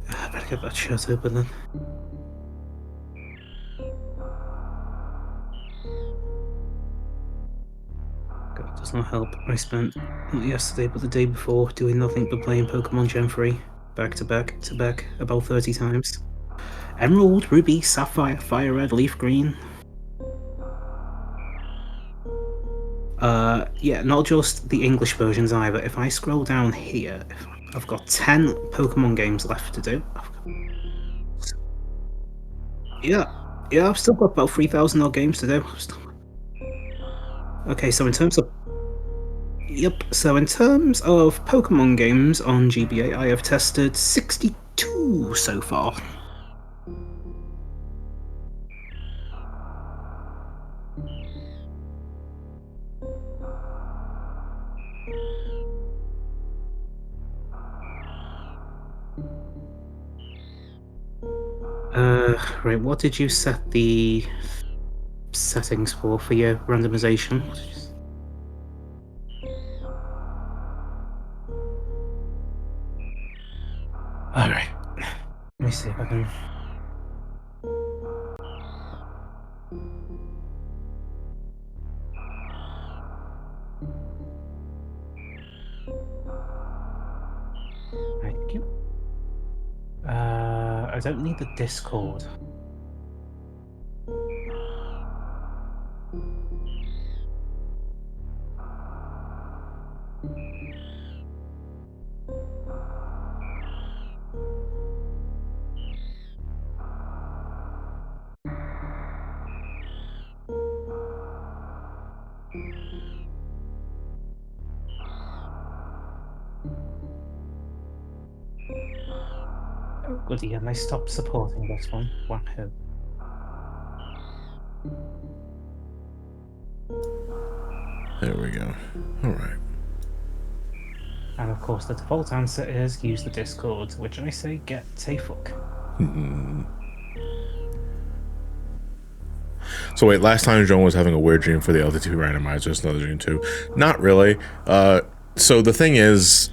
I better get that shut open then. God, it does not help. I spent not yesterday but the day before doing nothing but playing Pokemon Gen 3 back to back to back about 30 times. Emerald, Ruby, Sapphire, Fire Red, Leaf Green. Yeah, not just the English versions either. If I scroll down here, I've got 10 Pokemon games left to do. Yeah, I've still got about 3,000 odd games to do. Okay, so in terms of Pokemon games on GBA, I have tested 62 so far. Right, what did you set the settings for your randomization? Alright, let me see if I can... Thank you. I don't need the Discord. Oh, goody, and they stopped supporting this one. Wahoo. There we go. Alright. And of course, the default answer is use the Discord, which I say get a fuck. So wait, last time Joan was having a weird dream for the LTTP Randomizer, it's another dream too. Not really. So the thing is,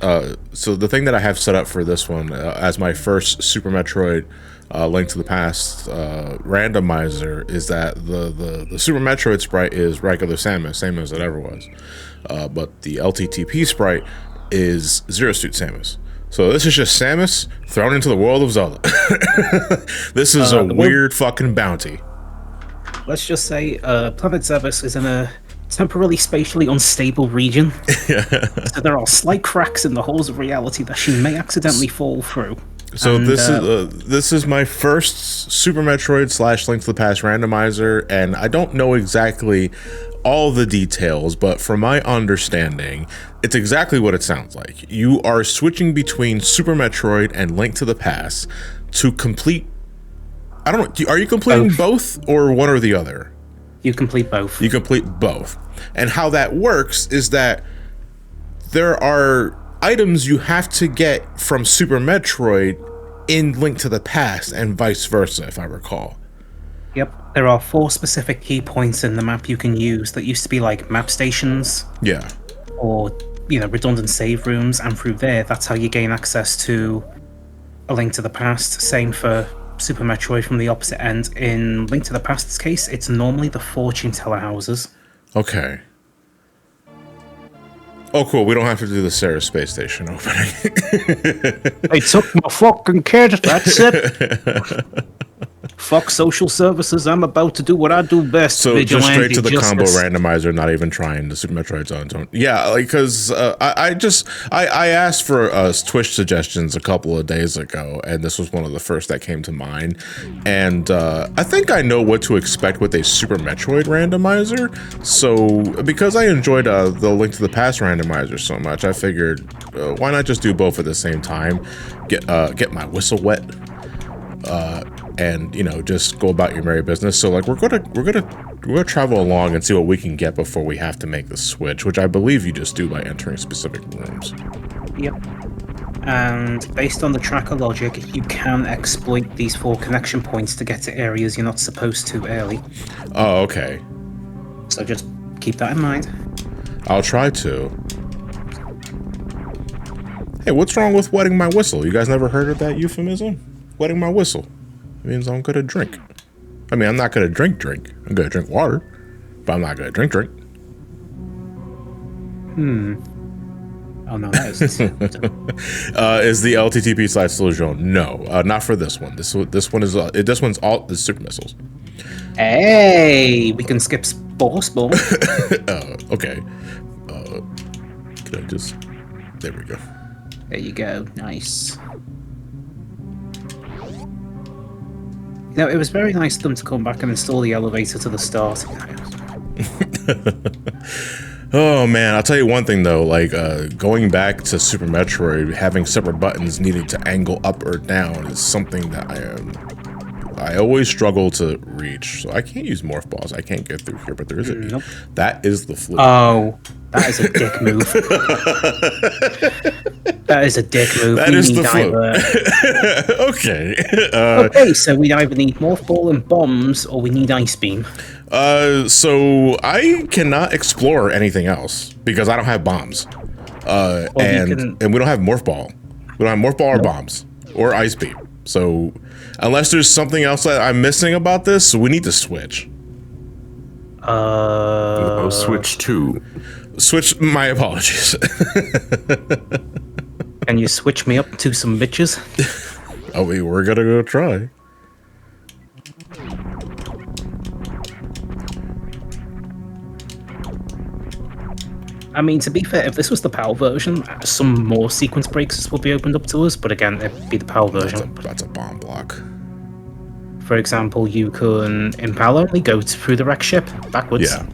so the thing that I have set up for this one as my first Super Metroid Link to the Past randomizer is that the Super Metroid sprite is regular Samus, same as it ever was. But the LTTP sprite is Zero Suit Samus. So this is just Samus thrown into the world of Zelda. This is a weird fucking bounty. Let's just say Planet Zebus is in a temporarily spatially unstable region. So there are slight cracks in the halls of reality that she may accidentally fall through. So and, this is my first Super Metroid / Link to the Past randomizer, and I don't know exactly all the details, but from my understanding, it's exactly what it sounds like. You are switching between Super Metroid and Link to the Past to complete... I don't know, are you completing both or one or the other? You complete both. You complete both. And how that works is that there are items you have to get from Super Metroid in Link to the Past and vice versa, if I recall. Yep. There are 4 specific key points in the map you can use that used to be like map stations. Yeah. Or, you know, redundant save rooms, and through there, that's how you gain access to A Link to the Past. Same for Super Metroid from the opposite end. In Link to the Past's case, it's normally the fortune teller houses. Okay. Oh, cool. We don't have to do the Sarah Space Station opening. They took my fucking kid. That's it. Fuck social services. I'm about to do what I do best. So just straight to the combo randomizer, not even trying the Super Metroid Zone. Yeah, like, because I asked for Twitch suggestions a couple of days ago, and this was one of the first that came to mind. And I think I know what to expect with a Super Metroid randomizer. So because I enjoyed the Link to the Past randomizer so much, I figured why not just do both at the same time? Get my whistle wet. And, you know, just go about your merry business. So, like, we're gonna travel along and see what we can get before we have to make the switch, which I believe you just do by entering specific rooms. Yep. And based on the tracker logic, you can exploit these 4 connection points to get to areas you're not supposed to early. Oh, okay. So just keep that in mind. I'll try to. Hey, what's wrong with wetting my whistle? You guys never heard of that euphemism? Wetting my whistle. It means I'm gonna drink. I mean, I'm not gonna drink. I'm gonna drink water, but I'm not gonna drink. Oh no, that is. Is the LTTP slide still shown? No, not for this one. This one is this one's all the super missiles. Hey, we can skip Spore. Okay. Can I just? There we go. There you go. Nice. You know, it was very nice of them to come back and install the elevator to the start. Oh man, I'll tell you one thing though, like going back to Super Metroid, having separate buttons needing to angle up or down is something that I always struggle to reach. So I can't use morph balls. I can't get through here, but there is a Nope. That is the fluke. Oh, that is a dick move. That is a dick move. That is the fluke. Okay. Okay, so we either need morph ball and bombs, or we need ice beam. So I cannot explore anything else because I don't have bombs. And we don't have morph ball. We don't have morph ball or bombs or ice beam. So unless there's something else that I'm missing about this, we need to switch. Switch 2. Switch. My apologies. Can you switch me up to some bitches? Oh, we're gonna go try. I mean, to be fair, if this was the PAL version, some more sequence breaks will be opened up to us, but again, it'd be the PAL version. That's a bomb block. For example, you can, in PAL only, go through the wreck ship backwards. Yeah.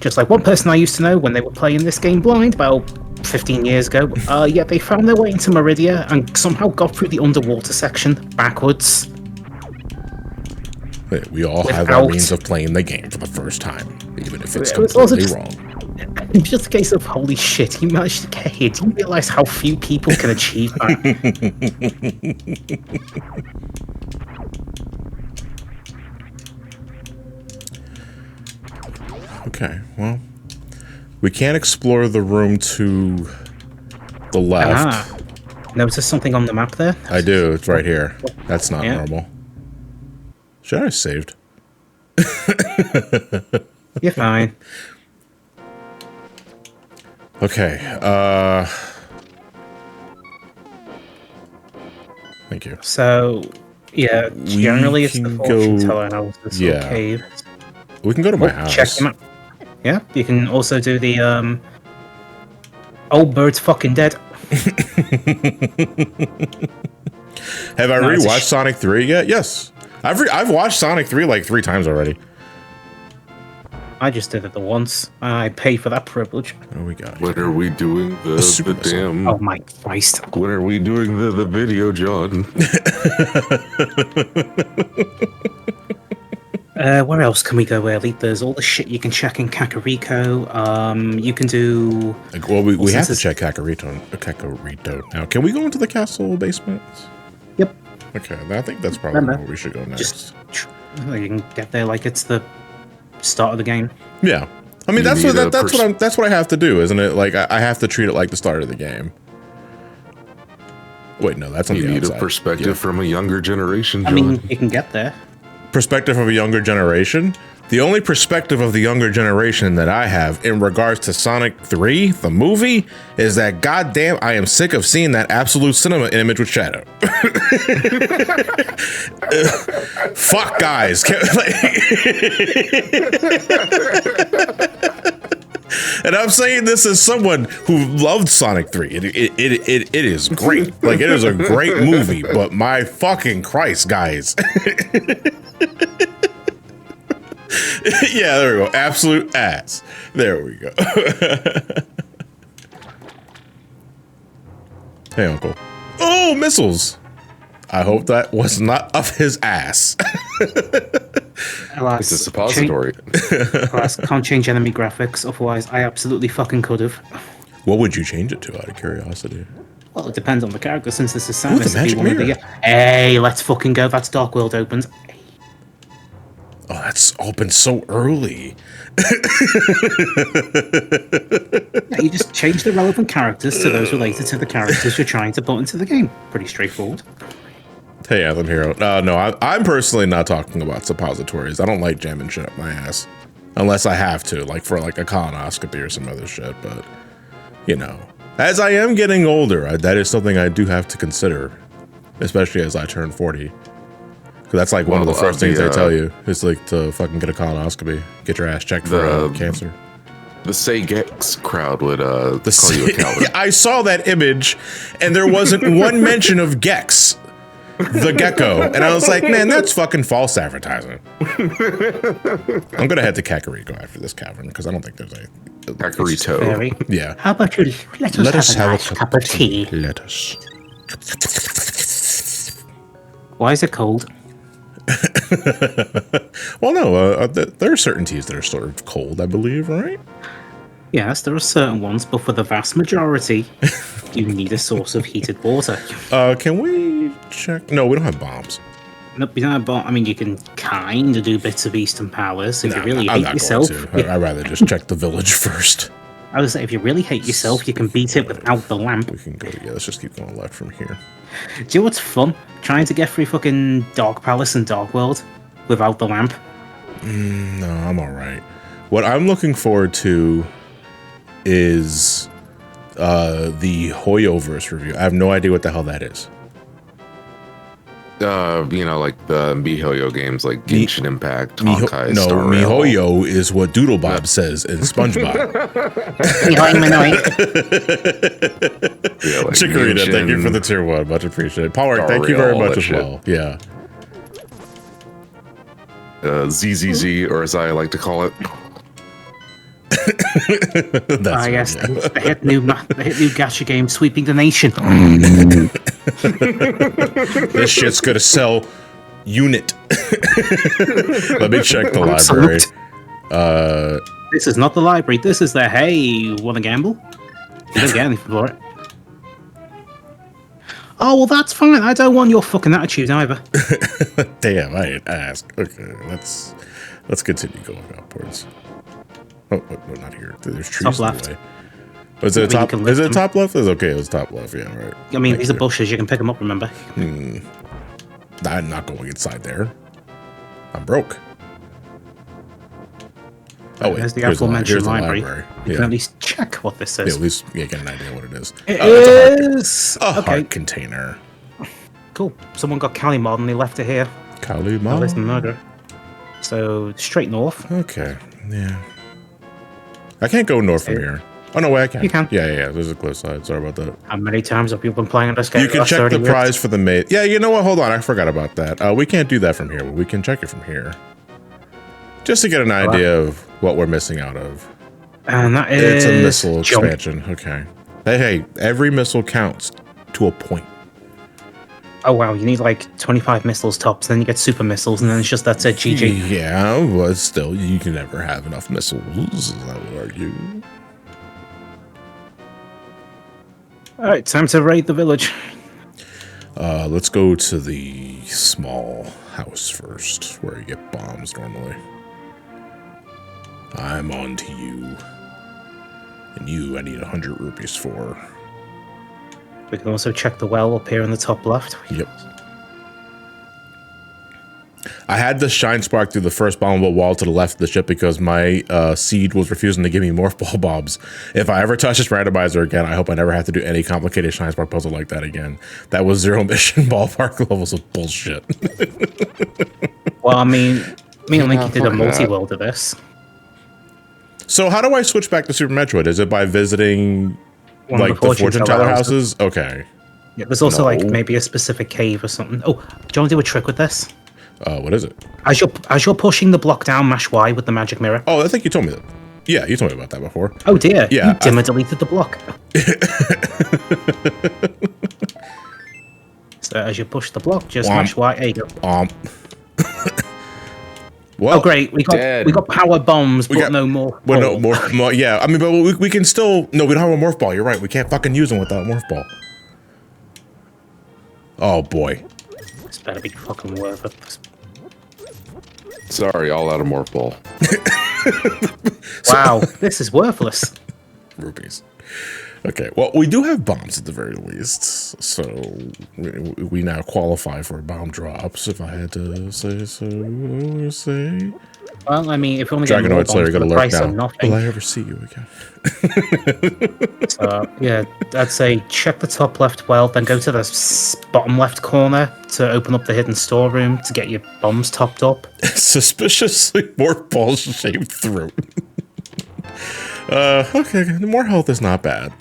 Just like one person I used to know when they were playing this game blind about 15 years ago, yeah, they found their way into Meridia and somehow got through the underwater section backwards. Hey, we all have our means of playing the game for the first time, even if it's completely wrong. It's just a case of, holy shit, you managed to get here. Do you realize how few people can achieve that? Okay, well, we can't explore the room to the left. Notice something on the map there? I do, it's right here. That's not normal. Should I have saved? You're fine. Okay, thank you. So, yeah, generally it's the fortune teller houses yeah. cave. We can go to my house. Check your map. Yeah, you can also do the, old bird's fucking dead. Have I rewatched Sonic 3 yet? Yes. I've watched Sonic 3 like 3 times already. I just did it the once. I pay for that privilege. What do we got? When are we doing the damn? Oh my Christ! When are we doing the video, John? Where else can we go early? There's all the shit you can check in Kakariko. You can do. Well, we have to check Kakariko now. Can we go into the castle basement? Yep. Okay, I think that's probably where we should go next. Just you can get there like it's the start of the game. Yeah, I mean that's what I have to do, isn't it? Like I have to treat it like the start of the game. Wait, no, that's on the outside. You need a perspective from a younger generation, John. I mean, you can get there. Perspective of a younger generation? The only perspective of the younger generation that I have in regards to Sonic 3, the movie, is that goddamn I am sick of seeing that absolute cinema image with Shadow. Fuck guys. And I'm saying this as someone who loved Sonic 3. It is great. Like, it is a great movie, but my fucking Christ, guys. Yeah, there we go. Absolute ass. There we go. Hey, Uncle. Oh, missiles. I hope that was not up his ass. It's a suppository. Alas, can't change enemy graphics, otherwise I absolutely fucking could have. What would you change it to, out of curiosity? Well, it depends on the character, since this is Samus. The magic mirror. Hey, let's fucking go. That's Dark World opens. Oh, that's open so early. Yeah, you just change the relevant characters to those related to the characters you're trying to put into the game. Pretty straightforward. Hey, Anthem Hero. No, I'm personally not talking about suppositories. I don't like jamming shit up my ass. Unless I have to, like for like a colonoscopy or some other shit, but, you know. As I am getting older, that is something I do have to consider. Especially as I turn 40. Because that's like one of the first things they tell you. Is like to fucking get a colonoscopy. Get your ass checked for cancer. The Say Gex crowd would call you a coward. I saw that image, and there wasn't one mention of Gex. The gecko. And I was like, man, that's fucking false advertising. I'm gonna head to Kakariko after this cavern because I don't think there's a Kakariko. Yeah. How about you let us have a nice cup of tea? Let us. Why is it cold? Well, no, there are certain teas that are sort of cold, I believe, right? Yes, there are certain ones, but for the vast majority, you need a source of heated water. Can we check? No, we don't have bombs. Nope, you don't have I mean, you can kind of do bits of Eastern Powers if you really I'm hate not yourself. going to. I'd rather just check the village first. I would say if you really hate yourself, you can beat it without the lamp. We can go, yeah, let's just keep going left from here. Do you know what's fun? Trying to get through fucking Dark Palace and Dark World without the lamp. No, I'm alright. What I'm looking forward to is the Hoyoverse review. I have no idea what the hell that is. You know, like the MiHoYo games like Genshin Impact, Honkai, No, Star Rail. MiHoYo is what Doodlebob says in SpongeBob. Yeah, like Chikorita, thank you Genshin, for the tier 1. Much appreciated. Power, Star thank you Rail, very all much that as shit. well. Yeah. ZZZ, or as I like to call it. That's Yes, right, yeah. the hit new gacha game sweeping the nation. This shit's gonna sell unit. Let me check the Absolute. library. This is not the library. This is the hey, wanna gamble? You don't get anything for it. Oh well, that's fine. I don't want your fucking attitude either. Damn, I didn't ask. Okay, let's continue going upwards. Oh, no, not here. There's trees Top in the left. way. Is it I mean, you top? can Is lift it them. top left? It's okay. It was top left. Yeah, right. I mean, Thank these are you. bushes. You can pick them up. Remember? I'm not going inside there. I'm broke. Oh wait, There's the here's aforementioned here's the library. library. You Yeah. can at least check what this Yeah, says. at least get an idea what it is. It It's is a okay. heart container. Cool. Someone got Cali mod and they left it here. Kali Oh, there's the Mall. murder. So straight north. Okay. Yeah. I can't go north from here. Oh no, wait, I can. You can. Yeah. There's a cliffside. Sorry about that. How many times have you been playing this game? You can Last check 30 the years? prize for the maze. Yeah, you know what? Hold on, I forgot about that. We can't do that from here, but we can check it from here. Just to get an idea of what we're missing out of. And that is It's a missile jump. expansion. Okay. Hey, every missile counts to a point. Oh wow, you need like 25 missiles tops, then you get super missiles, and then it's just that's it, GG. Yeah, but still, you can never have enough missiles, I would argue. Alright, time to raid the village. Let's go to the small house first, where you get bombs normally. I'm on to you. And you, I need 100 rupees for. We can also check the well up here in the top left. Yep. I had the shine spark through the first bombable wall to the left of the ship because my seed was refusing to give me morph ball bombs. If I ever touch this randomizer again, I hope I never have to do any complicated shine spark puzzle like that again. That was zero mission ballpark levels of bullshit. Well, I mean, me and Linky did a fuck that. multi-world of this. So how do I switch back to Super Metroid? Is it by visiting One of like the fortune teller houses? Okay. Yeah, there's also like No. maybe a specific cave or something. Oh, do you want to do a trick with this? What is it? As you're pushing the block down, mash Y with the magic mirror. Oh, I think you told me that. Yeah, you told me about that before. Oh dear, Yeah, you dimmer deleted the block. So as you push the block, just Womp. mash Y. There you go. Well, Oh great, we Dead. got power bombs, but got- no more. Well, no, Oh. more, yeah. I mean, but we can still. No, we don't have a morph ball. You're right. We can't fucking use them without a morph ball. Oh boy. This better be fucking worth it. Sorry, all out of Morph Ball. Wow, this is worthless. Rupees. Okay, well, we do have bombs at the very least, so we now qualify for bomb drops, if I had to say so. Say. Well, I mean, if we only get more Dragonoid bombs Slayer, for gonna the lurk price now. of nothing. Will I ever see you again? So, yeah, I'd say check the top left well, then go to the bottom left corner to open up the hidden storeroom to get your bombs topped up. Suspiciously more balls shaped through. Okay, the more health is not bad.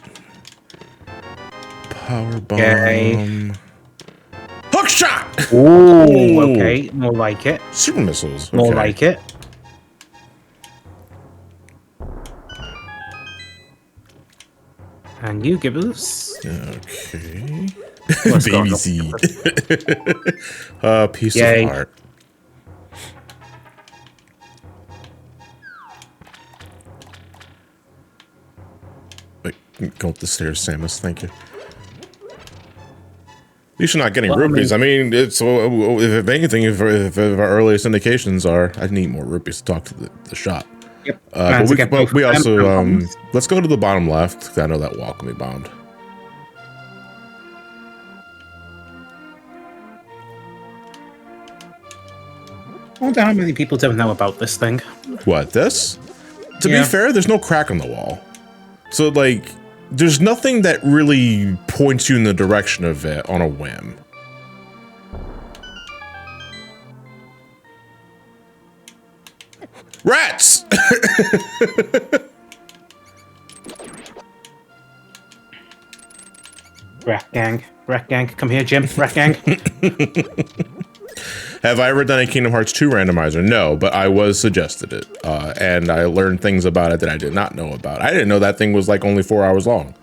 Power bomb. Okay. Hook shot! Ooh, okay, more like it. Super missiles. More okay. like it. And you give us... Okay. What's Baby going seed. Piece Yay. of art. Wait, go up the stairs, Samus. Thank you. You should not getting Well, I rupees. mean- I mean, it's if anything, if our earliest indications are, I need more rupees to talk to the shop. Yep. But we also bombs. let's go to the bottom left. 'Cause I know that walk will be bombed. I wonder how many people don't know about this thing. What, this? To Yeah. be fair, there's no crack on the wall. So, like, there's nothing that really points you in the direction of it on a whim. Rats! Rat gang, come here, Jim. Rat gang. Have I ever done a Kingdom Hearts 2 randomizer? No, but I was suggested it. And I learned things about it that I did not know about. I didn't know that thing was like only 4 hours long.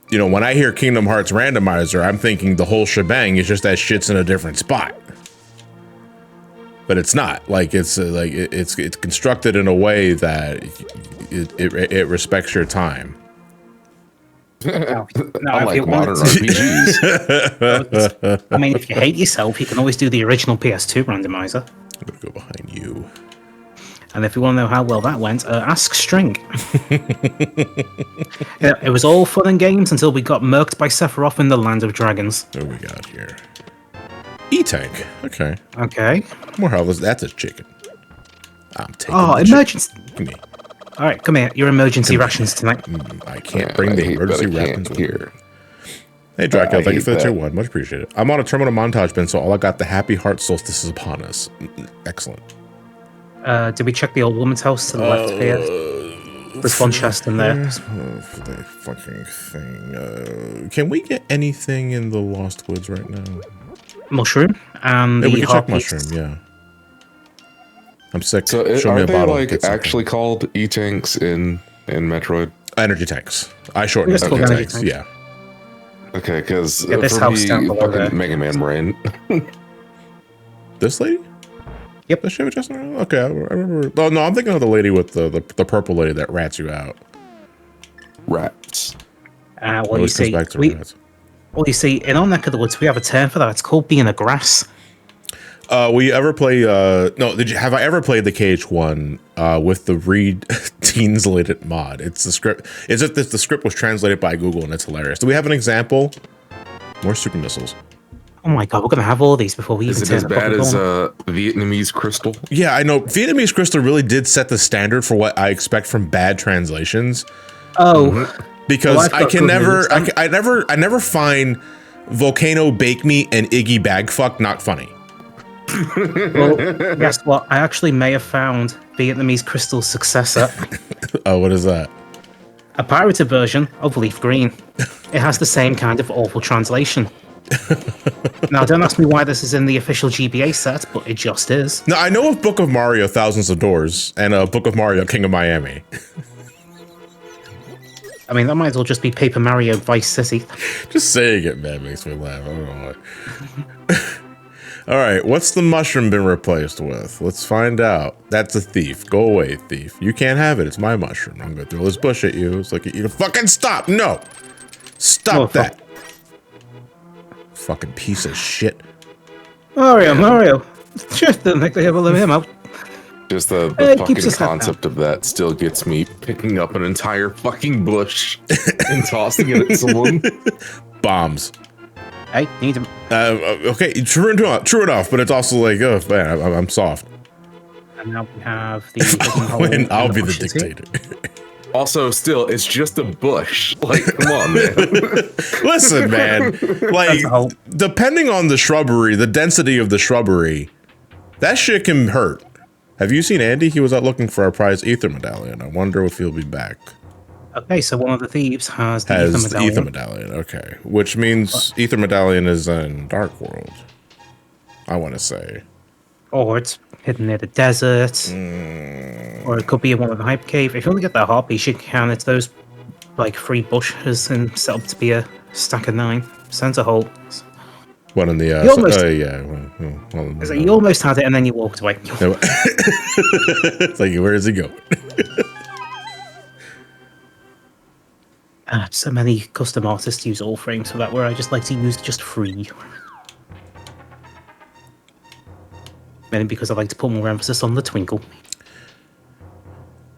You know, when I hear Kingdom Hearts randomizer, I'm thinking the whole shebang is just that shit's in a different spot. But it's not. Like it's constructed in a way that it respects your time. No, I if like you modern wanted to- RPGs. I mean, if you hate yourself, you can always do the original PS2 randomizer. I'm gonna go behind you. And if you want to know how well that went, ask String. Yeah, it was all fun and games until we got murked by Sephiroth in the Land of Dragons. What do we got here? E-tank. Okay. Okay. More health. That's a chicken. I'm taking Oh, the chicken. emergency. Come here. All right, come here. Your emergency rations tonight. I can't bring the emergency weapons with me. here. Hey, Draco, I thank you hate for the tier that. 1. Much appreciated. I'm on a terminal montage bin, so all I got the happy heart solstice is upon us. Excellent. Did we check the old woman's house to the left here? There's one chest in there. For the fucking thing. Can we get anything in the Lost Woods right now? Mushroom and Yeah, we the can check heartbeats. mushroom, yeah. I'm sick. So Show me are a they bottle. like get something. actually called E-tanks in Metroid? Energy tanks? I shortened Just it. called Okay, energy tanks. tanks. Yeah. Okay, because Yeah, this for house me, down below fucking there. Mega Man brain. This lady? Yep. Does she have a chest in her? Okay, I remember. Oh, no, I'm thinking of the lady with the purple lady that rats you out. Rats. Well, you Always comes see, back to rats. well, you see, in our neck of the woods, we have a term for that. It's called being a grass. Will you ever play? No, have I ever played the KH1 with the read translated mod? It's the script. It's if the script was translated by Google, and it's hilarious. Do we have an example? More super missiles. Oh my god, we're gonna have all these before we Is even it turn as the bad fucking as corner. Vietnamese crystal? Yeah, I know. Vietnamese Crystal really did set the standard for what I expect from bad translations. Oh, Because Well, I've I got can good never, news. I never find Volcano Bake Me and Iggy Bagfuck not funny. well, guess what? I actually may have found Vietnamese Crystal's successor, Oh, what is that? a pirated version of Leaf Green. It has the same kind of awful translation. Now, don't ask me why this is in the official GBA set, but it just is. Now I know of Book of Mario Thousands of Doors and Book of Mario King of Miami. I mean, that might as well just be Paper Mario Vice City. Just saying it, man, makes me laugh. I don't know why. All right, what's the mushroom been replaced with? Let's find out. That's a thief. Go away, thief. You can't have it. It's my mushroom. I'm gonna throw this bush at you. It's like you to fucking stop. No, stop Oh, fuck. that. Fucking piece of shit. Mario, Just the next level of him out. Just the Keeps fucking us that concept of that still gets me picking up an entire fucking bush and tossing it at someone. Bombs. Hey, need him. Okay, true enough, but it's also like, oh man, I'm soft. And now we have the hidden hole. And I'll be the bushes here. dictator. Also, still, it's just a bush. Like, come on, man. Listen, man, like, That's a hole. depending on the shrubbery, the density of the shrubbery, that shit can hurt. Have you seen Andy? He was out looking for our prize ether medallion. I wonder if he'll be back. Okay, so one of the thieves has the ether The medallion. ether medallion, okay. Which means ether medallion is in Dark World, I want to say. Or it's hidden near the desert. Or it could be in one of the hype cave. If you only get that heart piece, you can. It's those like 3 bushes and set up to be a stack of 9 center holes. What in the You almost- yeah. It's like you almost had it and then you walked away. It's like, where is he going? So many custom artists use all frames for that, where I just like to use just 3. Mainly because I like to put more emphasis on the twinkle.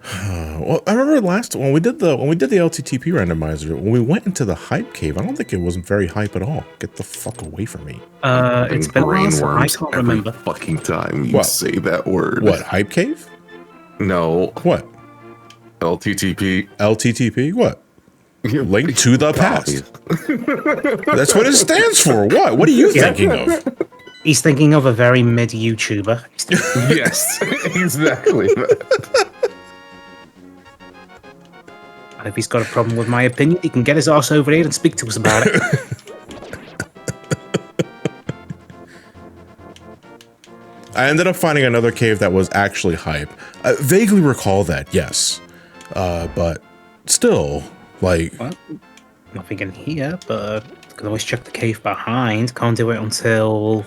Well, I remember when we did the LTTP randomizer, when we went into the hype cave, I don't think it was very hype at all. Get the fuck away from me. It's been a while, so I Brainworms can't every remember. fucking time you What? say that word. What, hype cave? No. What? LTTP. LTTP? What? Link to the past. Copy. That's what it stands for. What? What are you Yeah. thinking of? He's thinking of a very mid YouTuber. Yes, exactly. And if he's got a problem with my opinion, he can get his arse over here and speak to us about it. I ended up finding another cave that was actually hype. I vaguely recall that, yes. But still, like... Well, nothing in here, but I can always check the cave behind. Can't do it until...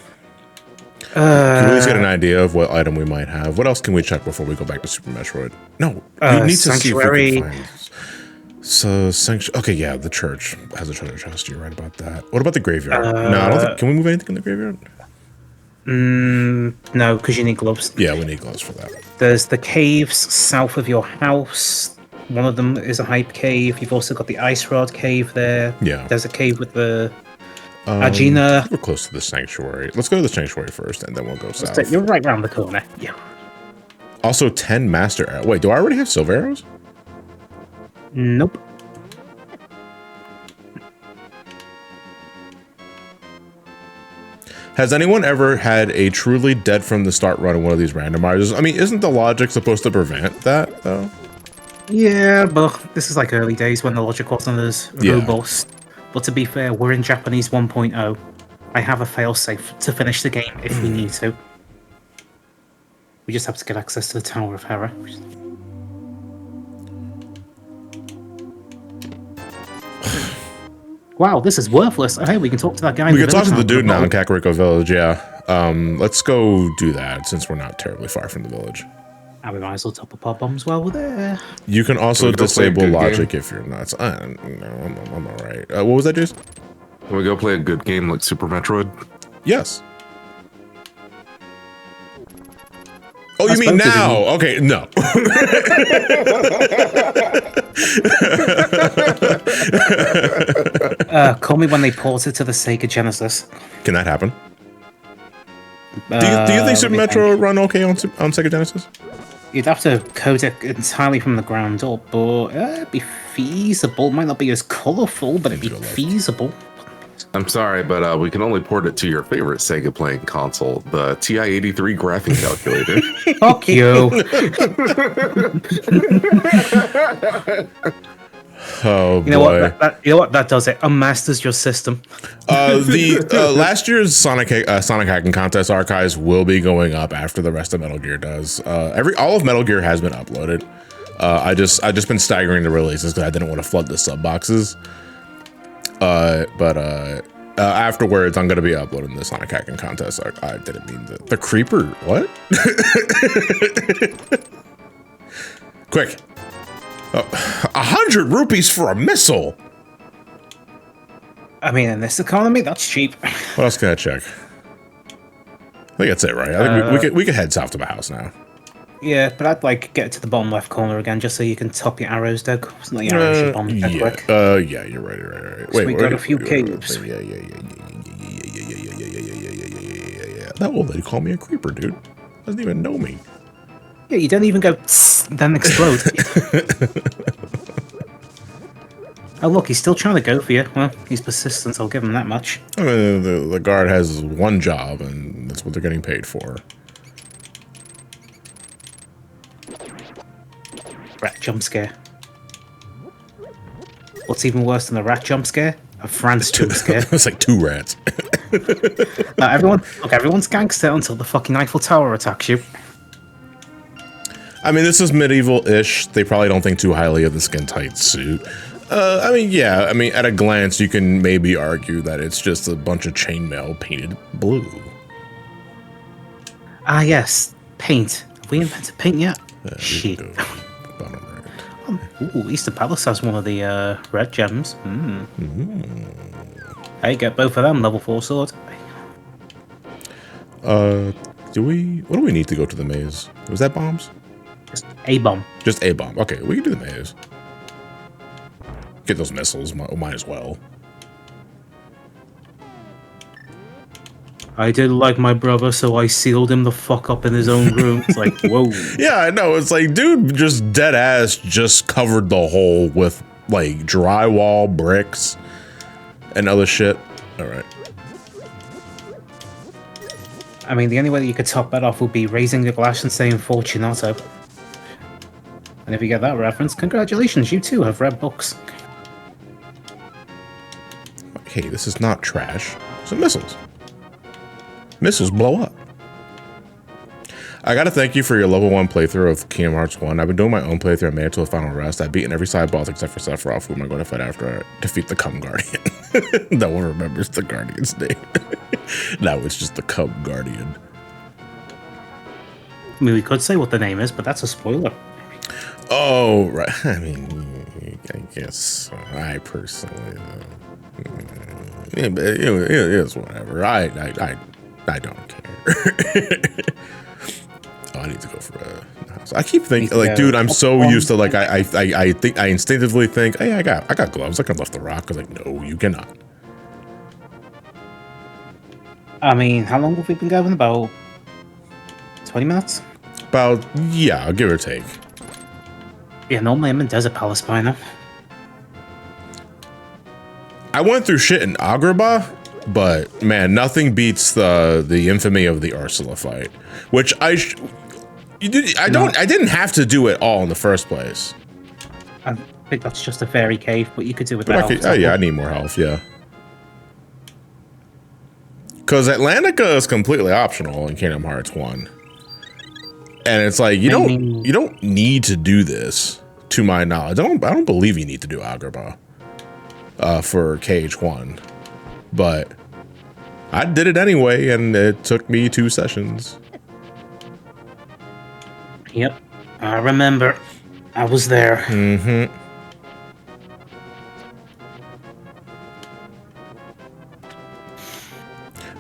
Can we at least get an idea of what item we might have? What else can we check before we go back to Super Metroid? No, you need to see if we can find... So, okay, yeah, the church has a treasure chest. You're right about that. What about the graveyard? No, I don't think... Can we move anything in the graveyard? No, because you need gloves. Yeah, we need gloves for that. There's the caves south of your house. One of them is a hype cave. You've also got the Ice Rod cave there. Yeah. There's a cave with the Agina. We're close to the sanctuary. Let's go to the sanctuary first, and then we'll go south. You're right around the corner. Yeah. Also, 10 master arrows. Wait, do I already have silver arrows? Nope. Has anyone ever had a truly dead from the start run in one of these randomizers? I mean, isn't the logic supposed to prevent that, though? Yeah, but this is like early days when the logic wasn't as Yeah. robust. But to be fair, we're in Japanese 1.0. I have a failsafe to finish the game if we need to. We just have to get access to the Tower of Hera. Wow, this is worthless. Oh, hey, we can talk to that guy. We could talk to the dude now in Kakariko Village, yeah. Let's go do that, since we're not terribly far from the village. And we might as well top up our bombs while we're there. You can also Can we go play a disable good logic game? if you're nuts. No, I'm all right. What was that, Jason? Can we go play a good game like Super Metroid? Yes. Oh, you mean now? Okay, no. Call me when they port it to the Sega Genesis. Can that happen? Do you think Super Metroid run okay on Sega Genesis? You'd have to code it entirely from the ground up, but it'd be feasible. Might not be as colourful, but it'd be feasible. I'm sorry, but we can only port it to your favorite Sega playing console, the TI-83 graphing calculator. Fuck you. Oh, You know boy. what? You know what? That does it. Unmasters your system. The last year's Sonic Hacking Contest archives will be going up after the rest of Metal Gear does. All of Metal Gear has been uploaded. I just been staggering the releases because I didn't want to flood the sub boxes. But afterwards, I'm gonna be uploading the Sonic Hacking Contest. I didn't mean the creeper. What? Quick! 100 rupees for a missile. I mean, in this economy, that's cheap. What else can I check? I think that's it, right? I think we could head south to my house now. Yeah, but I'd like get to the bottom left corner again, just so you can top your arrows, Doug. It's not your arrows, your bomb dead quick. Yeah, you're right. So we got a few caves. Yeah. That old lady called me a creeper, dude. Doesn't even know me. Yeah, you don't even go then explode. Oh look, he's still trying to go for you. Well, he's persistent, I'll give him that much. I mean, the guard has one job, and that's what they're getting paid for. Rat jump scare. What's even worse than a rat jump scare? A France jump scare. It's like 2 rats. Everyone's gangster until the fucking Eiffel Tower attacks you. I mean, this is medieval-ish. They probably don't think too highly of the skin-tight suit. I mean, yeah. I mean, at a glance, you can maybe argue that it's just a bunch of chainmail painted blue. Ah, yes. Paint. Have we invented paint yet? Shit. Bottom right. Ooh, Easter Palace has one of the red gems. Hey, get both of them. Level 4 sword. What do we need to go to the maze? Was that bombs? Just a bomb. Just a bomb. Okay, we can do the maze. Get those missiles. Might as well. I did like my brother, so I sealed him the fuck up in his own room. It's like, whoa. Yeah, I know. It's like, dude, just dead ass just covered the hole with like drywall, bricks, and other shit. All right. I mean, the only way that you could top that off would be raising the glass and saying Fortunato. And if you get that reference, congratulations, you too have read books. Hey, this is not trash. Some missiles. Missiles blow up. I gotta thank you for your level 1 playthrough of Kingdom Hearts 1. I've been doing my own playthrough and made it to a final rest. I've beaten every side boss except for Sephiroth, who I'm going to fight after I defeat the Cum Guardian. No one remembers the Guardian's name. Now it's just the Cum Guardian. I mean, we could say what the name is, but that's a spoiler. Oh, right. I mean, I guess I personally, it's whatever. I don't care. Oh, I need to go for a house. I keep thinking, like, dude, I'm so used to, like, I think I instinctively think, hey, I got gloves. I can lift the rock. I was like, no, you cannot. I mean, how long have we been going? About 20 minutes? About, yeah, give or take. Yeah, normally I'm in Desert Palace by now. I went through shit in Agrabah, but man, nothing beats the infamy of the Ursula fight, which I didn't have to do it all in the first place. I think that's just a fairy cave, but you could do with But that. oh yeah, I need more health. Yeah, because Atlantica is completely optional in Kingdom Hearts 1, and it's like you don't need to do this. To my knowledge, I don't believe you need to do Agrabah for KH1, but I did it anyway, and it took me 2 sessions. Yep, I remember. I was there. Mm-hmm.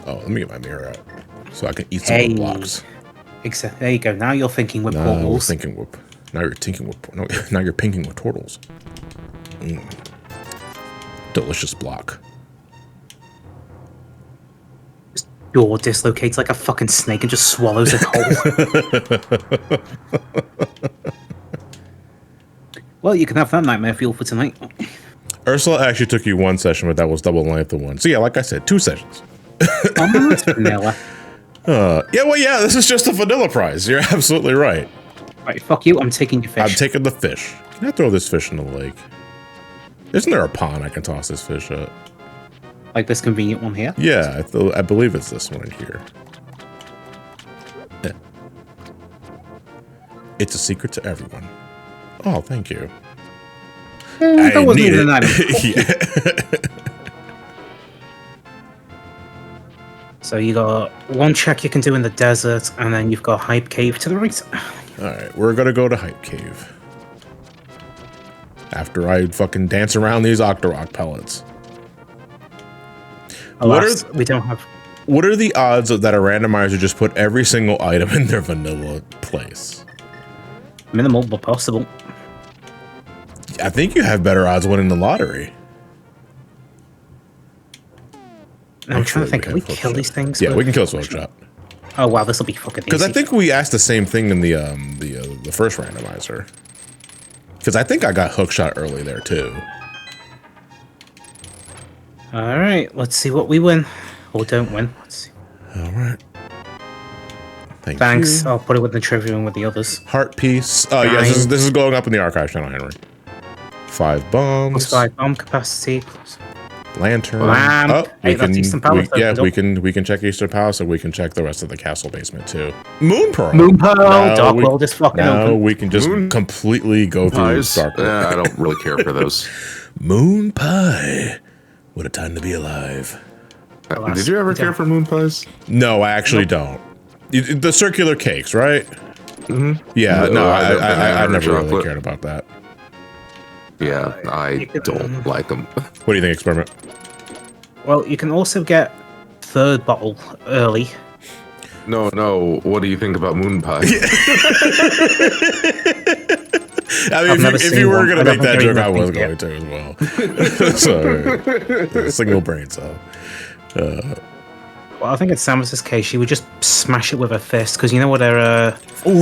Oh, let me get my mirror out so I can eat some more blocks. Exactly. There you go. Now you're thinking with portals. Now you're thinking with. No, now you're pinking with turtles. Delicious block. Jaw dislocates like a fucking snake and just swallows it whole. Well, you can have that nightmare fuel for tonight. Ursula actually took you 1 session, but that was double the length of 1. So yeah, like I said, 2 sessions. Oh, that's vanilla. Yeah, well, yeah, this is just a vanilla prize. You're absolutely right. Right, fuck you. I'm taking your fish. I'm taking the fish. Can I throw this fish in the lake? Isn't there a pond I can toss this fish at? Like this convenient one here? Yeah, I believe it's this one right here. Yeah. It's a secret to everyone. Oh, thank you. That wasn't even an item. Yeah. So you got 1 check you can do in the desert, and then you've got Hype Cave to the right. Alright, we're gonna go to Hype Cave. After I fucking dance around these Octorok pellets. Alas, we don't have What are the odds that a randomizer just put every single item in their vanilla place? Minimal, but possible. I think you have better odds winning the lottery. I'm trying to think, can we kill these things? Yeah, we can kill this hookshot. Oh wow, this will be fucking easy. Because I think we asked the same thing in the first randomizer. Because I think I got hookshot early there too. All right, let's see what we win or don't win. Let's see. All right. Thanks. You. I'll put it with the trivia and with the others. Heart piece. Oh yeah, this is going up in the archive channel, Henry. 5 bombs. Plus 5 bomb capacity. Plus Lantern. Lamp. Oh, Hey, we can check Eastern Palace, and we can check the rest of the castle basement too. Moon Pearl. Moon Pearl. Dark World is fucking open. Now we can just completely go through Dark World. I don't really care for those. Moon Pie. What a time to be alive. Did you ever care for moon pies? No, I actually don't. The circular cakes, right? Mm-hmm. Yeah, no, I never chocolate. really cared about that. Yeah, I don't like them. What do you think, Experiment? Well, you can also get third bottle early. No. What do you think about moon pie? I mean, if you were going to make that joke, I was going to as well. So, single brain cell. Well, I think in Samus's case, she would just smash it with her fist, because you know what her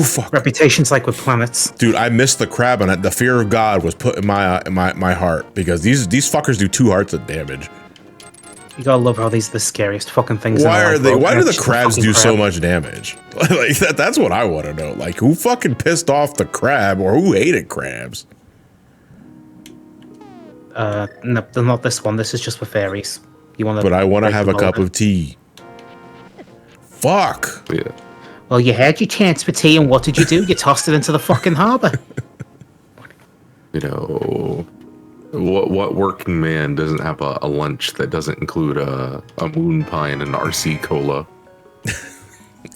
fuck. reputation's like with planets. Dude, I missed the crab, and the fear of God was put in my heart, because these fuckers do 2 hearts of damage. You gotta love how these are the scariest fucking things. Why do the crabs do so much damage? Like that's what I want to know. Like, who fucking pissed off the crab, or who hated crabs? No, not this one. This is just for fairies. You want to? But I want to have a cup of tea. Fuck. Yeah. Well, you had your chance for tea, and what did you do? You tossed it into the fucking harbor. You know, what working man doesn't have a lunch that doesn't include a moon pie and an RC cola?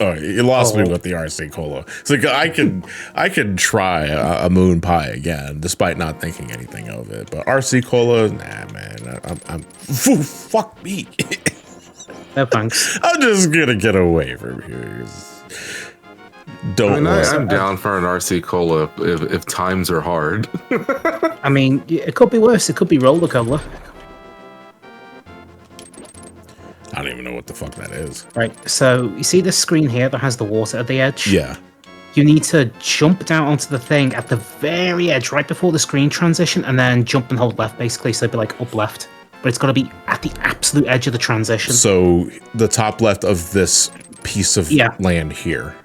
Oh, you lost me with the RC cola. It's like I can try a moon pie again, despite not thinking anything of it. But RC cola, nah, man. I'm fuck me. No thanks. I'm just gonna get away from here. I'm down for an RC cola if times are hard. I mean, it could be worse. It could be roller cola. I don't even know what the fuck that is. Right, so you see this screen here that has the water at the edge? Yeah. You need to jump down onto the thing at the very edge, right before the screen transition, and then jump and hold left, basically, so it'd be like up left. But it's got to be at the absolute edge of the transition. So the top left of this piece of land here.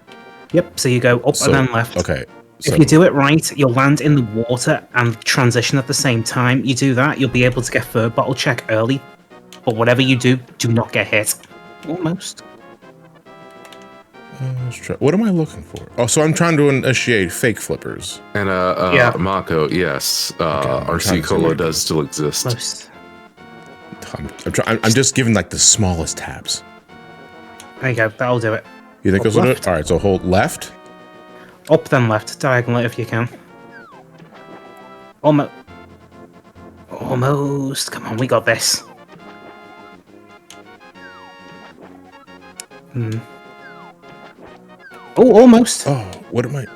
Yep, so you go up and then left. Okay. If you do it right, you'll land in the water and transition at the same time. You do that, you'll be able to get third bottle check early. But whatever you do, do not get hit. Almost. Let's try. What am I looking for? Oh, so I'm trying to initiate fake flippers. And Mako, yes. RC cola does still exist. Most. I'm just giving like the smallest tabs. There you go, that'll do it. You think this will do it? All right, so hold left. Up then left, diagonally if you can. Almost. Almost. Come on, we got this. Oh, almost. Oh, what am I?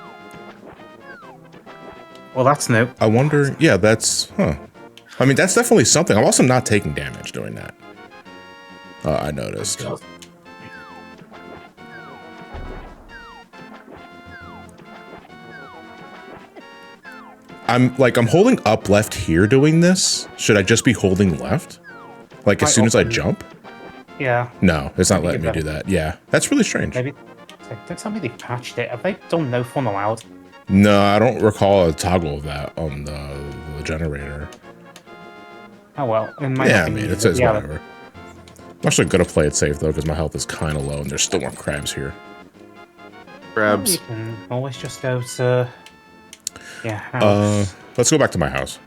Well, that's new. I wonder. Yeah, that's. I mean, that's definitely something. I'm also not taking damage doing that. I noticed. I'm holding up left here doing this. Should I just be holding left? Like as soon as I jump? Yeah. No, it's not letting me do that. Yeah, that's really strange. Maybe. Don't tell me they patched it. Have they done no fun allowed? No, I don't recall a toggle of that on the generator. Oh well. Yeah, I mean, it says whatever. I'm actually gonna play it safe though, because my health is kind of low, and there's still more crabs here. Crabs. You can always just go to. Yeah. House. Let's go back to my house.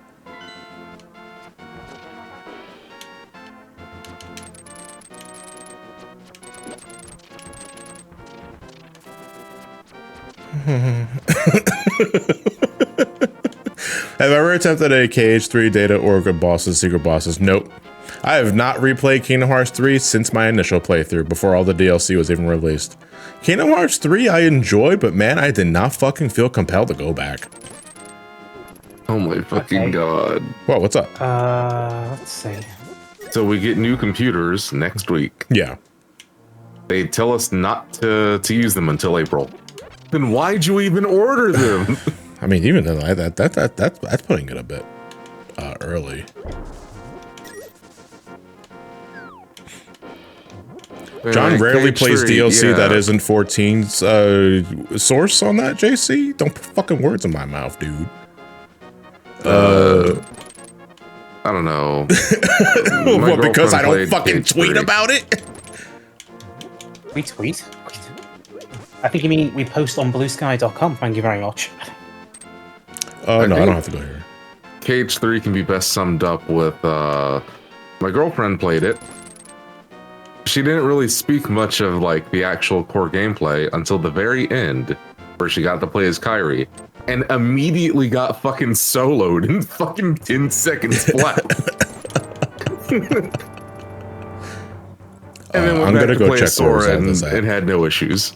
Have I ever attempted a KH3 data or good bosses, secret bosses? Nope. I have not replayed Kingdom Hearts 3 since my initial playthrough, before all the DLC was even released. Kingdom Hearts 3 I enjoyed, but man, I did not fucking feel compelled to go back. Oh my fucking god. Whoa, what's up? Let's see. So we get new computers next week. Yeah. They tell us not to use them until April. Then why'd you even order them? I mean, even though that's putting it a bit early. John rarely plays DLC that isn't 14's source on that, JC. Don't put fucking words in my mouth, dude. I don't know. What, because I don't fucking tweet about it? We tweet? I think you mean we post on bluesky.com. Thank you very much. Oh, no, I don't have to go here. KH3 can be best summed up with, my girlfriend played it. She didn't really speak much of, like, the actual core gameplay until the very end, where she got to play as Kairi, and immediately got fucking soloed in fucking 10 seconds flat. And then went back to play as Sora and had no issues.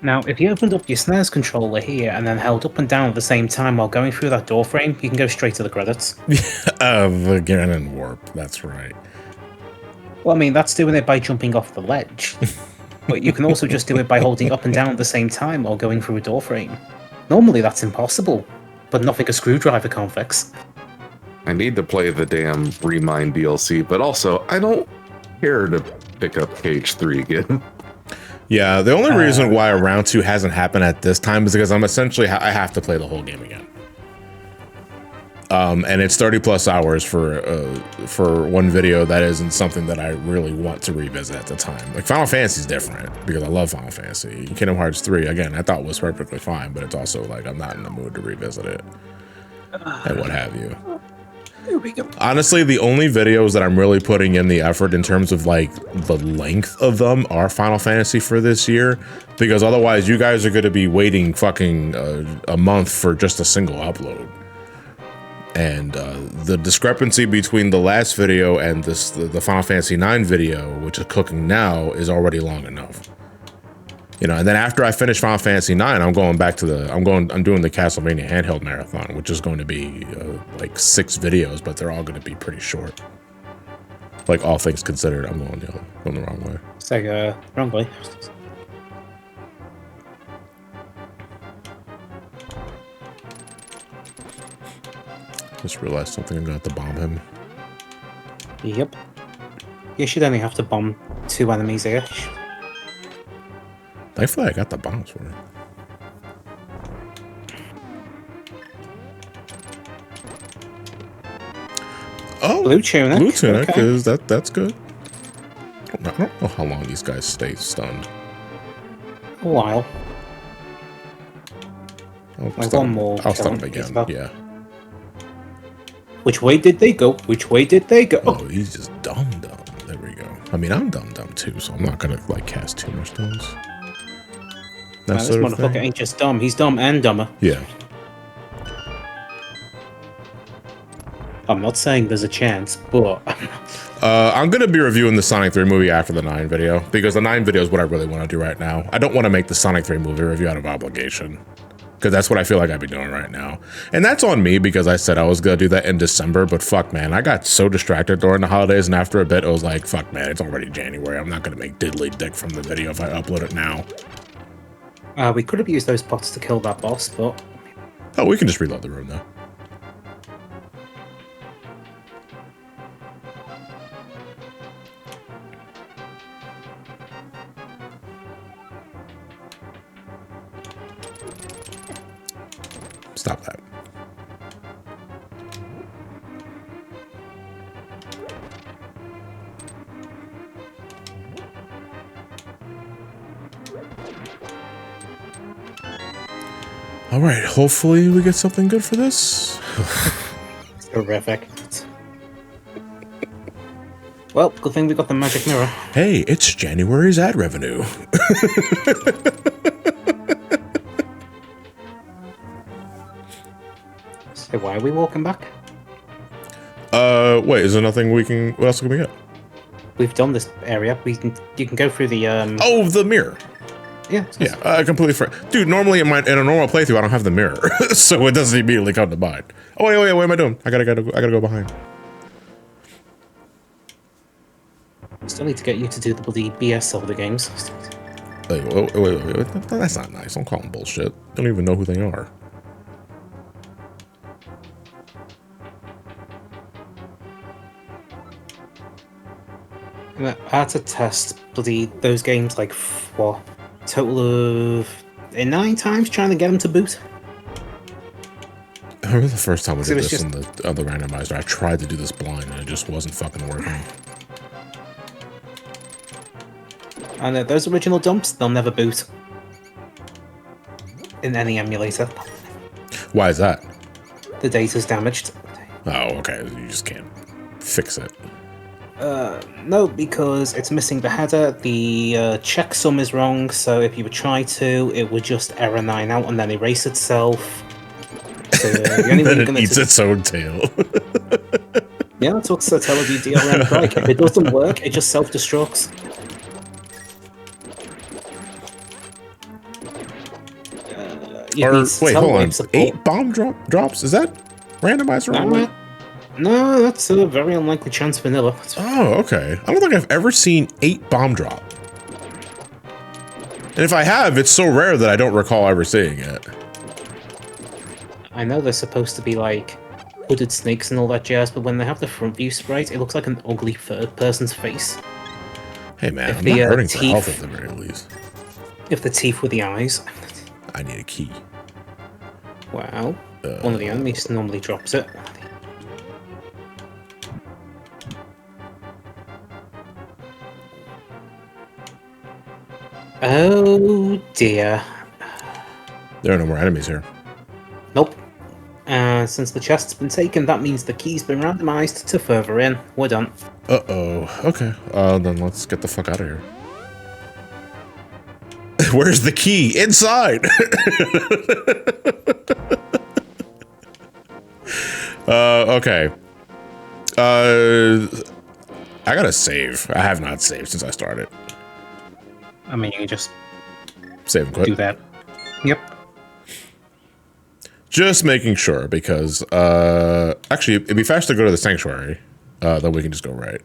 Now, if you opened up your SNES controller here and then held up and down at the same time while going through that door frame, you can go straight to the credits. Again and Warp, that's right. Well, I mean, that's doing it by jumping off the ledge. But you can also just do it by holding up and down at the same time while going through a door frame. Normally that's impossible, but nothing a screwdriver can't fix. I need to play the damn Remind DLC, but also I don't care to pick up KH3 again. Yeah, the only reason why round 2 hasn't happened at this time is because I'm essentially I have to play the whole game again. And it's 30 plus hours for one video that isn't something that I really want to revisit at the time. Like Final Fantasy is different because I love Final Fantasy. Kingdom Hearts 3 again, I thought was perfectly fine, but it's also like I'm not in the mood to revisit it and what have you. Here we go. Honestly, the only videos that I'm really putting in the effort in terms of like the length of them are Final Fantasy for this year, because otherwise you guys are going to be waiting fucking a month for just a single upload. And the discrepancy between the last video and the Final Fantasy 9 video, which is cooking now, is already long enough. You know, and then after I finish Final Fantasy 9, I'm going back to I'm doing the Castlevania handheld marathon, which is going to be like 6 videos, but they're all going to be pretty short. Like all things considered, I'm going the wrong way. It's like wrong way. Just realized something. I'm going to have to bomb him. Yep. You should only have to bomb 2 enemies here. Thankfully, I got the bombs for him. Oh, Blue tunic. Blue tunic Okay. is that's good. I don't know how long these guys stay stunned. A while. I'll one more I'll stun kill him him as again. well. Yeah. Which way did they go? Which way did they go? Oh, he's just dumb. There we go. I mean, I'm dumb too, so I'm not gonna like cast too much stones. That This sort of motherfucker thing. ain't just dumb. He's dumb and dumber. Yeah. I'm not saying there's a chance, but I'm gonna be reviewing the Sonic 3 movie after the 9 video, because the 9 video is what I really want to do right now. I don't want to make the Sonic 3 movie review out of obligation, because that's what I feel like I'd be doing right now. And that's on me, because I said I was gonna do that in December, but fuck man, I got so distracted during the holidays, and after a bit, it was like, fuck man, it's already January. I'm not gonna make diddly dick from the video if I upload it now. we could have used those pots to kill that boss, but Oh, we can just reload the room though. Stop that. All right, hopefully we get something good for this. it's horrific. Well, good thing we got the magic mirror. Hey, it's January's ad revenue. Hey, why are we walking back? Wait, is there nothing we can... What else can we get? We've done this area. You can go through the Oh, the mirror. Yeah. Yeah, I completely forgot. Dude, normally in a normal playthrough, I don't have the mirror, so it doesn't immediately come to mind. Oh wait, what am I doing? I gotta go behind. Still need to get you to do the bloody BS Zelda games. Wait. That's not nice. Don't call them bullshit. I don't even know who they are. I had to test bloody those games like what total of 9 times trying to get them to boot. I remember the first time we did this just... on the randomizer. I tried to do this blind and it just wasn't fucking working. And those original dumps, they'll never boot in any emulator. Why is that? The data's damaged. Oh, okay. You just can't fix it. No, because it's missing the header. The checksum is wrong, so if you would try to, it would just error 9 out and then erase itself. So the only then it eats its own tail. Yeah, that's what's the television DRM like. If it doesn't work, it just self-destructs. Wait, hold on. 8 bomb drops? Is that randomizer? No, that's a very unlikely chance vanilla. Oh, okay. I don't think I've ever seen 8 bomb drop. And if I have, it's so rare that I don't recall ever seeing it. I know they're supposed to be like hooded snakes and all that jazz, but when they have the front view sprite, it looks like an ugly third person's face. Hey man, I'm not hurting for health at the very least. If the teeth were the eyes. I need a key. Wow. One of the enemies normally drops it. Oh dear. There are no more enemies here. Nope. Since the chest's been taken, that means the key's been randomized to further in. We're done. Uh-oh. Okay. Then let's get the fuck out of here. Where's the key? Inside! Okay. I gotta save. I have not saved since I started. I mean, you can just save and quit. Do that. Yep. Just making sure, because, actually, it'd be faster to go to the sanctuary. Then we can just go right.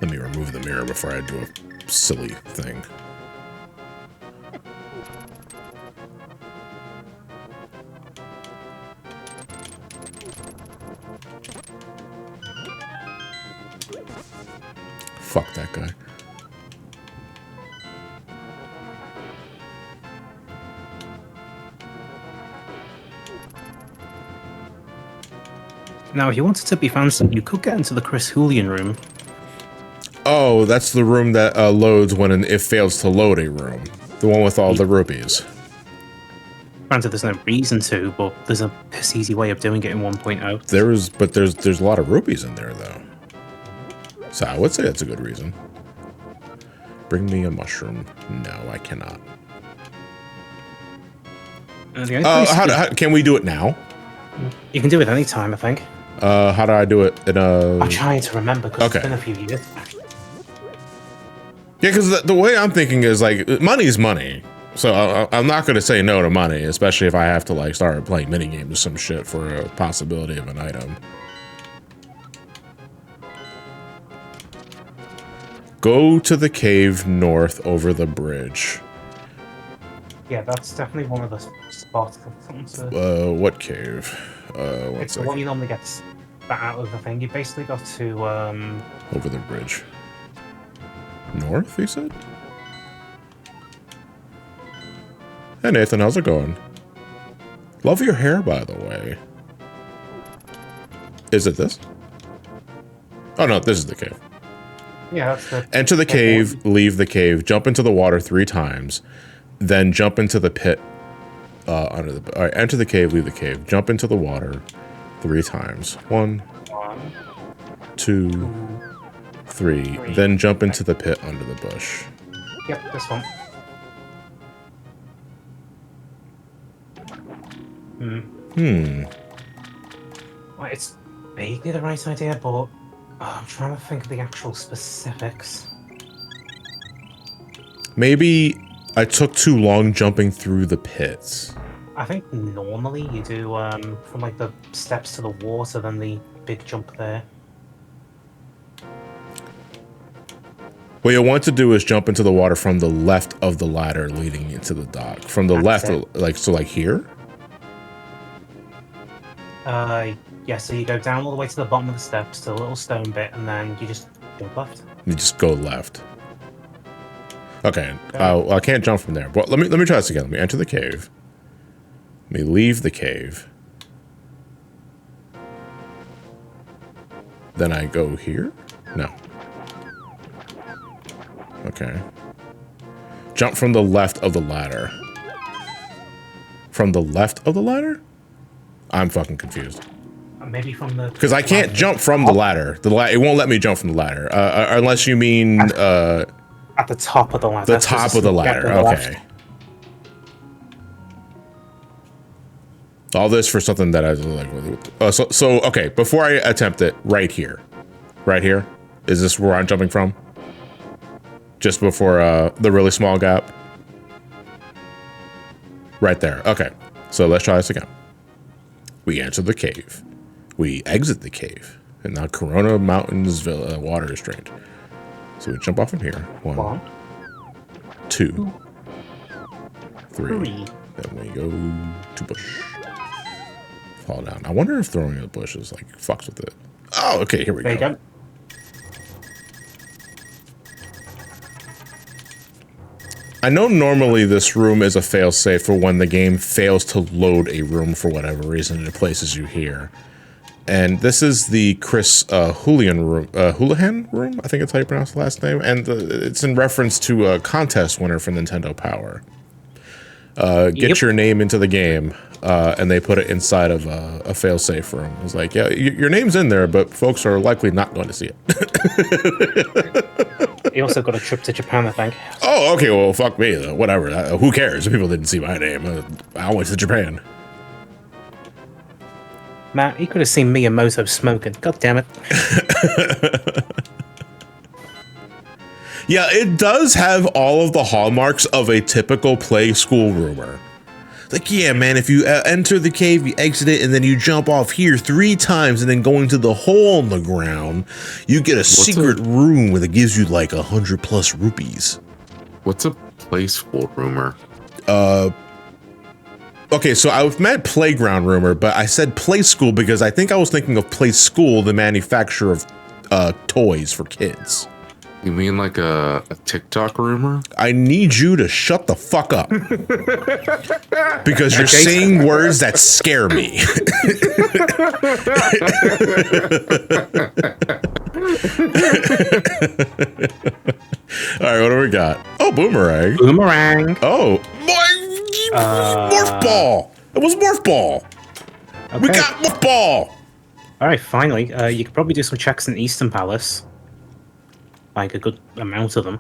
Let me remove the mirror before I do a silly thing. Fuck that guy. Now, if you wanted to be fancy, you could get into the Chris Julian room. Oh, that's the room that loads when it fails to load a room. The one with all the rupees. Granted, there's no reason to, but there's a piss easy way of doing it in 1.0. There's a lot of rupees in there, though. So I would say that's a good reason. Bring me a mushroom. No, I cannot. How can we do it now? You can do it anytime, I think. How do I do it? I'm trying to remember because it's been a few years. Yeah, because the way I'm thinking is like money's money, so I'm not going to say no to money, especially if I have to like start playing mini games or some shit for a possibility of an item. Go to the cave north over the bridge. Yeah, that's definitely one of the spots. What cave? It's the one you normally get spat out of the thing. You basically got to over the bridge. North, he said? Hey Nathan, how's it going? Love your hair, by the way. Is it this? Oh no, this is the cave. Yeah, that's the... Enter the cave, leave the cave, jump into the water 3 times, then jump into the pit under the... Alright, enter the cave, leave the cave, jump into the water, 3 times. 1, 1, 2, 3. Then jump into the pit under the bush. Yep, this one. Well, it's vaguely the right idea, but I'm trying to think of the actual specifics. Maybe I took too long jumping through the pits. I think normally you do from like the steps to the water, then the big jump there. What you want to do is jump into the water from the left of the ladder leading into the dock. From the That's left, like here? Yeah, so you go down all the way to the bottom of the steps to the little stone bit, and then you just jump left. You just go left. Okay, I can't jump from there. But let me try this again. Let me enter the cave. Let me leave the cave. Then I go here? No. Okay. Jump from the left of the ladder. From the left of the ladder? I'm fucking confused. Maybe from the... Because I can't jump from the ladder. It won't let me jump from the ladder. Unless you mean... at the top of the ladder. The top of the ladder, okay. All this for something that I was like... So, okay, before I attempt it, right here. Right here? Is this where I'm jumping from? Just before the really small gap? Right there, okay. So let's try this again. We enter the cave. We exit the cave. And now Corona Mountains water is drained. So we jump off from here. 1, 2, 3. Then we go to bush. Fall down. I wonder if throwing in the bush is like fucks with it. Oh, okay, here we go. There you go. I know normally this room is a failsafe for when the game fails to load a room for whatever reason and it places you here. And this is the Chris Houlihan room, Houlihan room, I think that's how you pronounce the last name. And it's in reference to a contest winner for Nintendo Power. Get your name into the game, and they put it inside of a failsafe room. It's like, yeah, your name's in there, but folks are likely not going to see it. He also got a trip to Japan, I think. Oh, okay, well, fuck me, though. Whatever. Who cares if people didn't see my name? I went to Japan. Matt, he could have seen Miyamoto smoking. God damn it. Yeah, it does have all of the hallmarks of a typical play school rumor. Like, yeah, man, if you enter the cave, you exit it, and then you jump off here 3 times, and then go into the hole in the ground, you get a secret room that gives you like 100+ rupees. What's a play school rumor? Okay, so I meant playground rumor, but I said play school because I think I was thinking of Play School, the manufacturer of toys for kids. You mean like a TikTok rumor? I need you to shut the fuck up. Because you're saying words that scare me. All right, what do we got? Oh, Boomerang. Boomerang. Oh, Morph Ball. It was Morph Ball. Okay. We got Morph Ball. All right, finally. You could probably do some checks in Eastern Palace. Like a good amount of them.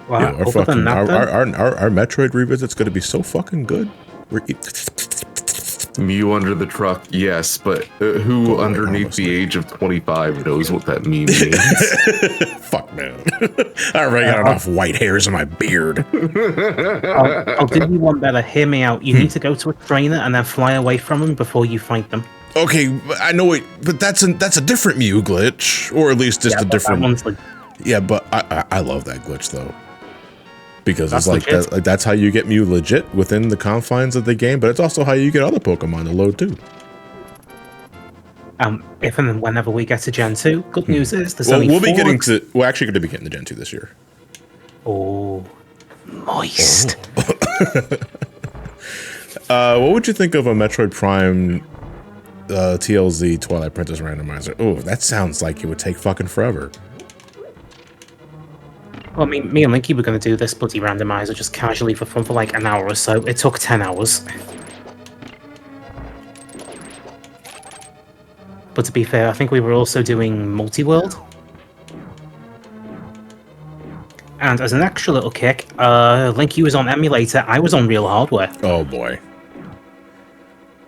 Well, yeah, our Metroid revisit's going to be so fucking good. Mew under the truck, yes, but who underneath the age of 25 knows what that means? Fuck, man. I already got enough white hairs in my beard. I'll give you one better. Hear me out. You need to go to a trainer and then fly away from them before you fight them. Okay, I know it, but that's a different Mew glitch, or at least just a different. That one's like... Yeah, but I love that glitch though, because it's like that's how you get Mew legit within the confines of the game, but it's also how you get other Pokemon to load too. If and whenever we get to Gen 2, good news is there's only we're actually going to be getting the Gen 2 this year. Oh, moist. Oh. What would you think of a Metroid Prime? TLZ Twilight Princess Randomizer. Oh, that sounds like it would take fucking forever. Well, me and Linky were going to do this bloody randomizer just casually for fun for like an hour or so. It took 10 hours. But to be fair, I think we were also doing multi-world. And as an extra little kick, Link, you was on emulator, I was on real hardware. Oh boy.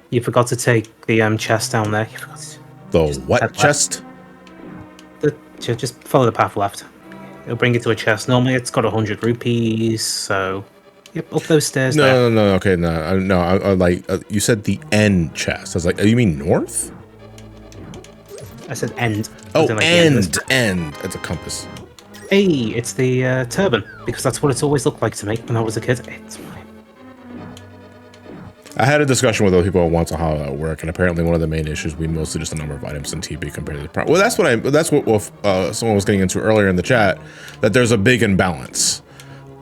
You forgot to take the chest down there. You forgot to The what chest? just follow the path left. It'll bring you to a chest. Normally it's got 100 rupees, so... Yep, up those stairs there. No, okay, no, I like, you said the end chest. I was like, oh, you mean north? I said end. Oh, As in, like, the end. It's a compass. Hey, it's the turban, because that's what it's always looked like to me when I was a kid. I had a discussion with other people once on how that would work, and apparently one of the main issues we mostly just the number of items in TP compared to the price. Well, that's what someone was getting into earlier in the chat, that there's a big imbalance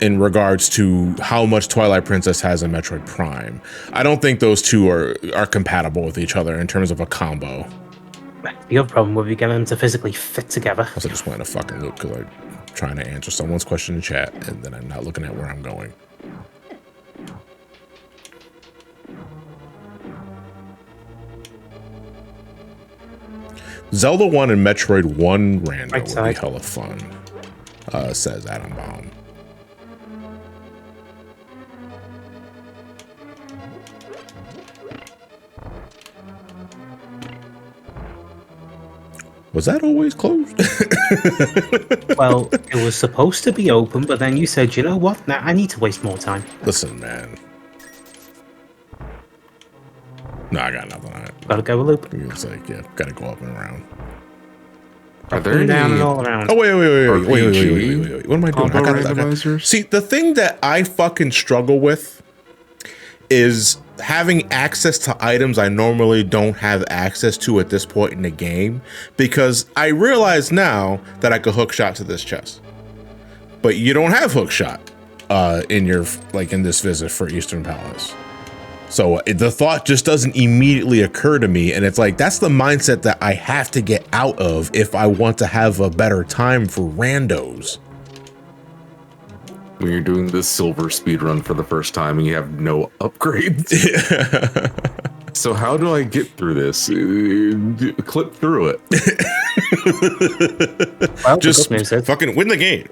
in regards to how much Twilight Princess has in Metroid Prime. I don't think those two are compatible with each other in terms of a combo. The other problem would be getting them to physically fit together. I also just went in a fucking loop because I'm trying to answer someone's question in chat, and then I'm not looking at where I'm going. Zelda 1 and Metroid 1 random would be hella fun, says Adam Baum. Was that always closed? Well, it was supposed to be open, but then you said, you know what? Nah, I need to waste more time. Listen, man. No, I got nothing on it. Gotta go a loop. It's like, yeah, gotta go up and around. Are there any... down and all around. Oh, wait. What am I doing? I got See, the thing that I fucking struggle with is having access to items I normally don't have access to at this point in the game, because I realize now that I could hook shot to this chest, but you don't have hook shot in your, like, in this visit for Eastern Palace. So the thought just doesn't immediately occur to me, and it's like, that's the mindset that I have to get out of if I want to have a better time for randos. When you're doing the silver speedrun for the first time and you have no upgrades. So how do I get through this? Clip through it. Well, just fucking win the game.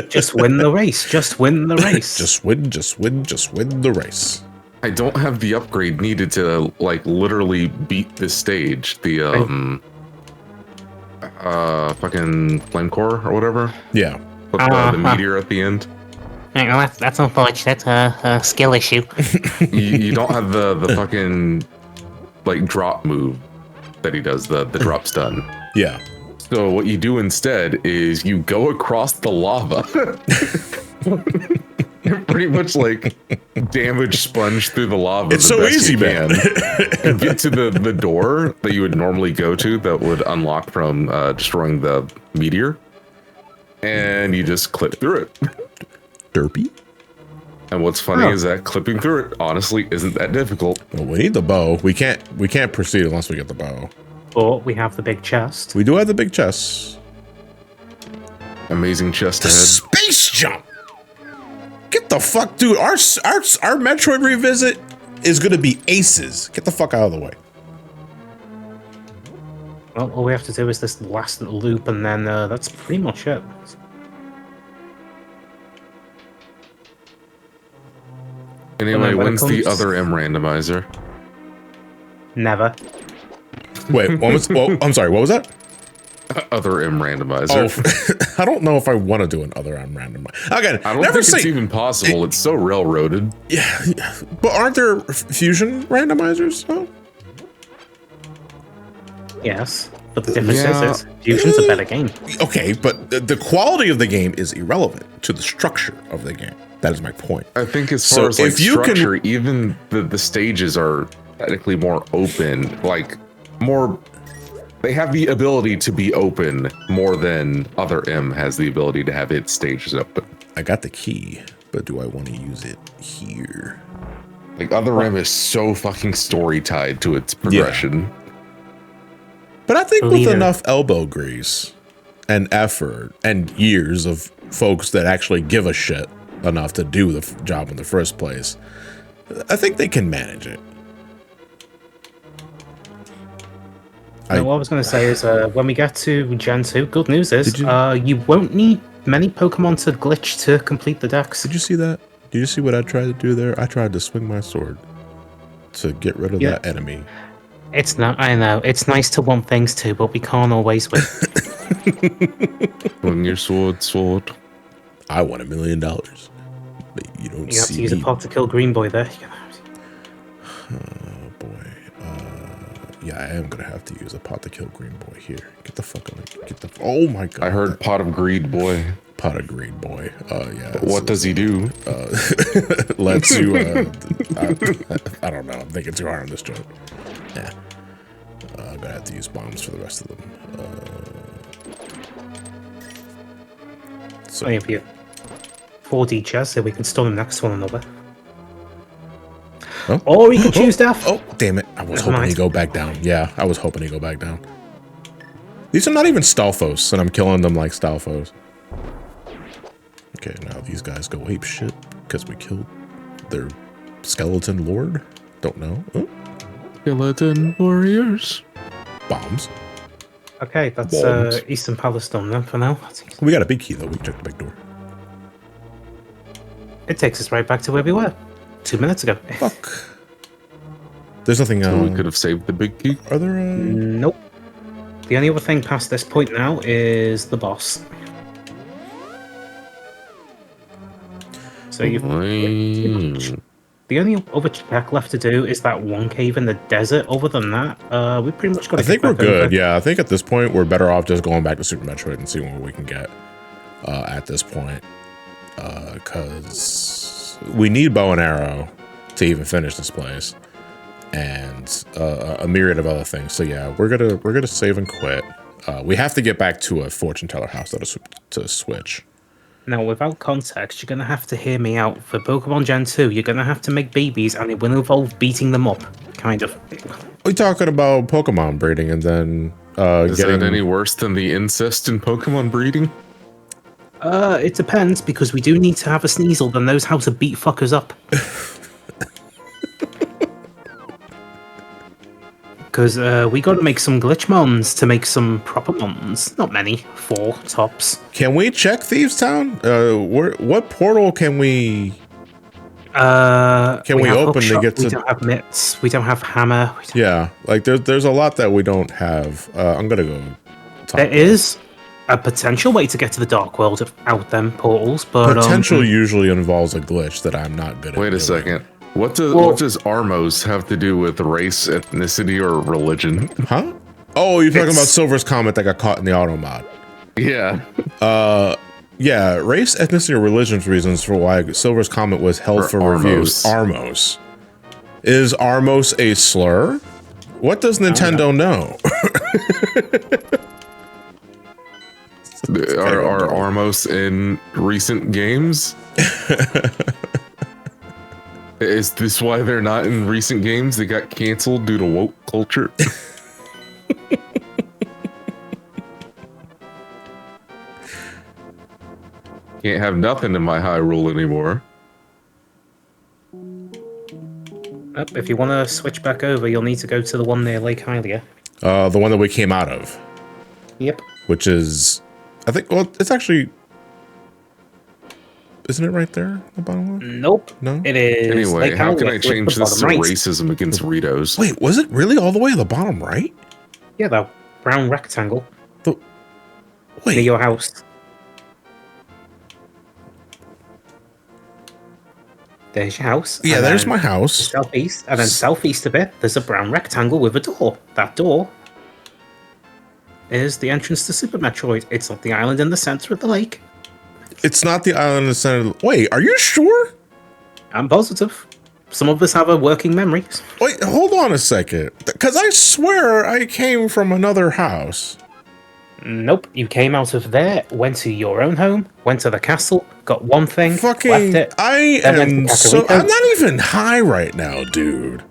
Just win the race. Just win the race. just win the race. I don't have the upgrade needed to, like, literally beat this stage. The fucking flame core or whatever. Yeah. With the meteor at the end. Well, that's unfortunate. A skill issue. You don't have the fucking, like, drop move that he does, the drop stun. Yeah. So what you do instead is you go across the lava. Pretty much like damage sponge through the lava. It's so easy, man. And get to the door that you would normally go to that would unlock from destroying the meteor. And you just clip through it. Derpy. And what's funny is that clipping through it honestly isn't that difficult. Well, we need the bow. We can't proceed unless we get the bow. But we have the big chest. We do have the big chest. Amazing chest ahead. Space jump. Get the fuck, dude. Our Metroid revisit is gonna be aces. Get the fuck out of the way. Well, all we have to do is this last little loop, and then that's pretty much it. Anyway, when's the other M randomizer? Never. Wait, I'm sorry, what was that? Other M randomizer. Oh, I don't know if I want to do an other M randomizer. Again, I don't think it's even possible. It's so railroaded. Yeah, but aren't there fusion randomizers? Oh. Yes, but the difference is Fusion's a better game. Okay, but the quality of the game is irrelevant to the structure of the game. That is my point. I think as far as like structure, even the stages are technically more open, like more. They have the ability to be open more than Other M has the ability to have its stages open. I got the key, but do I want to use it here? Like Other M is so fucking story tied to its progression. Yeah. But I think with enough elbow grease and effort and years of folks that actually give a shit enough to do the job in the first place, I think they can manage it. No, what I was going to say is, when we get to Gen 2, good news is, Did you- you won't need many Pokemon to glitch to complete the dex. Did you see that? Did you see what I tried to do there? I tried to swing my sword to get rid of that enemy. It's not, I know, it's nice to want things too, but we can't always win. Swing your sword. I won $1 million. But you don't You have see to use a me. pot to kill Green Boy there. Oh boy. Yeah, I am gonna have to use a pot to kill Green Boy here. Get the fuck out. Get the. Oh my god. I heard pot of greed, boy. Pot of Green Boy. Yeah. What does he do? Lets you. I don't know. I'm thinking too hard on this joke. Yeah. I'm gonna have to use bombs for the rest of them. So if you 4D chess, so we can stun them next to one another. Oh. Or you can choose death. Oh, damn it. I was Never hoping mind. he'd go back down. Yeah, I was hoping he'd go back down. These are not even Stalfos, and I'm killing them like Stalfos. Okay, now these guys go ape shit because we killed their skeleton lord. Don't know. Oh, Skeleton warriors. bombs. Okay, that's Bombs. Eastern Palace done then for now. We got a big key though. We can check the big door. It takes us right back to where we were 2 minutes ago. Fuck. There's nothing. So we could have saved the big key. Are there? Nope. The only other thing past this point now is the boss. So you've the only other check left to do is that one cave in the desert. Other than that, we pretty much got. I think we're good. Yeah, I think at this point we're better off just going back to Super Metroid and seeing what we can get at this point, because we need bow and arrow to even finish this place, and a myriad of other things. So yeah, we're gonna save and quit. We have to get back to a fortune teller house to switch. Now, without context, you're going to have to hear me out. For Pokemon Gen 2, you're going to have to make babies, and it will involve beating them up, kind of. We're talking about Pokemon breeding, and then Is that any worse than the incest in Pokemon breeding? It depends, because we do need to have a Sneasel that knows how to beat fuckers up. Because we got to make some glitch mons to make some proper mons. Not many, 4 tops. Can we check Thieves Town? What portal can we? Can we open to get to? We don't have mitts. We don't have hammer. Yeah, like there's a lot that we don't have. I'm gonna go. There is a potential way to get to the Dark World out them portals, but Potential usually involves a glitch that I'm not good at. Wait a doing. second. What does Armos have to do with race, ethnicity, or religion? Huh? Oh, you're talking about Silver's comment that got caught in the auto mod. Yeah. Yeah, race, ethnicity, or religion reasons for why Silver's comment was held for reviews. Armos. Is Armos a slur? What does Nintendo know? Are Armos in recent games? Is this why they're not in recent games? They got canceled due to woke culture? Can't have nothing in my Hyrule anymore. If you want to switch back over, you'll need to go to the one near Lake Hylia. The one that we came out of. Yep. Which is, I think, well, it's actually, isn't it right there? The bottom one? Nope. No? It is. Anyway, Lake how Hylia, can I with change the this to bottom right. racism against Ritos? Wait, was it really all the way at the bottom right? Yeah, that brown rectangle near Wait, your house. There's your house. yeah, and there's then my house. southeast, and then southeast a bit, there's a brown rectangle with a door. That door is the entrance to Super Metroid. It's not the island in the center of the lake. It's not the island in the center. Wait, are you sure? I'm positive. Some of us have a working memory. Wait, hold on a second. Because I swear I came from another house. Nope, you came out of there, went to your own home, went to the castle, got one thing, Fucking, left it. I and went am to so, Kakariko. I'm not even high right now, dude.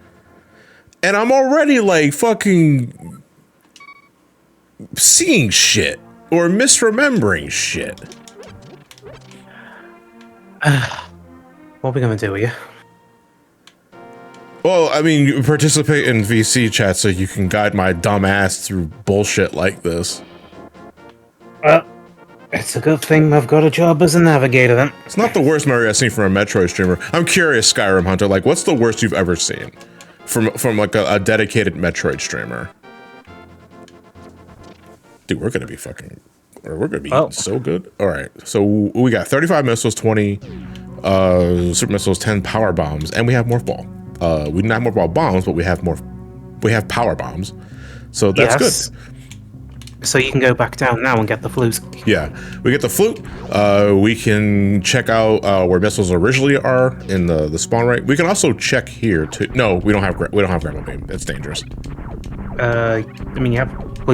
And I'm already like fucking seeing shit or misremembering shit. What are we gonna do here? Well, I mean, you participate in VC chat so you can guide my dumb ass through bullshit like this. It's a good thing I've got a job as a navigator then. It's not the worst Mario I've seen from a Metroid streamer. I'm curious, Skyrim Hunter, like, what's the worst you've ever seen from like a dedicated Metroid streamer? Dude, we're gonna be fucking, or we're gonna be so good. All right, so we got 35 missiles, 20 super missiles, 10 power bombs, and we have Morph Ball. We do not have Morph Ball bombs, but we have power bombs. So that's good. So you can go back down now and get the flute. Yeah, we get the flute. We can check out where missiles originally are in the spawn rate. We can also check here too. No, we don't have grapple beam. It's dangerous. I mean, you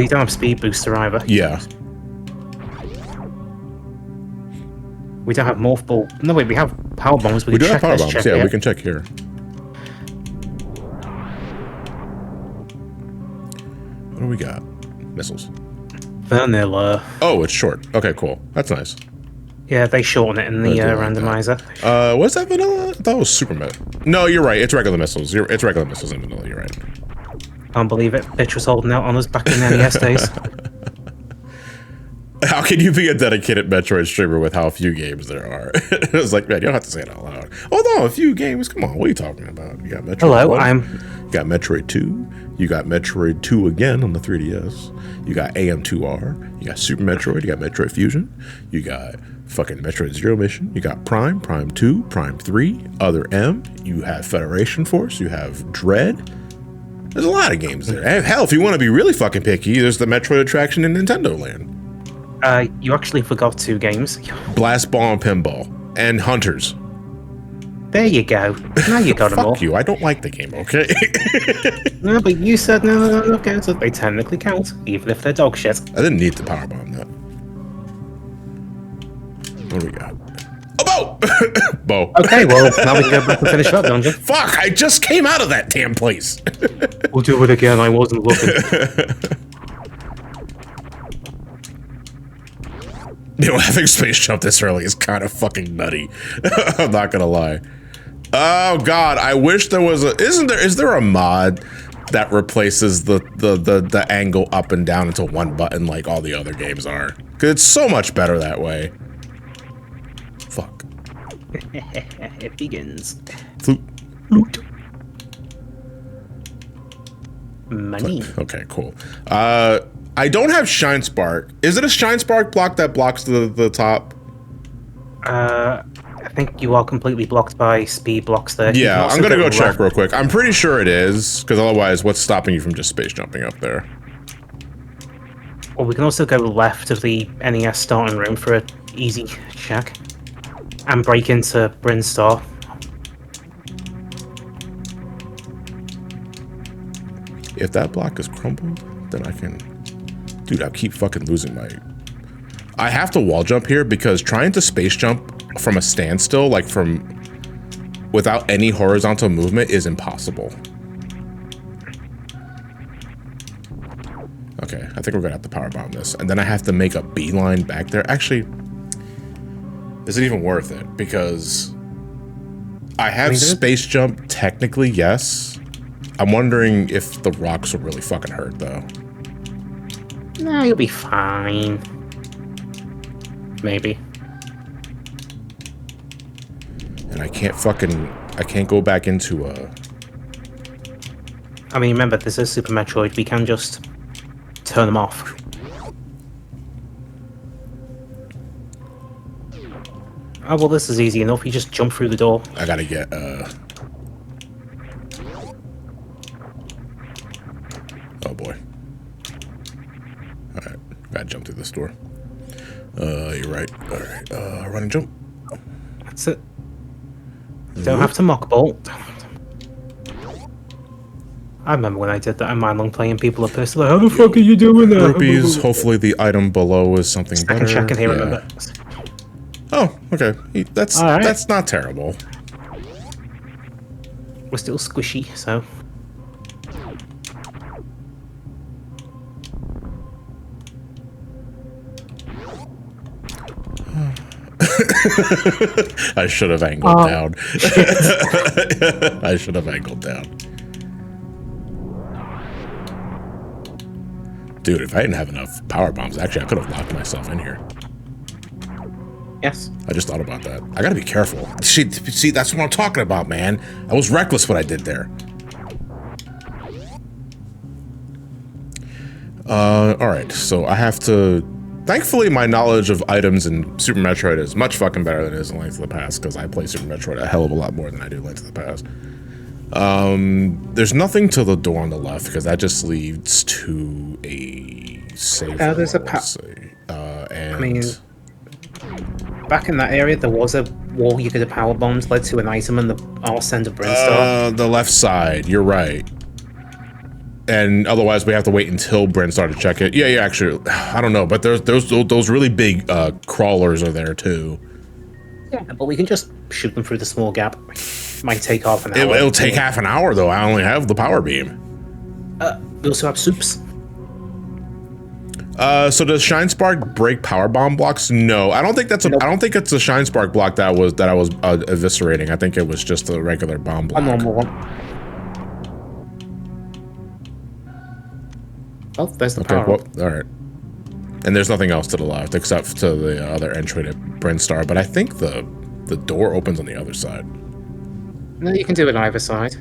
don't have speed booster either. Yeah. We don't have morph ball. No, wait, we have power bombs. We do have power bombs. Yeah, we can check here. What do we got? Missiles. Vanilla. Oh, it's short. Okay, cool. That's nice. Yeah, they shorten it in the randomizer. Was that vanilla? I thought it was super meta. No, you're right. It's regular missiles. It's regular missiles in vanilla. You're right. Can't believe it. Bitch was holding out on us back in the NES days. How can you be a dedicated Metroid streamer with how few games there are? It was like, man, you don't have to say it out loud. Oh no, a few games. Come on, what are you talking about? You got Metroid. Hello, 1, you got Metroid 2. You got Metroid 2 again on the 3DS. You got AM2R. You got Super Metroid. You got Metroid Fusion. You got fucking Metroid Zero Mission. You got Prime, Prime 2, Prime 3, Other M. You have Federation Force. You have Dread. There's a lot of games there. Hell, if you want to be really fucking picky, there's the Metroid attraction in Nintendo Land. You actually forgot 2 games. Blast Ball and Pinball. And Hunters. There you go. Now you got them all. Fuck you, I don't like the game, okay? No, but you said no, okay, so they technically count, even if they're dog shit. I didn't need to powerbomb that. What do we got? A bow! Bow. Okay, well, now we can go back and finish that dungeon. Fuck, I just came out of that damn place. We'll do it again, I wasn't looking. You know, having space jump this early is kind of fucking nutty. I'm not gonna lie. Oh god, I wish there was is there a mod that replaces the angle up and down into one button like all the other games are? Cause it's so much better that way. Fuck. It begins. Flute. Money. Okay, cool. I don't have Shine Spark. Is it a Shine Spark block that blocks the top? I think you are completely blocked by speed blocks there. Yeah, I'm gonna go check real quick. I'm pretty sure it is, because otherwise, what's stopping you from just space jumping up there? Or we can also go left of the NES starting room for an easy check. And break into Brinstar. If that block is crumbled, then I can... Dude, I keep fucking losing my... I have to wall jump here because trying to space jump from a standstill, like from... without any horizontal movement is impossible. Okay, I think we're gonna have to powerbomb this. And then I have to make a beeline back there. Actually, is it even worth it? Because I have space jump, technically, yes. I'm wondering if the rocks will really fucking hurt, though. No, you'll be fine. Maybe. And I can't go back into a... I mean, remember, this is Super Metroid. We can just turn them off. Oh, well, this is easy enough. You just jump through the door. I gotta get, Oh, boy. Alright, gotta jump through this door. You're right. Alright, run and jump. That's it. Don't have to mock bolt. I remember when I did that in my long playing, people are pissed. Like, how the fuck are you doing that? Rupees, hopefully the item below is something better. I can check in here, yeah. remember. Oh, okay. That's not terrible. We're still squishy, so... I should have angled down. I should have angled down. Dude, if I didn't have enough power bombs, actually, I could have locked myself in here. Yes. I just thought about that. I gotta be careful. See, that's what I'm talking about, man. I was reckless what I did there. Alright, so I have to... Thankfully, my knowledge of items in Super Metroid is much fucking better than it is in Link to the Past, because I play Super Metroid a hell of a lot more than I do Link to the Past. There's nothing to the door on the left, because that just leads to a save. There's a and... I mean, back in that area, there was a wall you could have power bombs led to an item in the arse end of Brinstar. The left side, you're right. And otherwise, we have to wait until Brinstar to check it. Yeah, actually, I don't know, but there's those really big crawlers are there too. Yeah, but we can just shoot them through the small gap. Might take half an hour. It'll take half an hour though. I only have the power beam. We also have soups. So does Shine Spark break power bomb blocks? No, I don't think that's Nope. I don't think it's a Shine Spark block that I was eviscerating. I think it was just a regular bomb block. A normal one. Oh, there's the power. Well, all right. And there's nothing else to the left except to the other entry to Brinstar. But I think the door opens on the other side. No, you can do it on either side.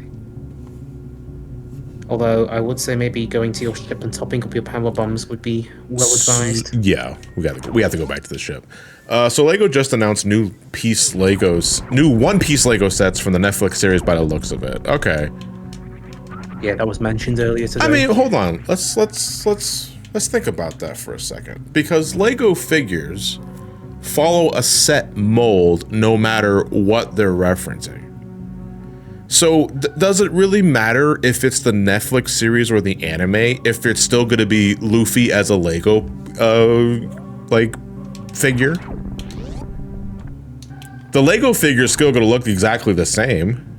Although I would say maybe going to your ship and topping up your power bombs would be well advised. Yeah, we have to go back to the ship. So Lego just announced new one piece Lego sets from the Netflix series by the looks of it. Okay. Yeah, that was mentioned earlier today. I mean, hold on. Let's think about that for a second. Because Lego figures follow a set mold no matter what they're referencing. So does it really matter if it's the Netflix series or the anime if it's still going to be Luffy as a Lego like figure? The Lego figure is still going to look exactly the same.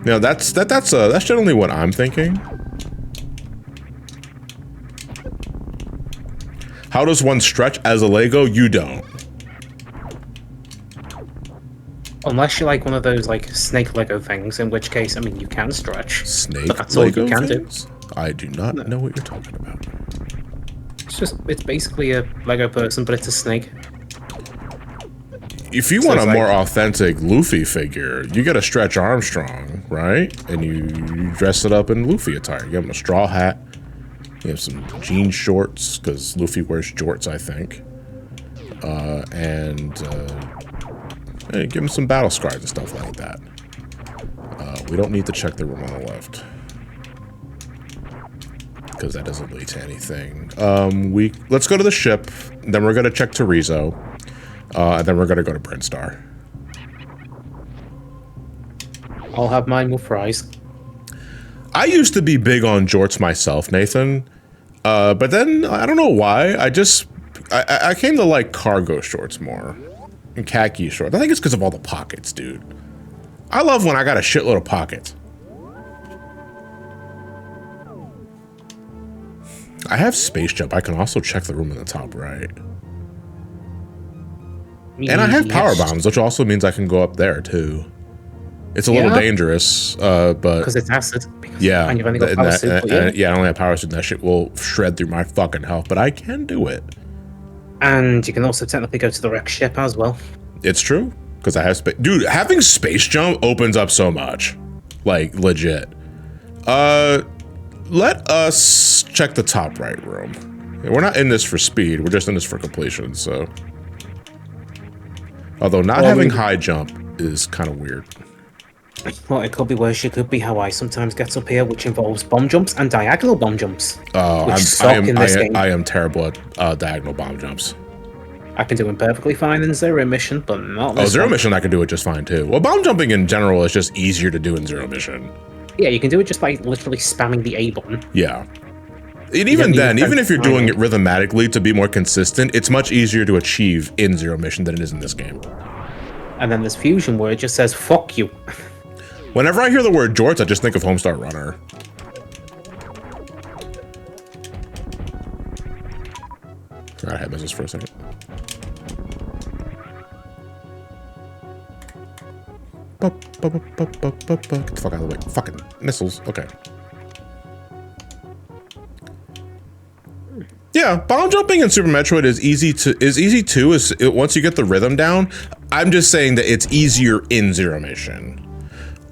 You know, that's generally what I'm thinking. How does one stretch as a Lego? You don't. Unless you're like one of those like snake Lego things, in which case, I mean, you can stretch. Snake But that's Lego all you can things? I do not know what you're talking about. It's basically a Lego person, but it's a snake. If you So want a it's more like- authentic Luffy figure, you get a Stretch Armstrong, right? And you dress it up in Luffy attire. You give him a straw hat. You have some jean shorts, because Luffy wears jorts, I think. Hey, give him some battle scars and stuff like that. We don't need to check the room on the left, because that doesn't lead to anything. Let's go to the ship, then we're gonna check Terizo, and then we're gonna go to Brinstar. I'll have mine with fries. I used to be big on jorts myself, Nathan, but then I don't know why. I came to like cargo shorts more and khaki shorts. I think it's because of all the pockets, dude. I love when I got a shitload of pockets. I have space jump. I can also check the room in the top right. And I have power bombs, which also means I can go up there too. It's a little dangerous, but because it's acid. yeah, And you've only got power suit, but yeah, I only have power suit. And that shit will shred through my fucking health, but I can do it. And you can also technically go to the wreck ship as well. It's true, because I have space. Dude, having space jump opens up so much, like legit. Let us check the top right room. We're not in this for speed. We're just in this for completion. So, although not having high jump is kind of weird. Well, it could be worse. It could be how I sometimes get up here, which involves bomb jumps and diagonal bomb jumps. Oh, I am terrible at diagonal bomb jumps. I've been doing perfectly fine in Zero Mission, but not this Zero one. Mission I can do it just fine too. Well, bomb jumping in general is just easier to do in Zero Mission. Yeah, you can do it just by literally spamming the A button. Yeah. And even then, need even if you're doing timing. it rhythmatically to be more consistent, it's much easier to achieve in Zero Mission than it is in this game. And then there's Fusion, where it just says, fuck you. Whenever I hear the word jorts, I just think of Homestar Runner. Forgot I had missiles for a second. Get the fuck out of the way. Fucking missiles. Okay. Yeah, bomb jumping in Super Metroid is easy too. Once you get the rhythm down. I'm just saying that it's easier in Zero Mission.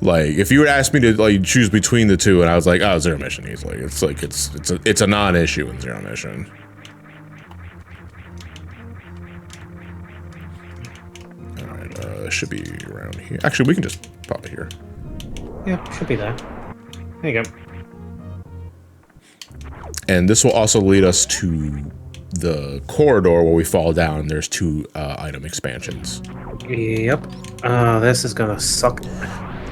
Like, if you would ask me to like choose between the two, and I was like, oh, Zero Mission easily. It's like it's a non-issue in Zero Mission. All right, it should be around here. Actually, we can just pop it here. Yeah, should be there. There you go. And this will also lead us to the corridor where we fall down. And there's 2 item expansions. Yep. This is gonna suck.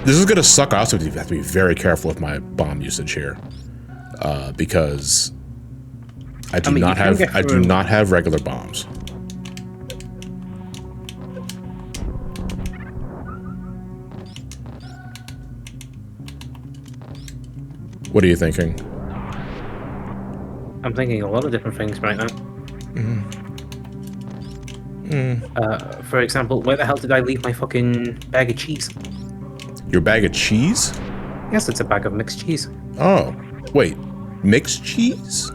This is gonna suck. I also have to be very careful with my bomb usage here, because I do not have regular bombs. What are you thinking? I'm thinking a lot of different things right now. For example, where the hell did I leave my fucking bag of cheese? Your bag of cheese? Yes, it's a bag of mixed cheese. Oh, wait, mixed cheese?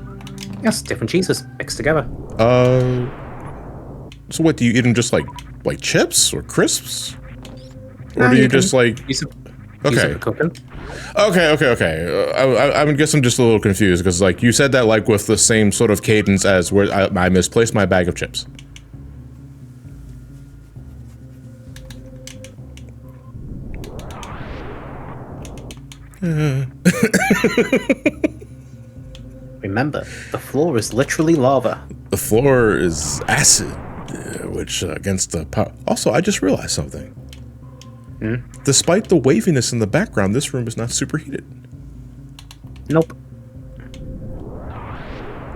Yes, different cheeses mixed together. So what, do you eat them just like chips or crisps? Or No, do you just like... Use it Okay. for cooking. Okay. I guess I'm just a little confused because, like, you said that like with the same sort of cadence as where I misplaced my bag of chips. Remember, the floor is literally lava. The floor is acid, which against the power. Also, I just realized something. Despite the waviness in the background, this room is not superheated. Nope.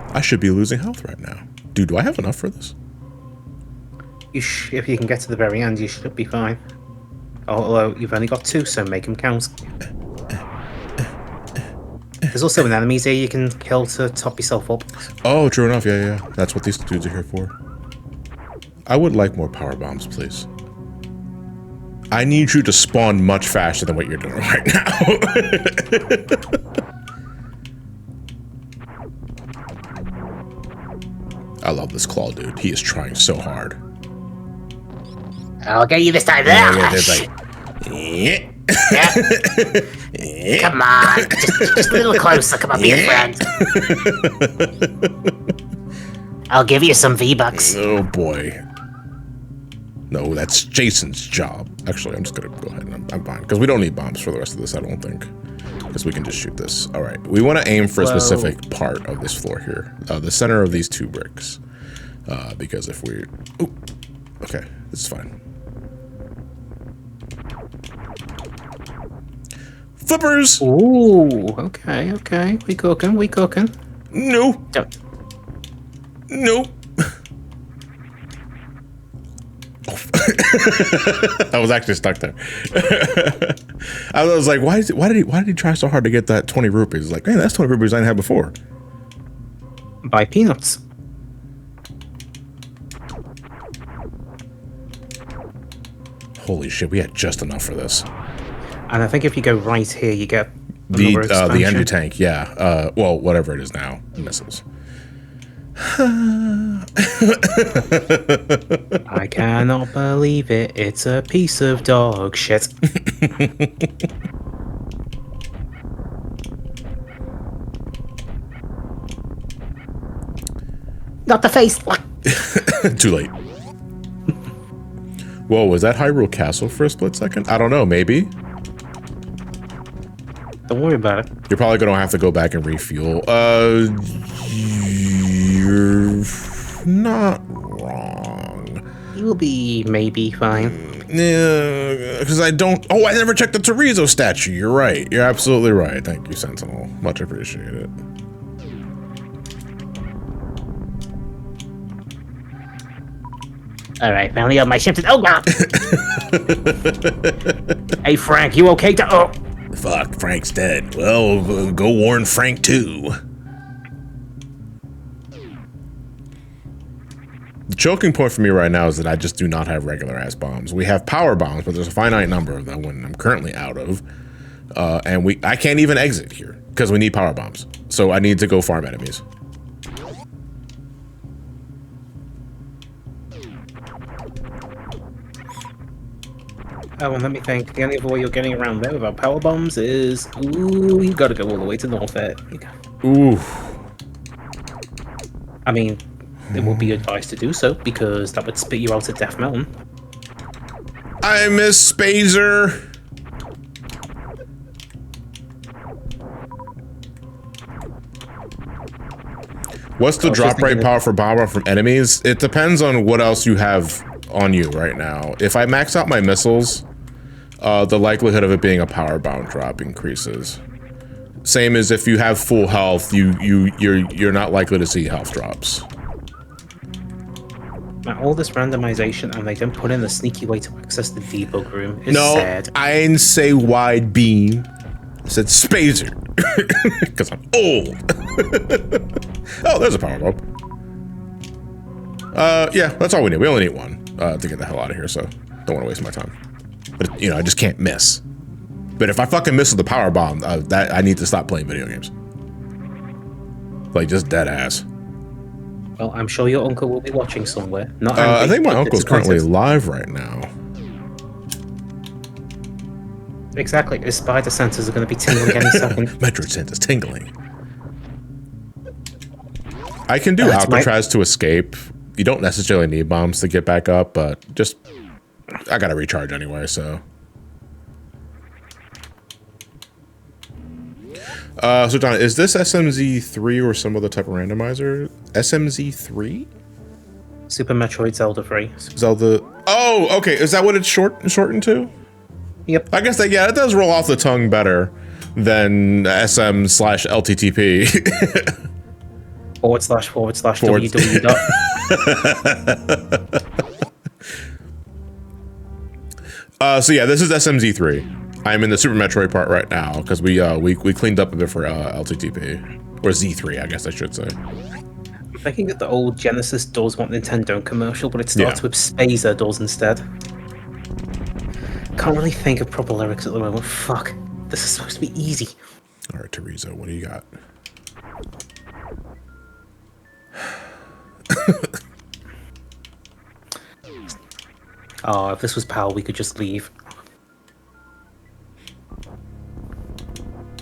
I should be losing health right now. Dude, do I have enough for this? If you can get to the very end, you should be fine. Although, you've only got 2, so make them count. There's also an enemies here you can kill to top yourself up. Oh, true enough. Yeah. That's what these dudes are here for. I would like more power bombs, please. I need you to spawn much faster than what you're doing right now. I love this claw dude. He is trying so hard. I'll get you this time. Yeah, yeah. Yeah. Come on, just a little closer. Come on, be a friend. I'll give you some V-Bucks. Oh boy. No, that's Jason's job. Actually, I'm just gonna go ahead and I'm fine. Because we don't need bombs for the rest of this, I don't think. Because we can just shoot this. Alright, we want to aim for a specific part of this floor here. The center of these 2 bricks. Because if we... Ooh, okay, this is fine. Flippers! Ooh, okay. We cooking. No. Don't. No. I was actually stuck there. I was like, why did he try so hard to get that 20 rupees? Like, man, that's 20 rupees I didn't have before. Buy peanuts. Holy shit, we had just enough for this. And I think if you go right here, you get The expansion. energy tank, yeah. Well, whatever it is now, missiles. I cannot believe it. It's a piece of dog shit. Not the face. Too late. Whoa, was that Hyrule Castle for a split second? I don't know, maybe. Don't worry about it. You're probably gonna have to go back and refuel. You're not wrong. You'll be maybe fine. Yeah, because I don't... Oh, I never checked the Torizo statue. You're right. You're absolutely right. Thank you, Sentinel. Much appreciated. Alright, finally got my shifted. Oh, God. Hey, Frank, you okay? Oh. Fuck, Frank's dead. Well, go warn Frank too. The choking point for me right now is that I just do not have regular ass bombs. We have power bombs, but there's a finite number of them when I'm currently out of. And I can't even exit here because we need power bombs. So I need to go farm enemies. Oh, and let me think. The only other way you're getting around there without power bombs is... Ooh, you gotta go all the way to North there. Ooh. I mean, it would be advised to do so, because that would spit you out at Death Mountain. I miss Spazer. What's the drop rate power for bomber from enemies? It depends on what else you have on you right now. If I max out my missiles, the likelihood of it being a power bomb drop increases. Same as if you have full health, you're not likely to see health drops. Now, all this randomization and they don't put in a sneaky way to access the debug room is No, sad. I didn't say wide beam. I said Spazer. Because I'm old. Oh, there's a power bomb. Yeah, that's all we need. We only need one to get the hell out of here, so don't want to waste my time. But, you know, I just can't miss. But if I fucking miss with the power bomb, that I need to stop playing video games. Like, just dead ass. Well, I'm sure your uncle will be watching somewhere. Not I think my but uncle's currently live right now. Exactly. His spider sensors are going to be tingling any second. Metroid senses tingling. I can do That's Alcatraz to escape. You don't necessarily need bombs to get back up, but just... I gotta recharge anyway, so... So John, is this SMZ3 or some other type of randomizer? SMZ3? Super Metroid Zelda 3. Zelda... Oh, okay. Is that what it's shortened to? Yep. I guess that, yeah, it does roll off the tongue better than SM/LTTP. / www. So yeah, this is SMZ3. I'm in the Super Metroid part right now because we cleaned up a bit for LTTP, or Z3, I guess I should say. I'm thinking that the old Genesis does want Nintendo commercial, but it starts with Spazer does instead. Can't really think of proper lyrics at the moment. Fuck. This is supposed to be easy. All right, Teresa, what do you got? Oh, if this was PAL, we could just leave.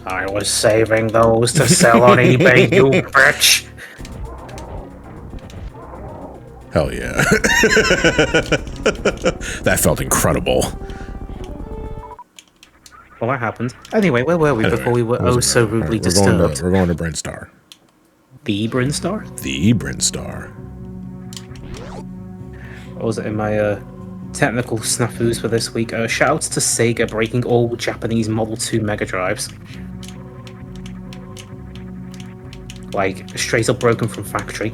I was saving those to sell on eBay, you bitch! Hell yeah. That felt incredible. Well, that happened. Anyway, where were we before we were so rudely disturbed? We're going to Brinstar. The Brinstar? The Brinstar. What was it in my technical snafus for this week? Shoutouts to Sega breaking all Japanese Model 2 Mega Drives. Like, straight up broken from factory.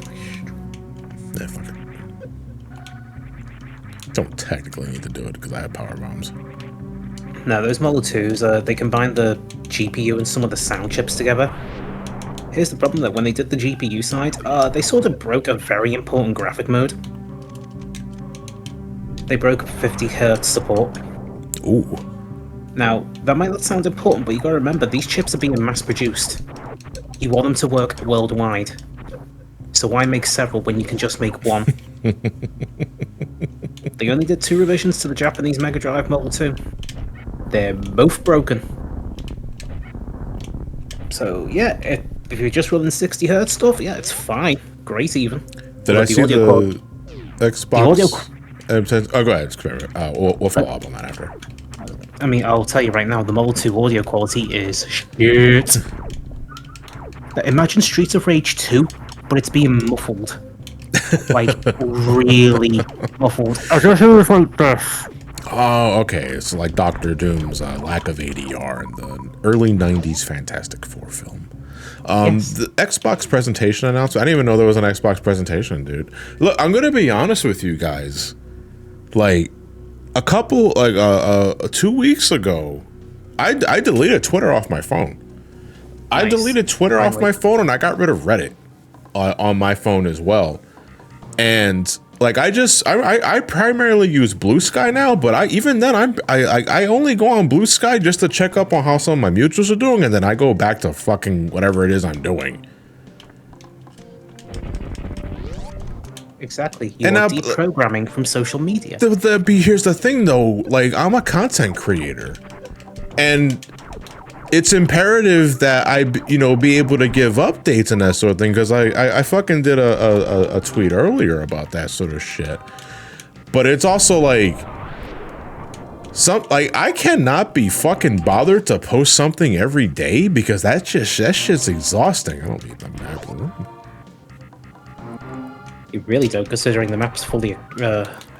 Yeah, fuck it. Don't technically need to do it because I have power bombs. No, those Model 2s, they combined the GPU and some of the sound chips together. Here's the problem though, when they did the GPU side, they sort of broke a very important graphic mode. They broke 50Hz support. Ooh. Now, that might not sound important, but you gotta remember, these chips are being mass-produced. You want them to work worldwide. So why make several when you can just make one? They only did 2 revisions to the Japanese Mega Drive Model 2. They're both broken. So yeah, if you're just running 60Hz stuff, yeah, it's fine. Great even. Did I see the Xbox? Oh, go ahead. We'll follow up on that after. I mean, I'll tell you right now, the Model 2 audio quality is shit. Imagine Streets of Rage 2, but it's being muffled. Like, really muffled. Oh, okay. It's like Dr. Doom's lack of ADR in the early 90s Fantastic Four film. Yes. The Xbox presentation announcement, I didn't even know there was an Xbox presentation, dude. Look, I'm going to be honest with you guys. Like, a couple, 2 weeks ago, I deleted Twitter off my phone. Nice. I deleted Twitter off my phone and I got rid of Reddit on my phone as well. And Like I primarily use Blue Sky now, but even then I only go on Blue Sky just to check up on how some of my mutuals are doing, and then I go back to fucking whatever it is I'm doing. Exactly. You're deprogramming from social media. Here's the thing though, like I'm a content creator, and it's imperative that I, be able to give updates and that sort of thing, because I fucking did a tweet earlier about that sort of shit. But it's also like, I cannot be fucking bothered to post something every day, because that shit's exhausting. I don't need the map. You really don't, considering the map's fully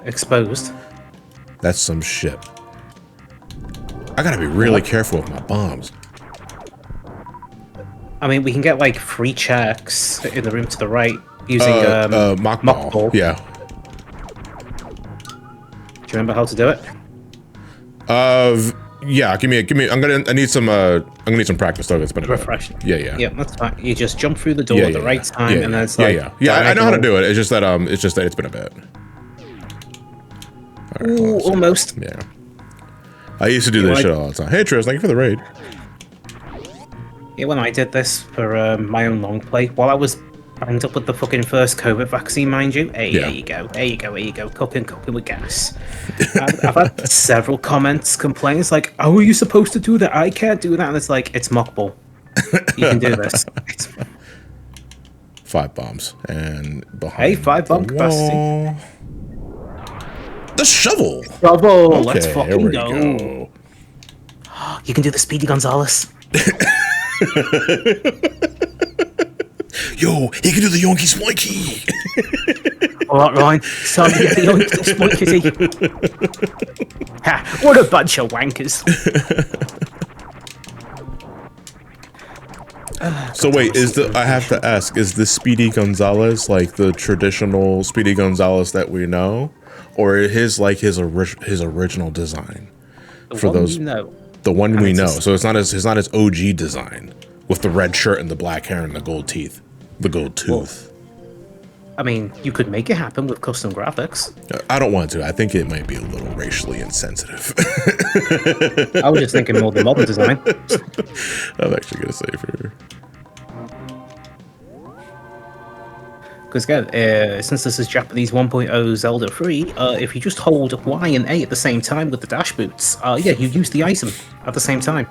exposed. That's some shit. I gotta be really careful with my bombs. I mean, we can get like free checks in the room to the right using mock ball. Yeah. Do you remember how to do it? Yeah. Give me. I'm gonna need some practice though. It's been refresh. Yeah. Yeah, that's fine. You just jump through the door at the right time, and then it's like I know how to do it. It's just that it's been a bit. All right, ooh, almost. Yeah. I used to do this shit all the time. Hey, Tris, thank you for the raid. Yeah, when I did this for my own long play, while I was banged up with the fucking first COVID vaccine, mind you, there you go, cooking with gas. I've had several comments, complaints like, "How are you supposed to do that? I can't do that." And it's like, it's mockball. You can do this. 5 bombs and behind. Hey, 5 bomb capacity. The shovel. Bravo! Okay, Let's fucking go. You can do the Speedy Gonzales. Yo, he can do the Yonky Smoiky. Alright, Ryan. It's time to get the Yonky Smoikity. Ha! What a bunch of wankers. So wait, I have to ask, is the Speedy Gonzales like the traditional Speedy Gonzales that we know, or his original design? The one we know. So it's not his OG design with the red shirt and the black hair and the gold teeth, the gold tooth. Well, I mean, you could make it happen with custom graphics. I don't want to. I think it might be a little racially insensitive. I was just thinking more the modern design. I'm actually gonna say for. Because again, since this is Japanese 1.0 Zelda 3, if you just hold Y and A at the same time with the dash boots, you use the item at the same time.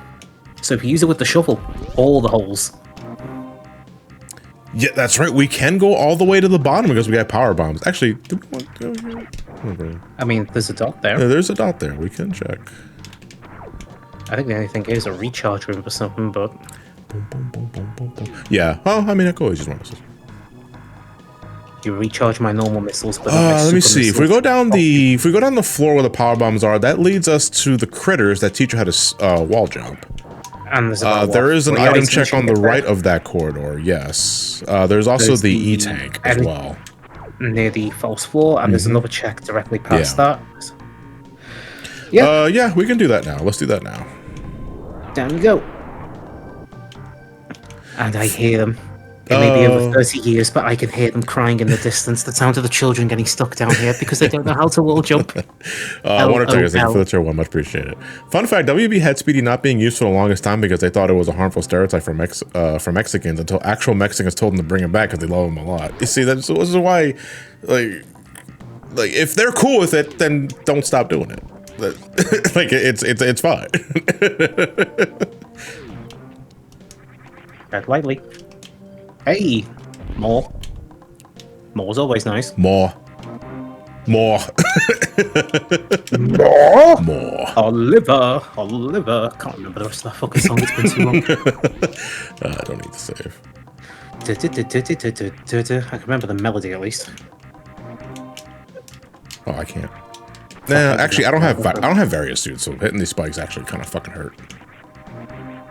So if you use it with the shovel, all the holes. Yeah, that's right. We can go all the way to the bottom because we got power bombs. Actually, do we want to go here? Okay. I mean, there's a dot there. Yeah, there's a dot there. We can check. I think the only thing is a recharge room for something, but... Boom, boom, boom, boom, boom, boom. Yeah. Oh, I mean, I could always use one of those. You recharge my normal missiles, but let me see. If we go down the floor where the power bombs are, that leads us to the critters that teach you how to wall jump. And there is an item check on the right of that corridor. Yes. There's also the E-tank as well. Near the false floor, and there's another check directly past that. Yeah, we can do that now. Let's do that now. Down you go. And I hear them. It may be over 30 years, but I can hear them crying in the distance. The sound of the children getting stuck down here because they don't know how to wall jump. One or two, thank you for the tier 1, much appreciated. Fun fact, WB had Speedy not being used for the longest time because they thought it was a harmful stereotype for Mexicans until actual Mexicans told them to bring him back because they love him a lot. You see, this is why, like if they're cool with it, then don't stop doing it. Like, it's fine. Tread lightly. Hey, more. More's always nice. More. More. Oliver. Can't remember the rest of that fucking song. It's been too long. I don't need to save. I can remember the melody at least. Oh, I can't. Nah, actually, I don't have various suits, so hitting these spikes actually kind of fucking hurt.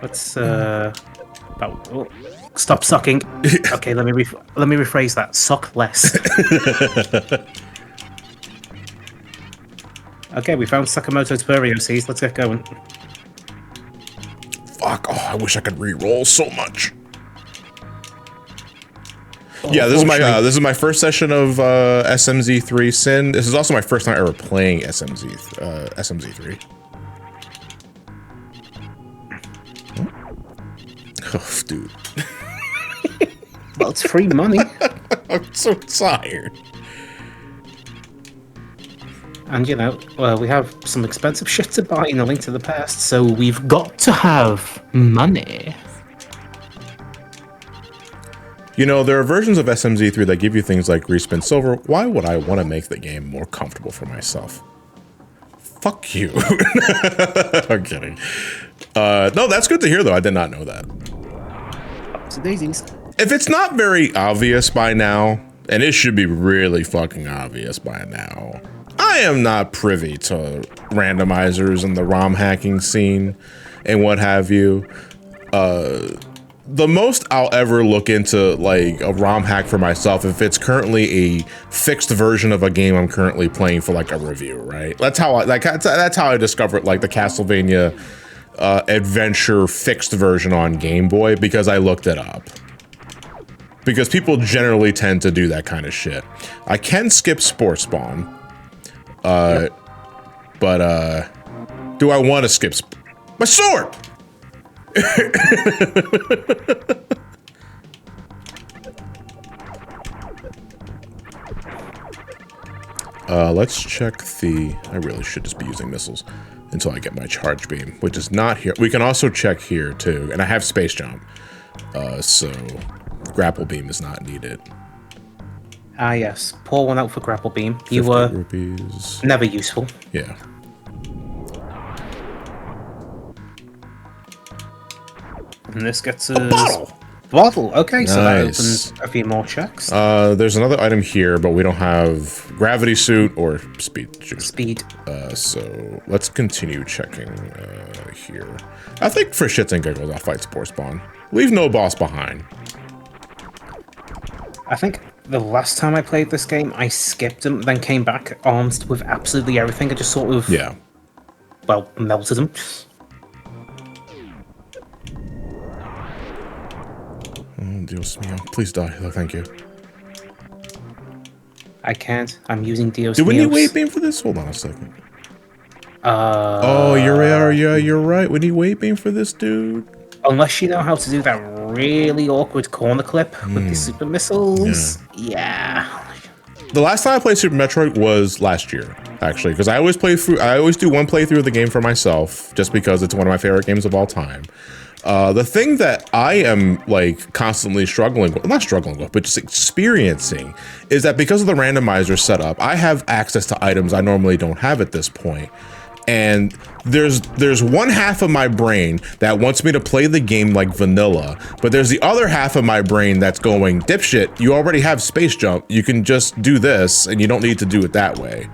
Let's stop sucking. Okay, let me rephrase that. Suck less. Okay, we found Sakamoto's Burio Seeds. Let's get going. Fuck! Oh, I wish I could re-roll so much. Yeah, this is my first session of SMZ3 Sin. This is also my first time ever playing SMZ3. Oh, dude. Well, it's free money. I'm so tired. And, you know, we have some expensive shit to buy in A Link to the Past, so we've got to have money. You know, there are versions of SMZ3 that give you things like respin silver. Why would I want to make the game more comfortable for myself? Fuck you. I'm kidding. No, that's good to hear, though. I did not know that. So daisies. If it's not very obvious by now, and it should be really fucking obvious by now, I am not privy to randomizers and the ROM hacking scene and what have you. The most I'll ever look into like a ROM hack for myself if it's currently a fixed version of a game I'm currently playing for like a review, right? That's how I discovered like the Castlevania Adventure fixed version on Game Boy, because I looked it up. Because people generally tend to do that kind of shit. I can skip Sport Spawn. But do I want to skip my sword? Let's check the... I really should just be using missiles until I get my charge beam, which is not here. We can also check here too, and I have space jump. So grapple beam is not needed. Ah, yes. Pour one out for grapple beam. You were rupees. Never useful. Yeah. And this gets us... Bottle! Okay, so that opens a few more checks. There's another item here, but we don't have gravity suit or speed. Speed. So let's continue checking here. I think for shits and giggles, I'll fight Spore Spawn. Leave no boss behind. I think the last time I played this game, I skipped him, then came back armed with absolutely everything. I just sort of... Yeah. Well, melted him. Oh, Dios mío. Please die. Oh, thank you. I can't. I'm using Dios Do we míos. need weight beam for this? Hold on a second. Oh, you're right. We need weight beam for this, dude. Unless you know how to do that really awkward corner clip with the super missiles. Yeah. The last time I played Super Metroid was last year, actually, because I always do one playthrough of the game for myself, just because it's one of my favorite games of all time. The thing that I am like constantly struggling with, not struggling with, but just experiencing, is that because of the randomizer setup, I have access to items I normally don't have at this point. And there's one half of my brain that wants me to play the game like vanilla, but there's the other half of my brain that's going, dipshit, you already have space jump. You can just do this and you don't need to do it that way,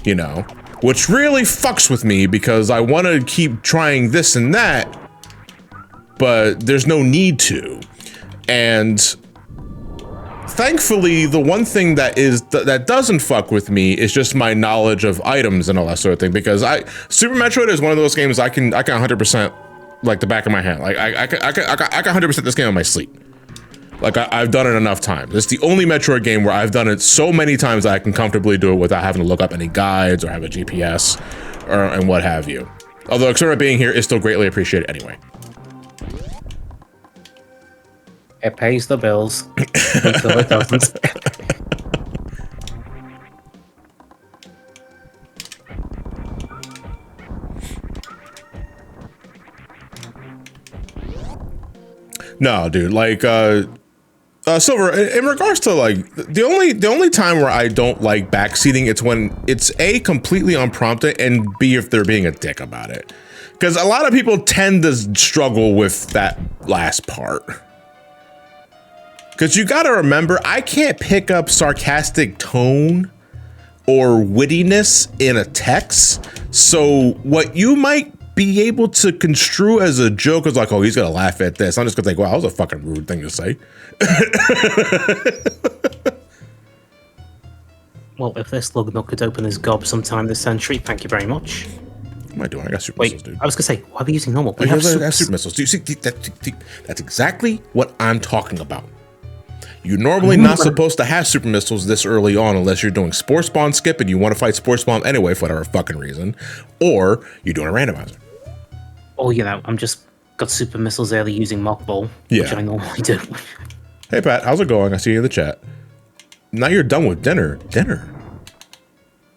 you know? Which really fucks with me because I want to keep trying this and that, but there's no need to. And thankfully, the one thing that doesn't fuck with me is just my knowledge of items and all that sort of thing. Because Super Metroid is one of those games I can 100% like the back of my hand. Like I can 100% this game on my sleep. Like I've done it enough times. It's the only Metroid game where I've done it so many times that I can comfortably do it without having to look up any guides or have a GPS and what have you. Although Xura being here is still greatly appreciated anyway. It pays the bills until it doesn't. No, dude, like, Silver, in regards to, like, the only time where I don't like backseating, it's when it's A, completely unprompted, and B, if they're being a dick about it. Because a lot of people tend to struggle with that last part. Because you gotta remember, I can't pick up sarcastic tone or wittiness in a text. So what you might be able to construe as a joke is like, oh, he's gonna laugh at this. I'm just gonna think, wow, that was a fucking rude thing to say. Well, if this lug nut could open his gob sometime this century, thank you very much. What am I doing? I got super missiles, dude. I was gonna say, why are we using normal? I have super missiles. Do you see? That's exactly what I'm talking about. You're normally not supposed to have super missiles this early on unless you're doing Sports Bomb skip and you want to fight Sports Bomb anyway for whatever fucking reason, or you're doing a randomizer. Oh, I'm just got super missiles early using Mock Ball, which I normally do. Hey, Pat, how's it going? I see you in the chat. Now you're done with dinner.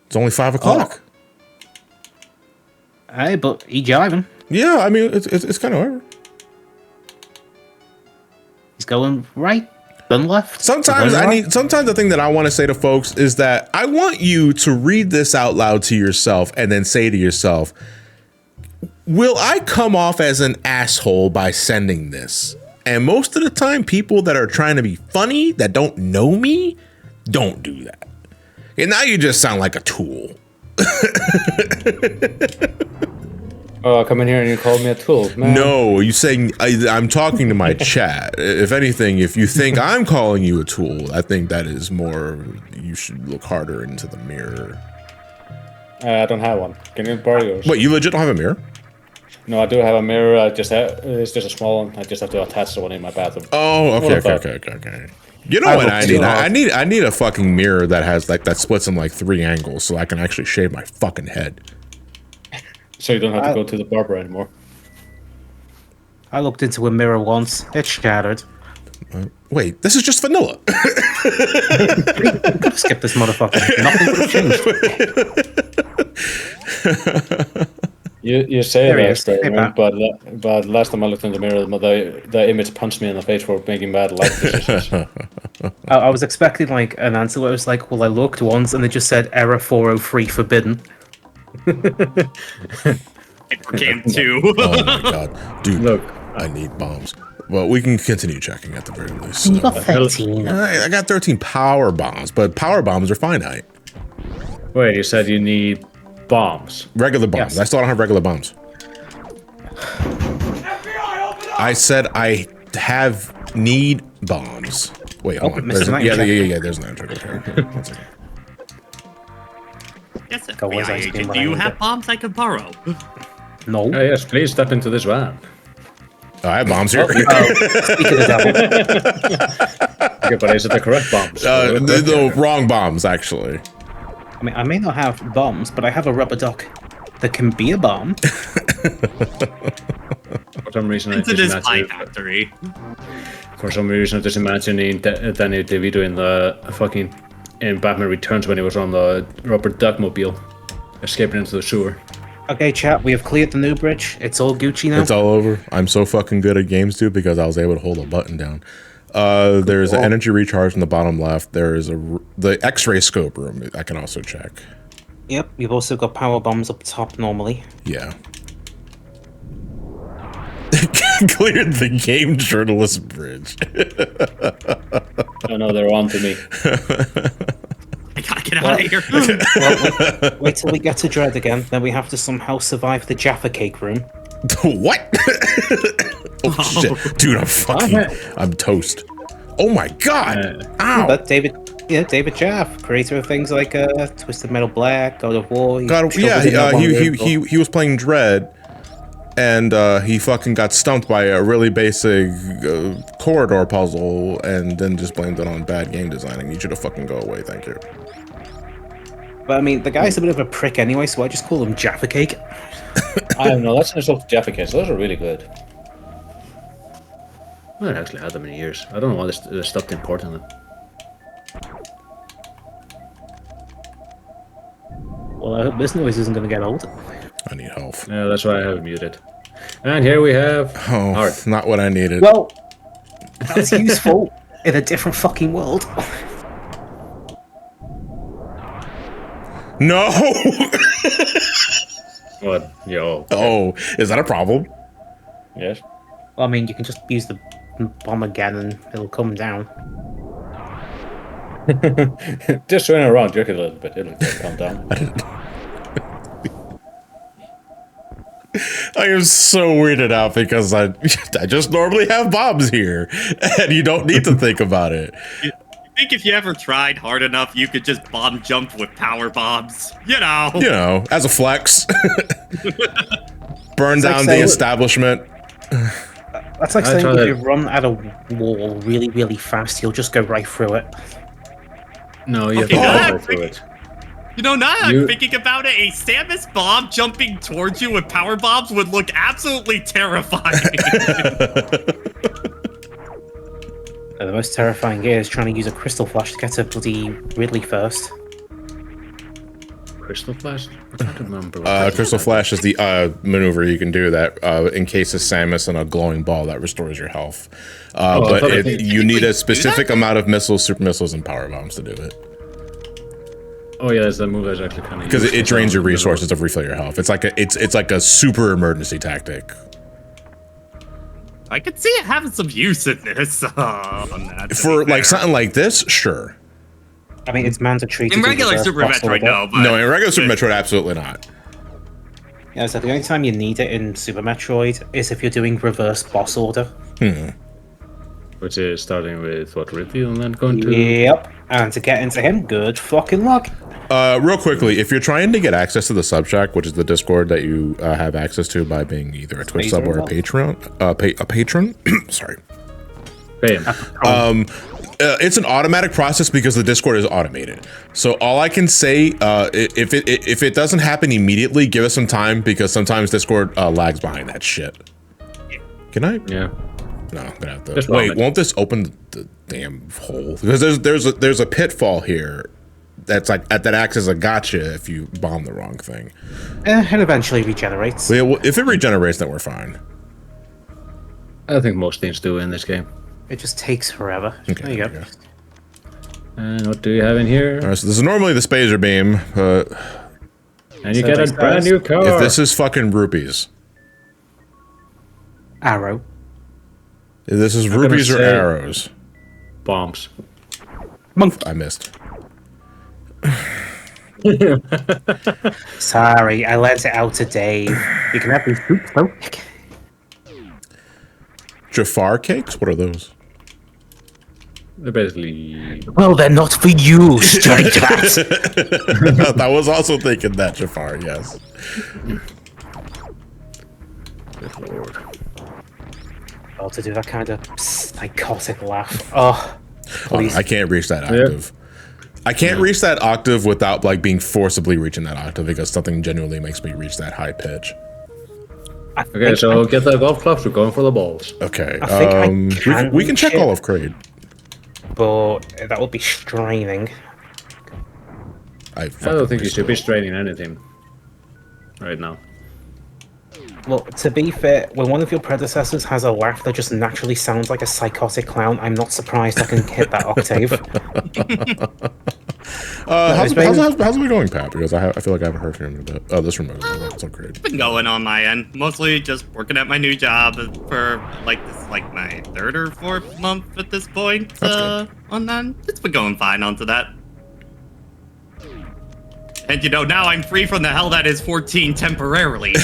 It's only 5 o'clock. Hey, but he jiving. Yeah, I mean, it's kind of over. He's going right, then left. Sometimes sometimes the thing that I want to say to folks is that I want you to read this out loud to yourself and then say to yourself, will I come off as an asshole by sending this? And most of the time, people that are trying to be funny that don't know me don't do that. And now you just sound like a tool. Oh, I come in here and you called me a tool, man. No, you saying I'm talking to my chat. If anything, if you think I'm calling you a tool, I think that is more. You should look harder into the mirror. I don't have one. Can you borrow yours? Wait, you legit don't have a mirror? No, I do have a mirror. It's just a small one. I just have to attach the one in my bathroom. Oh, okay. You know what I need? I need a fucking mirror that has that splits in like 3 angles, so I can actually shave my fucking head. So you don't have to go to the barber anymore. I looked into a mirror once. It shattered. Wait, this is just vanilla. Skip this motherfucker. Nothing would have changed. You say There he that, is. Hey, Experiment, but last time I looked in the mirror, the image punched me in the face for making bad life decisions. I was expecting like an answer where it was like, well, I looked once and it just said error 403 forbidden. Game 2. Oh my god, dude! Look, I need bombs. Well, we can continue checking at the very least. You got 13. I got 13 power bombs, but power bombs are finite. Wait, you said you need bombs. Regular bombs. Yes. I still don't have regular bombs. I said I need bombs. Wait, hold on. Mr. Knight, Yeah. There's an intro. Okay. 1 second. Yes, Go, where's FBI ice cream agent. when Do I you need have it? bombs I could borrow? No. Yes, please step into this van. I have bombs here. Speak of the devil. Okay, but is it the correct bombs? The wrong bombs, actually. I mean, I may not have bombs, but I have a rubber duck that can be a bomb. For some reason, Into this pie factory. For some reason, I just imagining Danny DeVito in Batman Returns when he was on the rubber duck mobile, escaping into the sewer. Okay, chat, we have cleared the new bridge. It's all Gucci now. It's all over. I'm so fucking good at games, dude, because I was able to hold a button down. There's an energy recharge in the bottom left. There's the X-ray scope room. I can also check. Yep, you've also got power bombs up top normally. Yeah. Cleared the game journalist bridge. Oh no, they're on to me. I gotta get out of here. Well, wait till we get to Dread again, then we have to somehow survive the Jaffa Cake room. What? Oh shit, dude! I'm toast. Oh my god! Ow! But David Jaff, creator of things like Twisted Metal Black, God of War. He was playing Dread, and he fucking got stumped by a really basic corridor puzzle, and then just blamed it on bad game designing. You should have fucking go away, thank you. But I mean, the guy's a bit of a prick anyway, so I just call him Jaffa Cake. I don't know, that's an insult to Jaffa Cakes. Those are really good. I haven't actually had them in years. I don't know why they stopped importing them. Well, I hope this noise isn't going to get old. I need help. Yeah, that's why I have it muted. And here we have Oh, Art. not what I needed. Well, that's useful in a different fucking world. No! What? Yo. Oh, is that a problem? Yes. Well, I mean, you can just use the bomb again and it'll come down. Just swing around, jerk it a little bit. It'll calm down. I am so weirded out because I just normally have bombs here, and you don't need to think about it. I think if you ever tried hard enough, you could just bomb jump with power bombs. You know, As a flex. Burn It's like down the saying- establishment. That's like I saying tried if that. you run at a wall really, really fast, you'll just go right through it. No, you have Okay, to now walk I'm right through thinking- it. You know, now You- I'm thinking about it, a Samus bomb jumping towards you with power bombs would look absolutely terrifying. The most terrifying is trying to use a crystal flash to get to bloody Ridley first. Crystal Flash? I can't remember. What Crystal Flash is the maneuver you can do that encases Samus in a glowing ball that restores your health. I But thought it- you need a do specific that? amount of missiles, super missiles, and power bombs to do it. Oh yeah, that's the move that's actually kind of Because it drains your resources to refill your health. It's like a super emergency tactic. I could see it having some use in this. On that, to For be like fair. something like this, sure. I mean, it's mandatory to In do regular reverse Super boss Metroid, order. no, but No, in regular Super Metroid, absolutely not. Yeah, so the only time you need it in Super Metroid is if you're doing reverse boss order. Which is starting with what, Ridley, and then going to. Yep. And to get into him, good fucking luck. Real quickly, if you're trying to get access to the Subshack, which is the Discord that you have access to by being either a Twitch sub or a Patreon, a patron, sorry. Bam. It's an automatic process because the Discord is automated. So all I can say, if it doesn't happen immediately, give us some time because sometimes Discord lags behind that shit. Can I? Yeah. No, I'm gonna have to. Just Wait, vomit. won't this open the damn hole? Because there's a pitfall here that's like that acts as a gotcha if you bomb the wrong thing. It eventually regenerates. So yeah, well, if it regenerates, then we're fine. I think most things do in this game. It just takes forever. Okay, There you go. there you And what do you have in here? All right, so this is normally the Spazer Beam, but And you So get a this brand does- new car. if this is fucking rupees, Arrow. if this is gonna rupees or say- arrows, Bombs. Monk. I missed. Sorry, I lent it out to Dave. You can have these hoops, though. Jafar cakes? What are those? They're basically. Well, they're not for you, strike that. I was also thinking that, Jafar, yes. Good lord. Oh, to do that kind of psychotic laugh. Oh, please. I can't reach that octave. I can't reach that octave without like being forcibly reaching that octave because something genuinely makes me reach that high pitch. I Okay, think so get the golf clubs. We're going for the balls. Okay, I think I we can can check reach all it. of Kraid. but that would be straining. I don't think you should be straining anything right now. Well, to be fair, when one of your predecessors has a laugh that just naturally sounds like a psychotic clown, I'm not surprised I can hit that octave. How's it's it been going, Pat? Because I feel like I haven't heard from him in a bit. Oh, this remote is so great. been going on my end. Mostly just working at my new job for like this, like my third or fourth month at this point. That's On that, it's been going fine onto that. And you know, now I'm free from the hell that is 14 temporarily.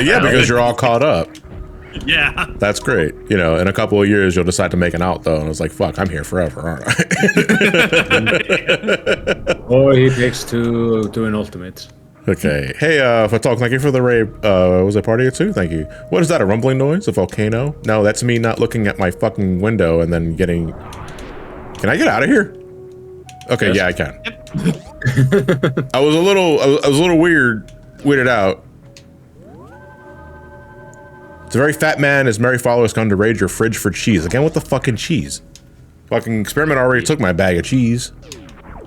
Yeah, because you're all caught up. Yeah. That's great. You know, in a couple of years, you'll decide to make an out though, and it's like, fuck, I'm here forever, aren't I? Or he takes to doing ultimates. Okay. Hey, Fatalk, thank you for the raid. Was I part of it too? Thank you. What is that, a rumbling noise? A volcano? No, that's me not looking at my fucking window and then getting... Can I get out of here? Okay, Yes. yeah, I can. I was a little weirded out. It's a very fat man. His merry followers come to raid your fridge for cheese. Again, what the fucking cheese? Fucking experiment already took my bag of cheese.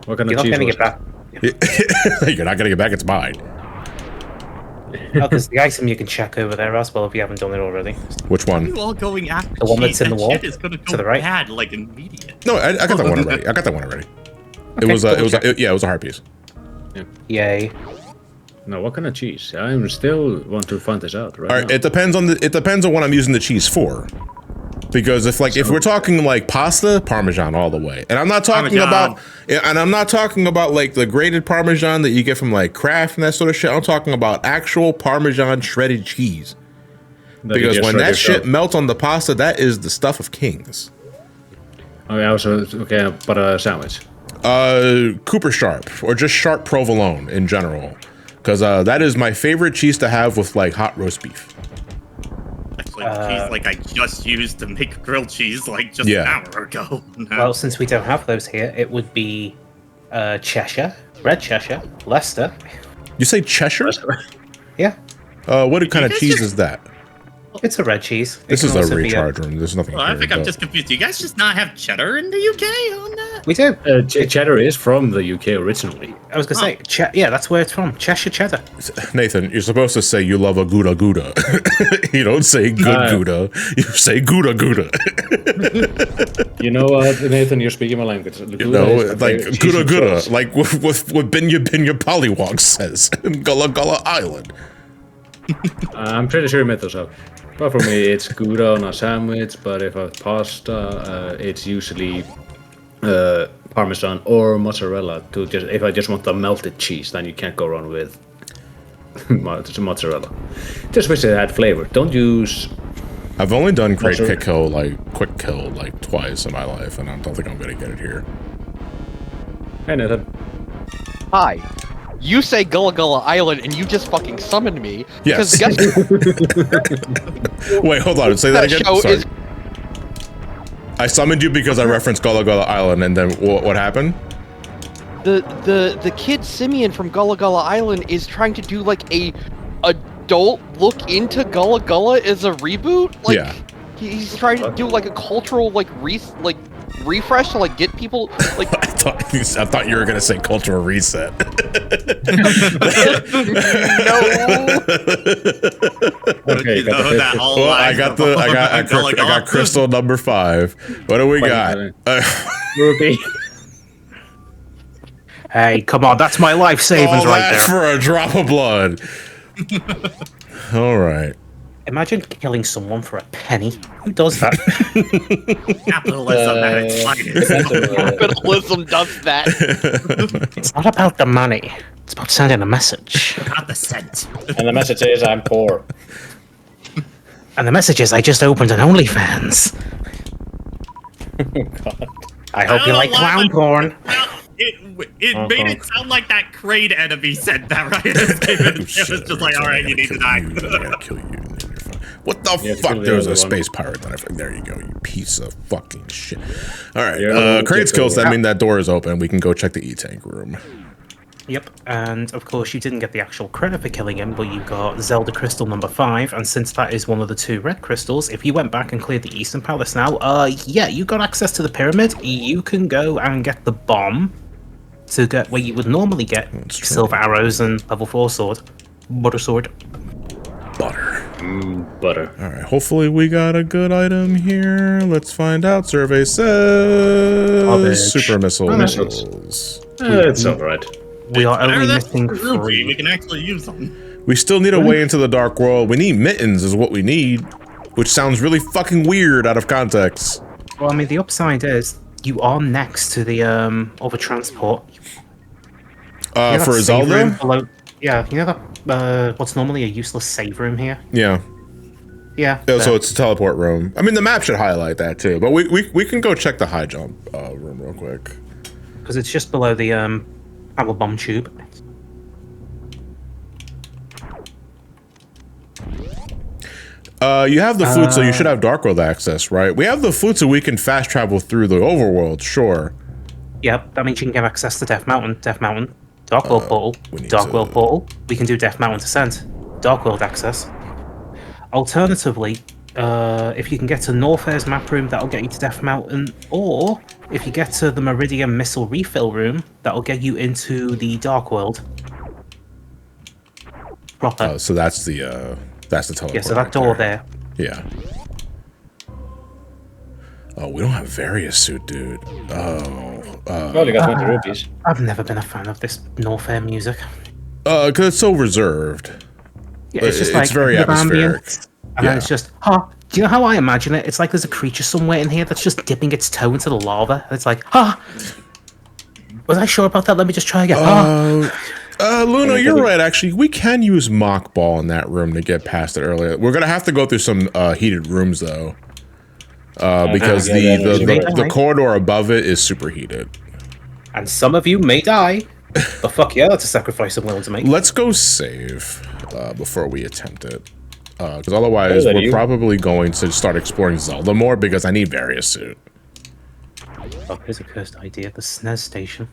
What kind You're of not cheese going to was get it? back. You're not gonna get back. It's mine. Oh, there's the item you can check over there as well if you haven't done it already. Which one? You all going after The one cheese, that's in the that wall? shit is gonna go To the right? bad, like immediate. No, I got that one already. I got that one already. It Okay, was double check. yeah, it was a heart piece. Yay. No, what kind of cheese? I still want to find this out right All right, now. it depends on what I'm using the cheese for. Because if we're talking like pasta, Parmesan all the way, and I'm not talking about like the grated Parmesan that you get from like Kraft and that sort of shit. I'm talking about actual Parmesan shredded cheese. That you Because just when shred that shit yourself. melts on the pasta, that is the stuff of kings. Oh, yeah, also, okay, but a sandwich. Cooper Sharp or just Sharp Provolone in general, because that is my favorite cheese to have with like hot roast beef. Especially the cheese like I just used to make grilled cheese like just Yeah. an hour ago. No. Well, since we don't have those here, it would be Cheshire, Red Cheshire, Leicester. You say Cheshire? Yeah, What kind of guys cheese just- is that? it's a red cheese. It This can is a also be recharge room. There's nothing Well, I here, think I'm but- just confused. Do you guys just not have cheddar in the UK on that? We do. Cheddar is from the UK originally. I was gonna say, yeah, that's where it's from. Cheshire cheddar. Nathan, you're supposed to say you love a Gouda Gouda. You don't say good Gouda. You say Gouda Gouda. You know what, Nathan? You're speaking my language. You know, like Gouda Gouda, like what Binya Binya Pollywog says in Gullah Gullah Island. I'm pretty sure you made those up. But for me, it's Gouda on a sandwich, but if I have pasta, it's usually Parmesan or mozzarella. If I just want the melted cheese, then you can't go wrong with mozzarella. Just wish it had flavor. Don't use. I've only done quick Mozzarella. kill like twice in my life, and I don't think I'm gonna get it here. Hey, Nathan. Hi. You say Gullah Gullah Island and you just fucking summoned me. Yes. Because guess Wait, hold on. Say that that again. show Sorry. is I summoned you because I referenced Gullah Gullah Island, and then what happened? the kid Simeon from Gullah Gullah Island is trying to do like a adult look into Gullah Gullah as a reboot. Like Yeah. he's trying to do like a cultural like refresh to like get people like I thought you were gonna say cultural reset. no. Okay, You know that all Well, I lies got are I got Gullah I got Gullah. crystal number 5. What do we got? Ruby. Hey, come on, that's my life savings All right that there. for a drop of blood. All right. Imagine killing someone for a penny. Who does that? Capitalism at its finest. Capitalism does that. It's not about the money. It's about sending a message. Not the cent. And the message is, I'm poor. And the message is, I just opened an OnlyFans. I hope you don't like know why, clown but- porn. It made it sound like that Kraid enemy said that, right? It was just like, all right, you need to die. I gotta kill you. And then you're fine. What the Yeah, fuck? kill the There was other a one. space pirate. There you go. You piece of fucking shit. All right. Yeah, Crates kill kills. the That other mean that door is open. We can go check the E-tank room. Yep, and of course you didn't get the actual credit for killing him, but you got Zelda Crystal number 5, and since that is one of the 2 red crystals, if you went back and cleared the Eastern Palace now, yeah, you got access to the pyramid. You can go and get the bomb to get where you would normally get That's true. silver arrows and level 4 sword, butter sword. Butter. Butter. All right. Hopefully we got a good item here. Let's find out. Survey says Garbage. super missiles. Missiles. It's alright. We are Whatever only that's missing for Ruby, we 3. can actually use them. We still need a way into the dark world. We need mittens is what we need, which sounds really fucking weird out of context. Well, I mean, the upside is you are next to the other transport. You know that For save room Zelda? below- yeah, you know that what's normally a useless save room here? Yeah. Yeah. Yeah, so there. it's a teleport room. I mean, the map should highlight that too, but we can go check the high jump room real quick. Because it's just below the apple bomb tube. You have the flute, so you should have Dark World access, right? We have the flute, so we can fast travel through the overworld. Sure. Yep, that means you can get access to Death Mountain, Dark World Portal, we need Dark to- World Portal. We can do Death Mountain Descent, Dark World access. Alternatively, if you can get to Norfair's map room, that'll get you to Death Mountain, or if you get to the Meridian Missile Refill room, that'll get you into the Dark World. Proper. So that's the teleport. Yeah, so right that door there. Yeah. Oh, we don't have Various suit, dude. Only got 20 rupees. I've never been a fan of this Norfair music. Because it's so reserved. Yeah, it's just It's like very a bit of atmospheric. ambience, and then it's just, do you know how I imagine it? It's like there's a creature somewhere in here that's just dipping its toe into the lava. It's like, was I sure about that? Let me just try again. Luna, you're right. Actually, we can use mock ball in that room to get past it earlier. We're gonna have to go through some heated rooms though, because yeah, the corridor above it is super heated. And some of you may die, but fuck yeah, that's a sacrifice I'm willing to make. Let's go save before we attempt it. because otherwise that we're you? probably going to start exploring Zelda more because I need various suit. Oh, here's a cursed idea. The SNES station.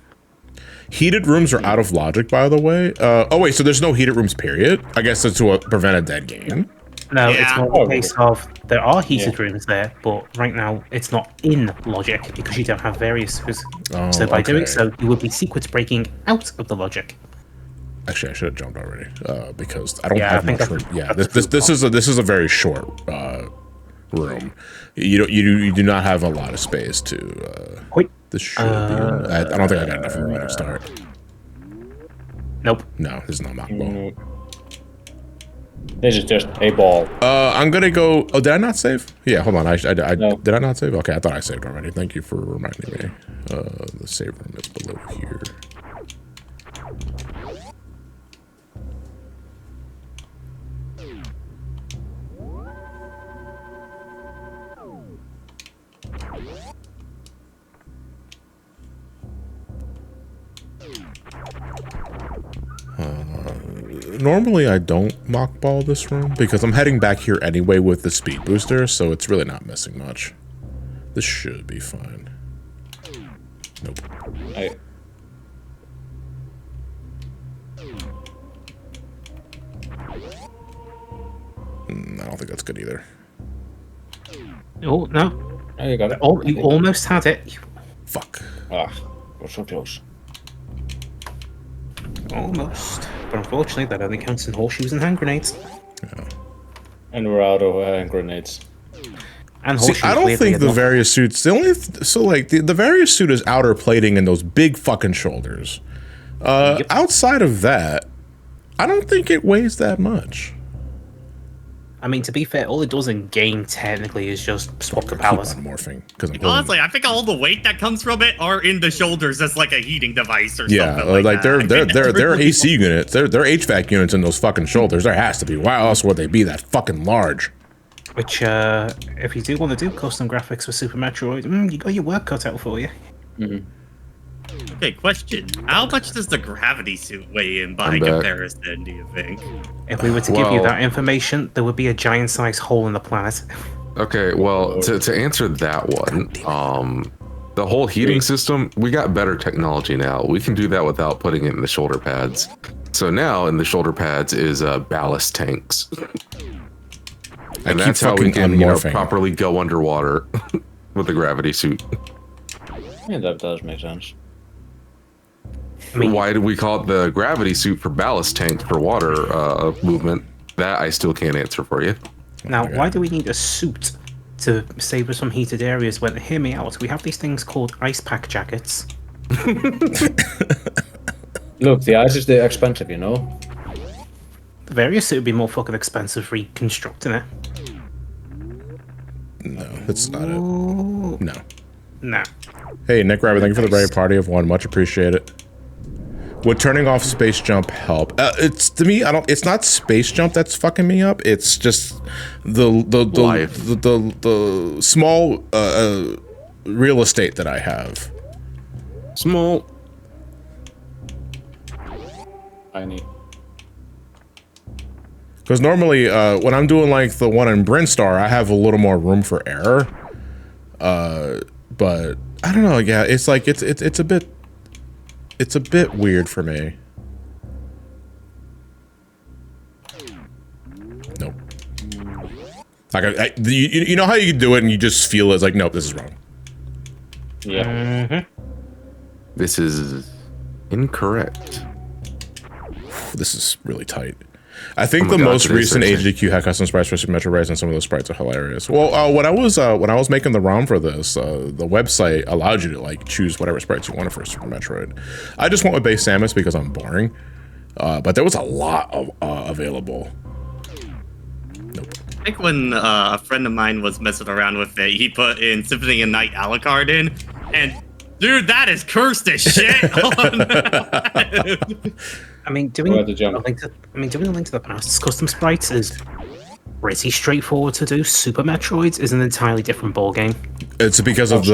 Heated rooms are out of logic, by the way. Oh wait, so there's no heated rooms, period? I guess it's to prevent a dead game. No, it's Yeah. more a case of there are heated Yeah. rooms there, but right now it's not in logic because you don't have various suits. Oh, So by doing okay. so, you would be sequence breaking out of the logic. Actually, I should have jumped already because I don't Yeah, I have think much that's- room. Yeah, that's this is a very short room. You do not have a lot of space to. Wait. This should be. I don't think I got enough room to start. Nope. No, this is not mock ball. This is just a ball. I'm gonna go. Oh, did I not save? Yeah, hold on. I No. did I not save? Okay, I thought I saved already. Thank you for reminding me. The save room is below here. Normally I don't mockball this room because I'm heading back here anyway with the speed booster, so it's really not missing much. This should be fine. Nope. I don't think that's good either. Oh, no. Oh, you got it. Oh, you almost had it. Fuck. Ah, we're so close. Almost. But unfortunately, that only counts in horseshoes and hand grenades. And we're out of grenades. And See, horseshoes. I don't weirdly think the enough. various suits. The only the various suit is outer plating and those big fucking shoulders. Outside of that, I don't think it weighs that much. I mean, to be fair, all it does in game technically is just swap the Keep powers. on morphing because I'm Honestly, I think all the weight that comes from it are in the shoulders as like a heating device or yeah, something like that. they're AC units. They're HVAC units in those fucking shoulders. There has to be. Why else would they be that fucking large? Which, if you do want to do custom graphics for Super Metroid, you got your work cut out for you. Okay, question. How much does the gravity suit weigh in by I'm back. comparison, do you think? If we were to give you Well- that information, there would be a giant-sized hole in the planet. Okay, well, to answer that one, the whole heating system, we got better technology now. We can do that without putting it in the shoulder pads. So now in the shoulder pads is ballast tanks. And keep that's how we fucking can unmorphing. properly go underwater with the gravity suit. Yeah, that does make sense. I mean, Why do we call it the gravity suit for ballast tank for water movement? That I still can't answer for you. now, why do we need a suit to save us from heated areas when, hear me out, we have these things called ice pack jackets. Look, the ice is the expensive, you know? The various suit would be more fucking expensive reconstructing it. No, that's not it. Ooh, No. nah. Hey, Nick Rabbit, thank you for the brave party of one. Much appreciate it. Would turning off space jump help? It's to me. I don't. It's not space jump that's fucking me up. It's just Life. the small real estate that I have. Small. Tiny. Because normally, when I'm doing like the one in Brinstar, I have a little more room for error. But I don't know. Yeah, it's like it's a bit weird for me. Nope. Like you know how you do it and you just feel it's like, nope, this is wrong. Yeah. This is incorrect. This is really tight. I think Oh my the God, most today's recent Thursday. HDQ had custom sprites for Super Metroid, and some of those sprites are hilarious. Well, when I was making the ROM for this, the website allowed you to like choose whatever sprites you wanted for Super Metroid. I just went with base Samus because I'm boring, but there was a lot of available. Nope. I think when a friend of mine was messing around with it, he put in Symphony of Night Alucard in, and dude, that is cursed as shit. I mean, doing Go ahead to jump. doing a Link to the Past's custom sprites is pretty straightforward to do. Super Metroids is an entirely different ballgame. It's because of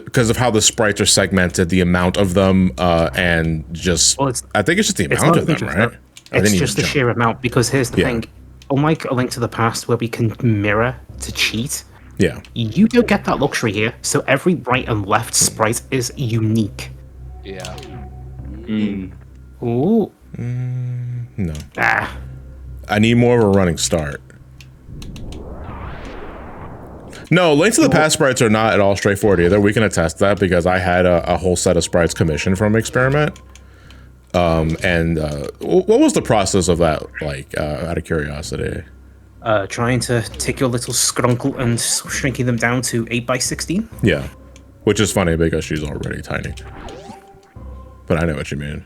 because of how the sprites are segmented, the amount of them, and just Well, it's- I think it's just the It's amount not of them, even just right? that. Or they It's need just to the jump. sheer amount because here's the Yeah. thing. unlike A Link to the Past, where we can mirror to cheat, Yeah. you don't get that luxury here. So every right and left sprite is unique. Yeah. Ooh. No. Ah. I need more of a running start. No, Link to the Past sprites are not at all straightforward either. We can attest that because I had a whole set of sprites commissioned from Experiment. What was the process of that, like, out of curiosity? Trying to take your little scrunkle and shrinking them down to 8x16. Yeah. Which is funny because she's already tiny. But I know what you mean.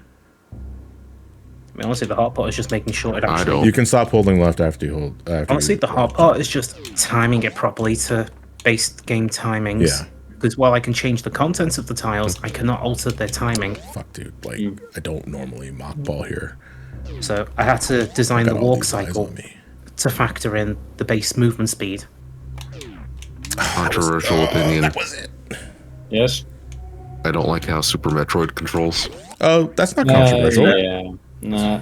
I mean, honestly, the hard part is just making sure it I actually... don't. You can stop holding left after you hold... Honestly, the hard part is just timing it properly to base game timings. Yeah. Because while I can change the contents of the tiles, I cannot alter their timing. Fuck, dude. Like, I don't normally mock ball here. So I had to design the Got all walk these eyes cycle on me. to factor in the base movement speed. Controversial opinion. That was it. Yes. I don't like how Super Metroid controls. Oh, that's not controversial. Yeah. Nah.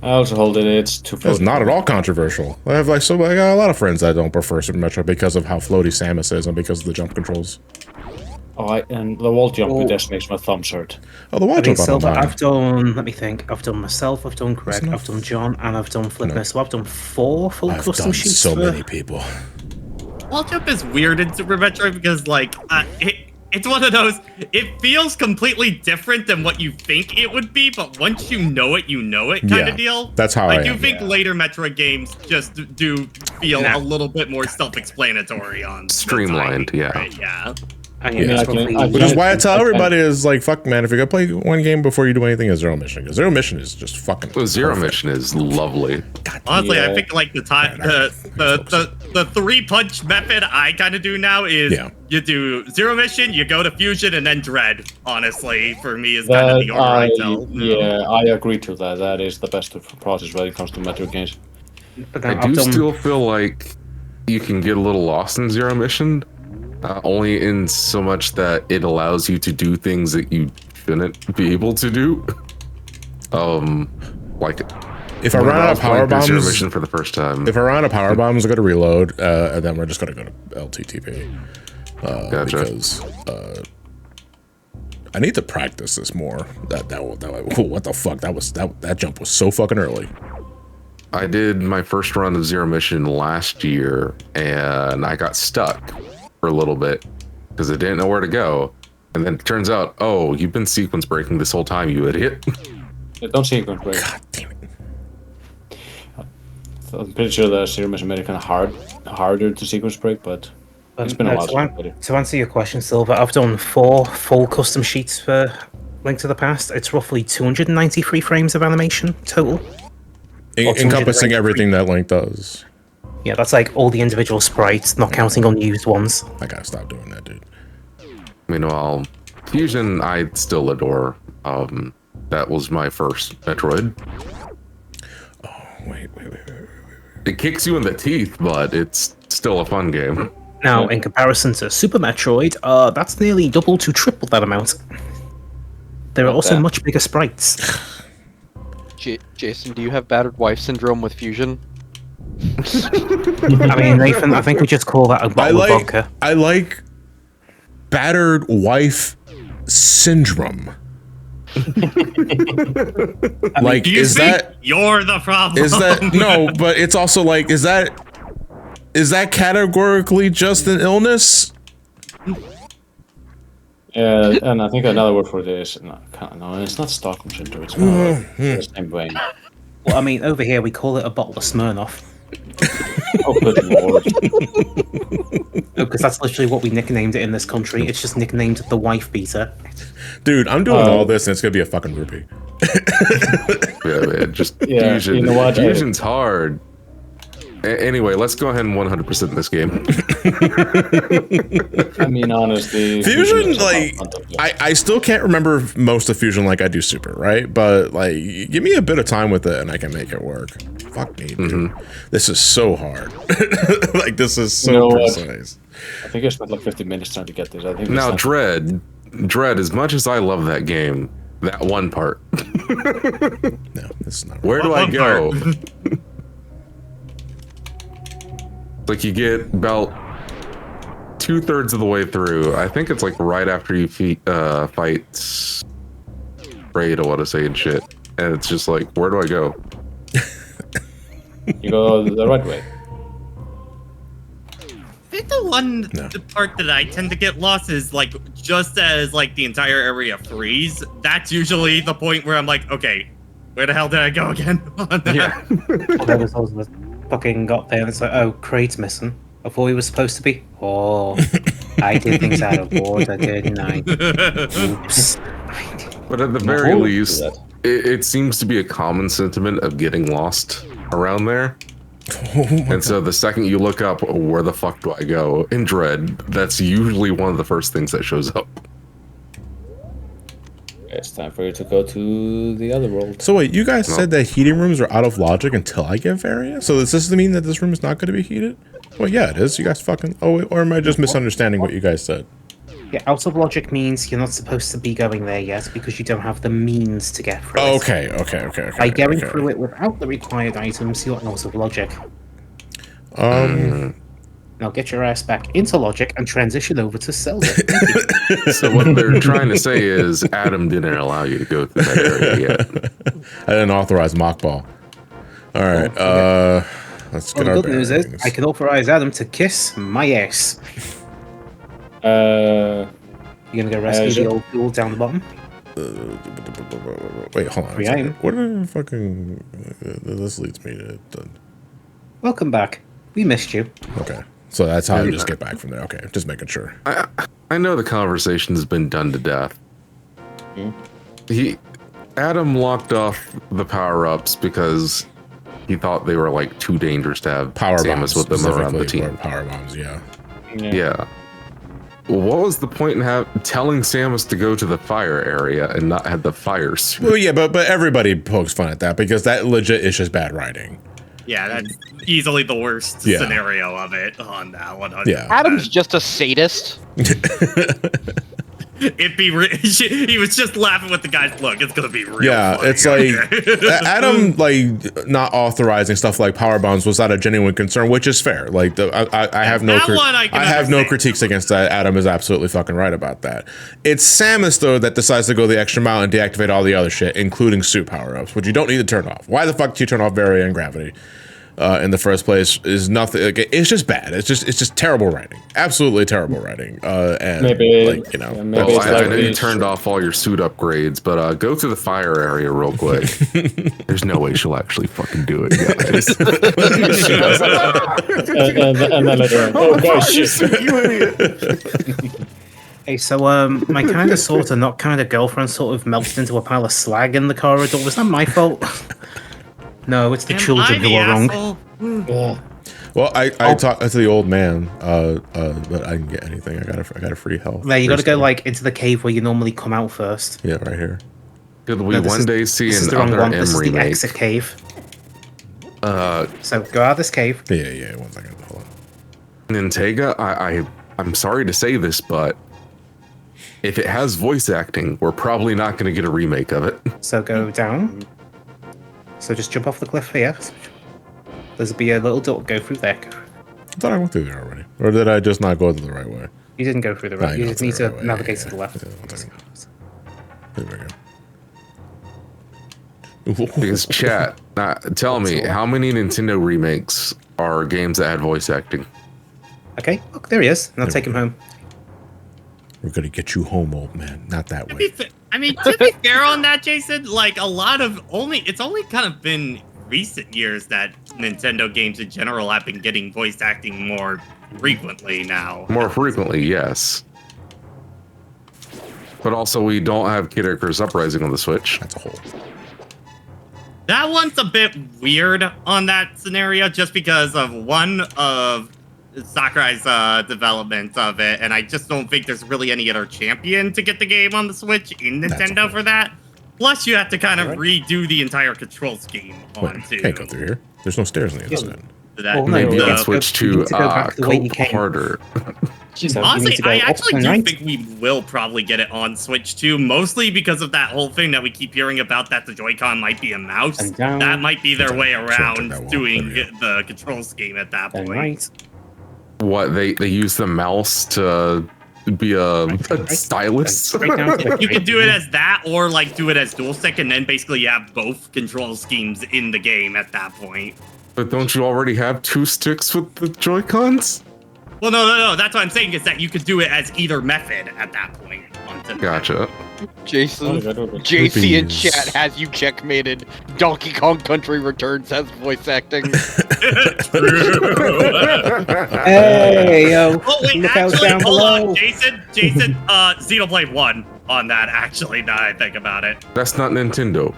I also hold it. It's too. That's not at all controversial. I have I got a lot of friends that don't prefer Super Metroid because of how floaty Samus is and because of the jump controls. And the wall jump just makes my thumbs hurt. Oh, the wall I mean, jump I don't Silver, mind. I've done, let me think, I've done myself, I've done Greg, enough. I've done John, and I've done Flipper. So I've done 4 full I've custom done sheets so for... many people. Wall jump is weird in Super Metroid because, like, it's one of those. It feels completely different than what you think it would be, but once you know it kind Yeah, of deal. that's how I do am, think later Metroid games just do feel Nah. a little bit more self-explanatory on the Streamlined, timing, yeah. right? Yeah. I mean, Yeah. it's roughly- I Which is why I tell Okay. everybody is like, fuck, man, if you're gonna play one game before you do anything, is Zero Mission. Because Zero Mission is just fucking Well, Zero perfect. Mission is lovely. Honestly, I Yeah. think like the 3-punch method I kind of do now is you do Zero Mission, you go to Fusion, and then Dread. Honestly, for me, is kind of the order I tell. I agree to that. That is the best process when it comes to Metroid games. But I then I've do done, still feel like you can get a little lost in Zero Mission, only in so much that it allows you to do things that you shouldn't be able to do. Like If I when run out was of power playing through Zero bombs, Mission for the first time. if I run out of power bombs, I go to reload, and then we're just gonna go to LTTP. Gotcha. Because I need to practice this more. That what the fuck? That jump was so fucking early. I did my first run of Zero Mission last year, and I got stuck for a little bit because I didn't know where to go. And then it turns out, oh, you've been sequence breaking this whole time, you idiot. Don't sequence break. God damn it. I'm pretty sure that Zero Mission made it kind of harder to sequence break, but it's been a while since I played it. to answer your question, Silver, I've done 4 full custom sheets for Link to the Past. It's roughly 293 frames of animation total. Encompassing everything that Link does. Yeah, that's like all the individual sprites, not counting unused ones. I gotta stop doing that, dude. Meanwhile, Fusion, I still adore. That was my first Metroid. Wait. It kicks you in the teeth, but it's still a fun game. Now, in comparison to Super Metroid, that's nearly double to triple that amount. There are also that. much bigger sprites. Jason, do you have battered wife syndrome with Fusion? I mean, Nathan, I think we just call that a bottle of vodka. I like battered wife syndrome. Like, You is think that you're the problem? is that no? But it's also like, is that categorically just an illness? Yeah, and I think another word for this, no, it's not Stockholm syndrome. It's more like the same vein. Well, I mean, over here we call it a bottle of Smirnoff. Oh, good lord. Because that's literally what we nicknamed it in this country. It's just nicknamed the wife beater. Dude, I'm doing all this and it's gonna be a fucking rupee. Yeah, man, just Yeah, Fusion. you know what? Fusion's hard. Anyway, let's go ahead and 100% this game. I mean, honestly, Fusion, is like, about fun to play. I still can't remember most of Fusion like I do Super, right? But like, give me a bit of time with it and I can make it work. Fuck me, dude. This is so hard. Like, this is so You know what? precise. I think I spent like 50 minutes trying to get this. I think Now, it's Dread, as much as I love that game, that one part, No, this is not. where do I One go? Like you get about 2/3 of the way through. I think it's like right after you fight Raid, I want to say, and shit. And it's just like, where do I go? You go the right way. I think the part that I tend to get lost is like just as like the entire area frees. That's usually the point where I'm like, okay, where the hell did I go again? Yeah. There was also the fucking got there and it's like, oh, Craig's missing. I thought he was supposed to be. Oh, I did things out of order, didn't I? Oops. But at the very least, it seems to be a common sentiment of getting lost around there. And so the second you look up, where the fuck do I go? In Dread, that's usually one of the first things that shows up. It's time for you to go to the other world. So wait, you guys said that heating rooms are out of logic until I get various? So does this mean that this room is not going to be heated? Well, yeah, it is. You guys fucking... Oh, wait, or am I just misunderstanding what you guys said? Yeah, out of logic means you're not supposed to be going there yet because you don't have the means to get through it. Okay. By going through it without the required items, you're out of logic. Now get your ass back into logic and transition over to Zelda. So what they're trying to say is Adam didn't allow you to go through that area yet. I didn't authorize mockball. All right, let's get The our good news is bearings. I can authorize Adam to kiss my ass. Uh, You're gonna go rescue the old fool down the bottom? Wait, hold on. Free item. What are fucking... This leads me to... Welcome back. We missed you. Okay. So that's how I just get back from there. Okay, just making sure. I know the conversation has been done to death. Adam locked off the power-ups because he thought they were like too dangerous to have Power Samus bombs, with them around the specifically, team. Power bombs, yeah. Yeah. What was the point in telling Samus to go to the fire area and not have the fire suit? Well, yeah, but everybody pokes fun at that because that legit is just bad writing. Yeah, that's easily the worst scenario of it on that one. Yeah. Adam's just a sadist. He was just laughing with the guys. Look, it's gonna be real. Yeah, funny. it's like Adam like not authorizing stuff like power bombs was not a genuine concern, which is fair. Like I have no I have no critiques against that. Adam is absolutely fucking right about that. It's Samus though that decides to go the extra mile and deactivate all the other shit, including suit power ups, which you don't need to turn off. Why the fuck do you turn off Varia and Gravity? In the first place is nothing. Like, it's just bad. It's just terrible writing. Absolutely terrible writing. And Maybe, like you know, maybe Well, it's I like know you this. turned off all your suit upgrades, but go to the fire area real quick. There's no way she'll actually fucking do it, guys. And then later on, oh gosh, shit. You idiot. Hey, so my kind of, sort of, not kind of girlfriend sort of melted into a pile of slag in the corridor. Was that my fault? No, it's the children who are wrong. well, I talked to the old man, but I didn't get anything. I got a free health. There, you got to go like into the cave where you normally come out first. Yeah, right here. Could we No, this one is- day see This is an the wrong other one. M This is the remake? exit cave. Uh, So go out of this cave. Yeah. 1 second. Hold on. Nintega, I'm sorry to say this, but if it has voice acting, we're probably not going to get a remake of it. So go down. So just jump off the cliff here. There's be a little door. Go through there. I thought I went through there already, or did I just not go the right way? You didn't go through the right. you You go just through need the to right way. navigate Yeah, to the left. yeah, 1 second. There we go. Because chat, tell me, how many Nintendo remakes are games that had voice acting? Okay, look, there he is. Now take him home. We're gonna get you home, old man. Not that way. I mean, to be fair on that, Jason, like a lot of it's only kind of been recent years that Nintendo games in general have been getting voice acting more frequently now. More frequently, yes. But also, we don't have Kid Icarus Uprising on the Switch. That's a hole. That one's a bit weird on that scenario just because of one of Sakurai's development of it, and I just don't think there's really any other champion to get the game on the Switch in Nintendo for that. Plus, you have to kind of redo the entire control scheme on Wait, too. can't go through here. There's no stairs on the inside. That, Well, no, Maybe you on have Switch you to need to go back the way you cope came. harder. So you honestly, need to go I up actually and do right. think we will probably get it on Switch too, mostly because of that whole thing that we keep hearing about, that the Joy-Con might be a mouse. And down. That might be their way Sure, around that wall. doing There we the control scheme at that Then point. right. What they use the mouse to be a stylus. Right down to the You can do it as that, or like do it as dual stick, and then basically you have both control schemes in the game at that point. But don't you already have 2 sticks with the Joy-Cons? Well, no. That's what I'm saying is that you could do it as either method at that point. Gotcha. Jason, JC in chat has you checkmated. Donkey Kong Country Returns has voice acting. Hey, yo. Oh wait, Look out actually, down hold below. on, Jason, Xenoblade 1 on that. Actually, now I think about it. That's not Nintendo.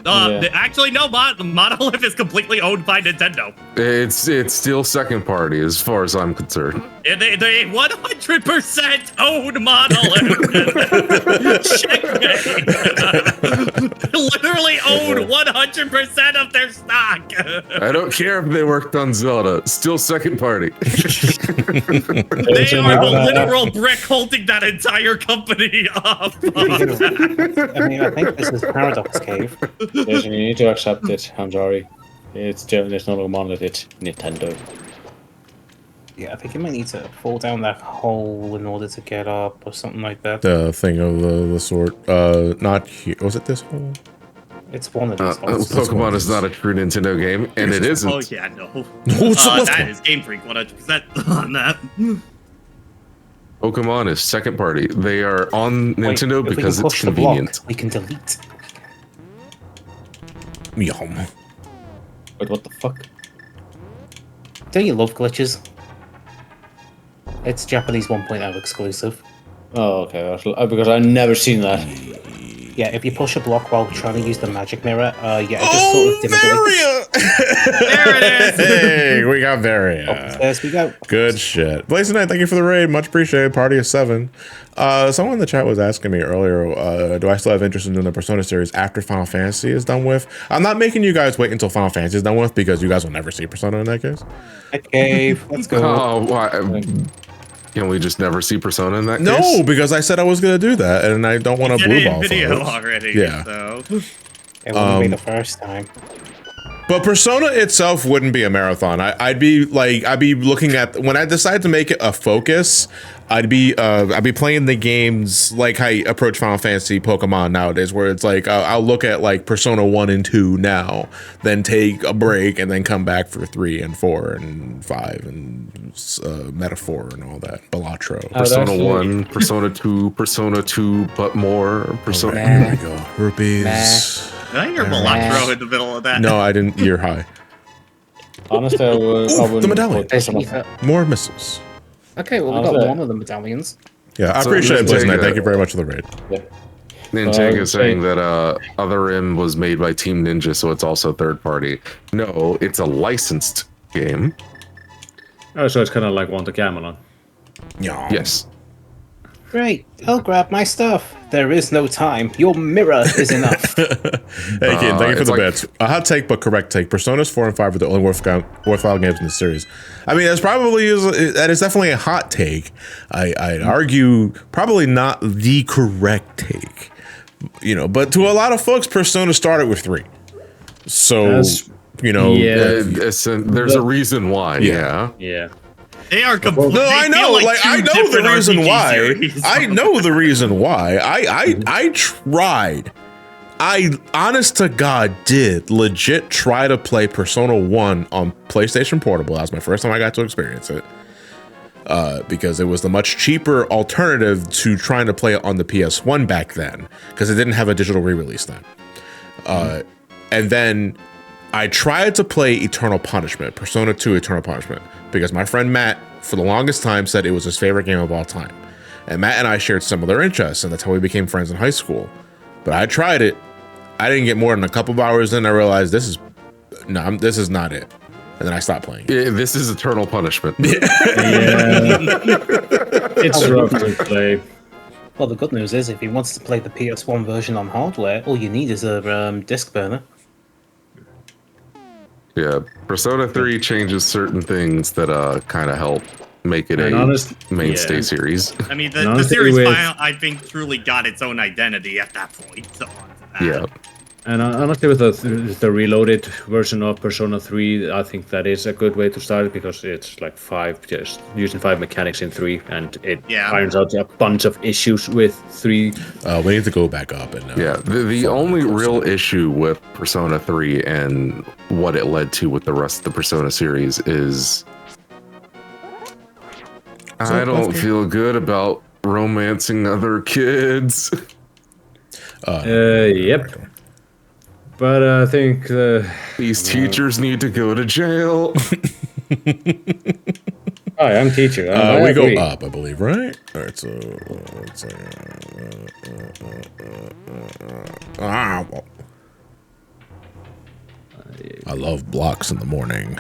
Actually, no. Monolith is completely owned by Nintendo. It's still second party as far as I'm concerned. They 100% own Monolith. Checkmate. Literally own 100% of their stock. I don't care if they worked on Zelda. Still second party. They are the literal brick holding that entire company up. I mean, I think this is Paradox Cave. Jason, you need to accept it. I'm sorry. It's no longer Monolith, it's Nintendo. Yeah, I think you might need to fall down that hole in order to get up or something like that. The thing of the sort. Not here. Was it this hole? It's one of these holes. Pokemon is not a true Nintendo game, and it isn't. Oh yeah, no. So That is Game Freak 100% on that. Pokemon is second party. They are on Nintendo Wait, if we because can it's push the block, convenient. we can delete. Yum. Wait, what the fuck? Don't you love glitches? It's Japanese 1.0 exclusive. Oh, okay. Because I've never seen that. Yeah, if you push a block while trying to use the magic mirror, it just sort of diminishes. There it is. Hey, we got Varia. Upstairs we go. Good shit. Blaze Knight, thank you for the raid. Much appreciated. Party of 7. Someone in the chat was asking me earlier, do I still have interest in doing the Persona series after Final Fantasy is done with? I'm not making you guys wait until Final Fantasy is done with because you guys will never see Persona in that case. Okay, let's go. Oh, why? Can we just never see Persona in that case? No, because I said I was going to do that, and I don't want to blue ball video folks. already. Yeah. So. It wouldn't be the first time. But Persona itself wouldn't be a marathon. I'd be looking at, when I decide to make it a focus, I'd be playing the games like I approach Final Fantasy, Pokemon nowadays, where it's like I'll look at like Persona 1 and 2 now, then take a break and then come back for 3 and 4 and 5 and Metaphor and all that. Balatro. Persona 1, Persona 2, Persona 2, but more. Persona. Here we go. Rupees. Did I hear Balatro in the middle of that? No, I didn't. You're high. Honestly, I wouldn't the medallion. put Persona- More missiles. Okay, well, we got one of the medallions. Yeah, I So appreciate it, Blaze Knight. Nintendo- Thank you very much for the raid. Ninjago is saying that Other M was made by Team Ninja, so it's also third party. No, it's a licensed game. Oh, so it's kind of like One to Camelon. Yeah. Yes. Great, I'll grab my stuff. There is no time. Your mirror is enough. Hey, Kid, thank you for it's the like- bets. A hot take, but correct take. Personas 4 and 5 are the only worthwhile games in the series. I mean, that is definitely a hot take. I'd argue probably not the correct take. You know, but to a lot of folks, Persona started with 3. So, That's- you know. Yeah. There's a reason why. Yeah. Yeah. They are completely. No, I know. I know the reason why. Series. I know the reason why. I tried. I, honest to God, did legit try to play Persona 1 on PlayStation Portable. That was my first time I got to experience it. Because it was the much cheaper alternative to trying to play it on the PS1 back then. Because it didn't have a digital re-release then. And then I tried to play Eternal Punishment, Persona 2 Eternal Punishment, because my friend Matt, for the longest time, said it was his favorite game of all time. And Matt and I shared similar interests, and that's how we became friends in high school. But I tried it. I didn't get more than a couple of hours in. I realized this is not it. And then I stopped playing. Yeah, this is Eternal Punishment. It's rough to play. Well, the good news is, if he wants to play the PS1 version on hardware, all you need is a disc burner. Yeah, Persona 3 changes certain things that kind of help make it And a honest- mainstay yeah. series. I mean, And the honestly, series, with- I think, truly got its own identity at that point. So on to that. Yeah. And honestly, with the reloaded version of Persona 3, I think that is a good way to start it because it's like just using 5 mechanics in 3, and it irons out a bunch of issues with 3. We need to go back up and the only real issue with Persona 3 and what it led to with the rest of the Persona series is I don't feel good about romancing other kids. Yep. But I think these teachers need to go to jail. Hi, I'm teacher. We go up, I believe, right? All right, so let's see. I love blocks in the morning.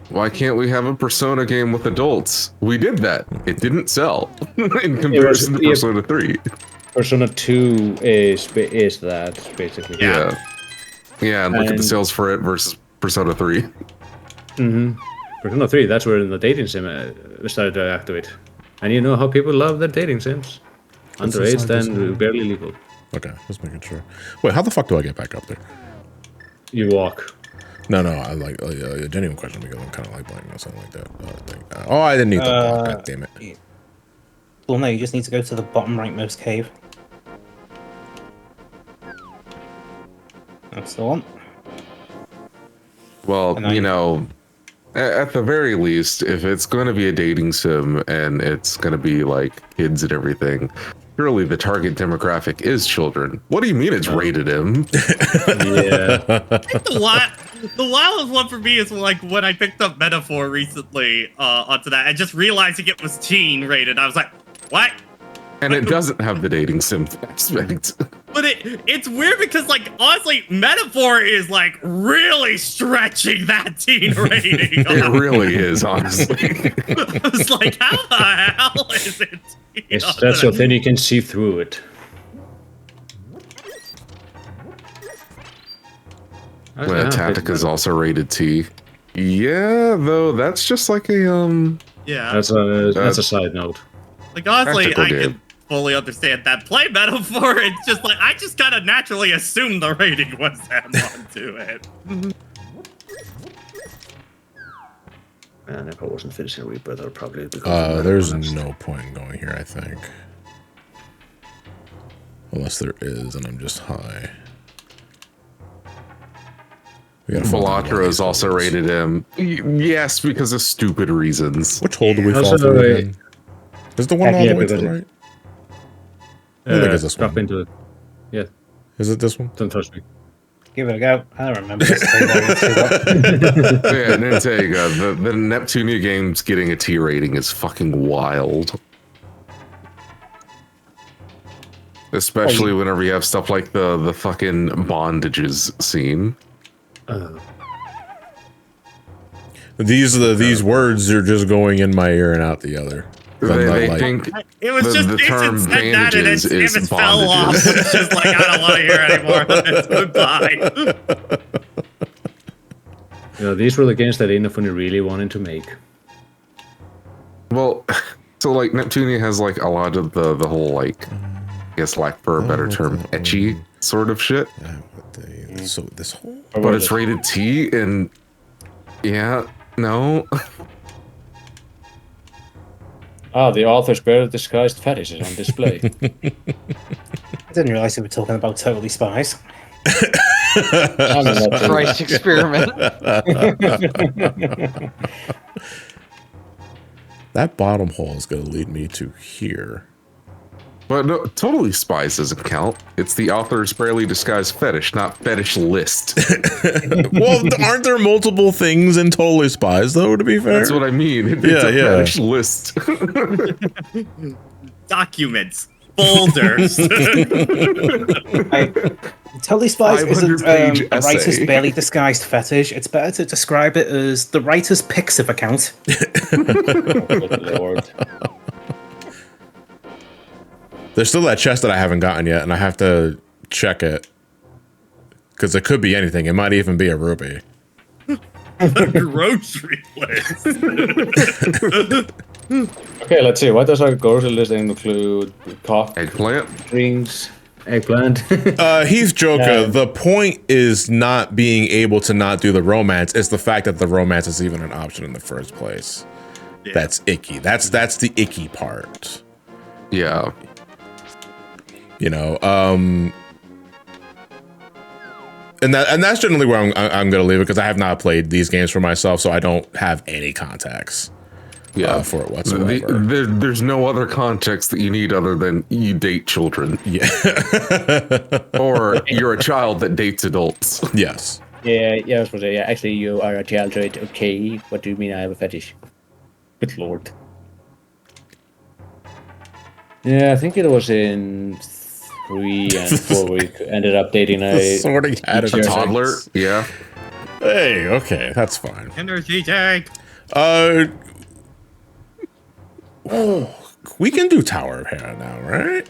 Why can't we have a Persona game with adults? We did that. It didn't sell in comparison to Persona 3. Persona 2 is that, basically. Yeah, and look at the sales for it versus Persona 3. Mm-hmm. Persona 3, that's where the dating sim started to activate. And you know how people love their dating sims. Underage and barely legal. Okay, just making sure. Wait, how the fuck do I get back up there? You walk. No, I like a genuine question because I'm kind of like blanking on something like that. I didn't need the block. God damn it. Well, no, you just need to go to the bottom rightmost cave. That's the one. Well, you know, at the very least, if it's going to be a dating sim and it's going to be like kids and everything, surely the target demographic is children. What do you mean it's rated M? Yeah. I think the wildest one for me is like when I picked up Metaphor recently onto that and just realizing it was teen rated. I was like, what? And it doesn't have the dating sim aspect. But it's weird because, like, honestly, Metaphor is, like, really stretching that teen rating. It really is, honestly. I was like, how the hell is it? It's stretched so thin you can see through it. Well, Tactica is also rated T. Yeah, though, that's just like a, Yeah. That's a side note. Like, honestly, Practical I game. can fully understand that. Play Metaphor, it's just like, I just kind of naturally assumed the rating was M onto it. Man, if I wasn't finishing Rebirth, I would probably... There's no point in going here, I think. Unless there is, and I'm just high. Balatro is also rated M. Yes, because of stupid reasons. Which hole do we fall through again? Is the one all the way to the right? I think it's this drop one. into it. Yeah. Is it this one? Don't touch me. Give it a go. I don't remember this. Yeah, Nintendo, the Neptunia games getting a T rating is fucking wild. Especially whenever you have stuff like the fucking bondages scene. These words are just going in my ear and out the other. They think it was just the term said that and bandages is it fell off. bondages. It's just like, I don't want to hear anymore. Goodbye. You know, these were the games that Inafune really wanted to make. Well, so like Neptunia has like a lot of the whole like, I guess lack for a better term, etchy sort of shit. So this whole... But it's rated T and yeah, no. The author's barely disguised fetish is on display. I didn't realize we were talking about Totally Spies. Christ experiment. That bottom hole is going to lead me to here. But no, Totally Spies doesn't count. It's the author's barely disguised fetish, not fetish list. Well, aren't there multiple things in Totally Spies, though, to be fair? That's what I mean. It's a fetish list. Documents, folders. Totally Spies isn't 500-page a writer's essay. barely disguised fetish. It's better to describe it as the writer's Pixiv account. Good Lord. There's still that chest that I haven't gotten yet, and I have to check it. Because it could be anything. It might even be a ruby. The grocery list. Okay, let's see. What does our grocery list include? Coffee, Eggplant. drinks, Eggplant. Heath Joker, the point is not being able to not do the romance. It's the fact that the romance is even an option in the first place. Yeah. That's icky. That's the icky part. Yeah. You know, and that's generally where I'm gonna leave it, because I have not played these games for myself, so I don't have any context. Yeah, for it whatsoever. There's no other context that you need other than you date children. Yeah. Or you're a child that dates adults. Yes. Yeah, I was supposed to say, yeah, actually, you are a child, right? Okay, what do you mean I have a fetish? Good lord. Yeah, I think it was in 3 and 4 we ended up dating a Sorting hat A toddler. Yeah. Hey, okay, that's fine. Energy tank. We can do Tower of Hera now, right?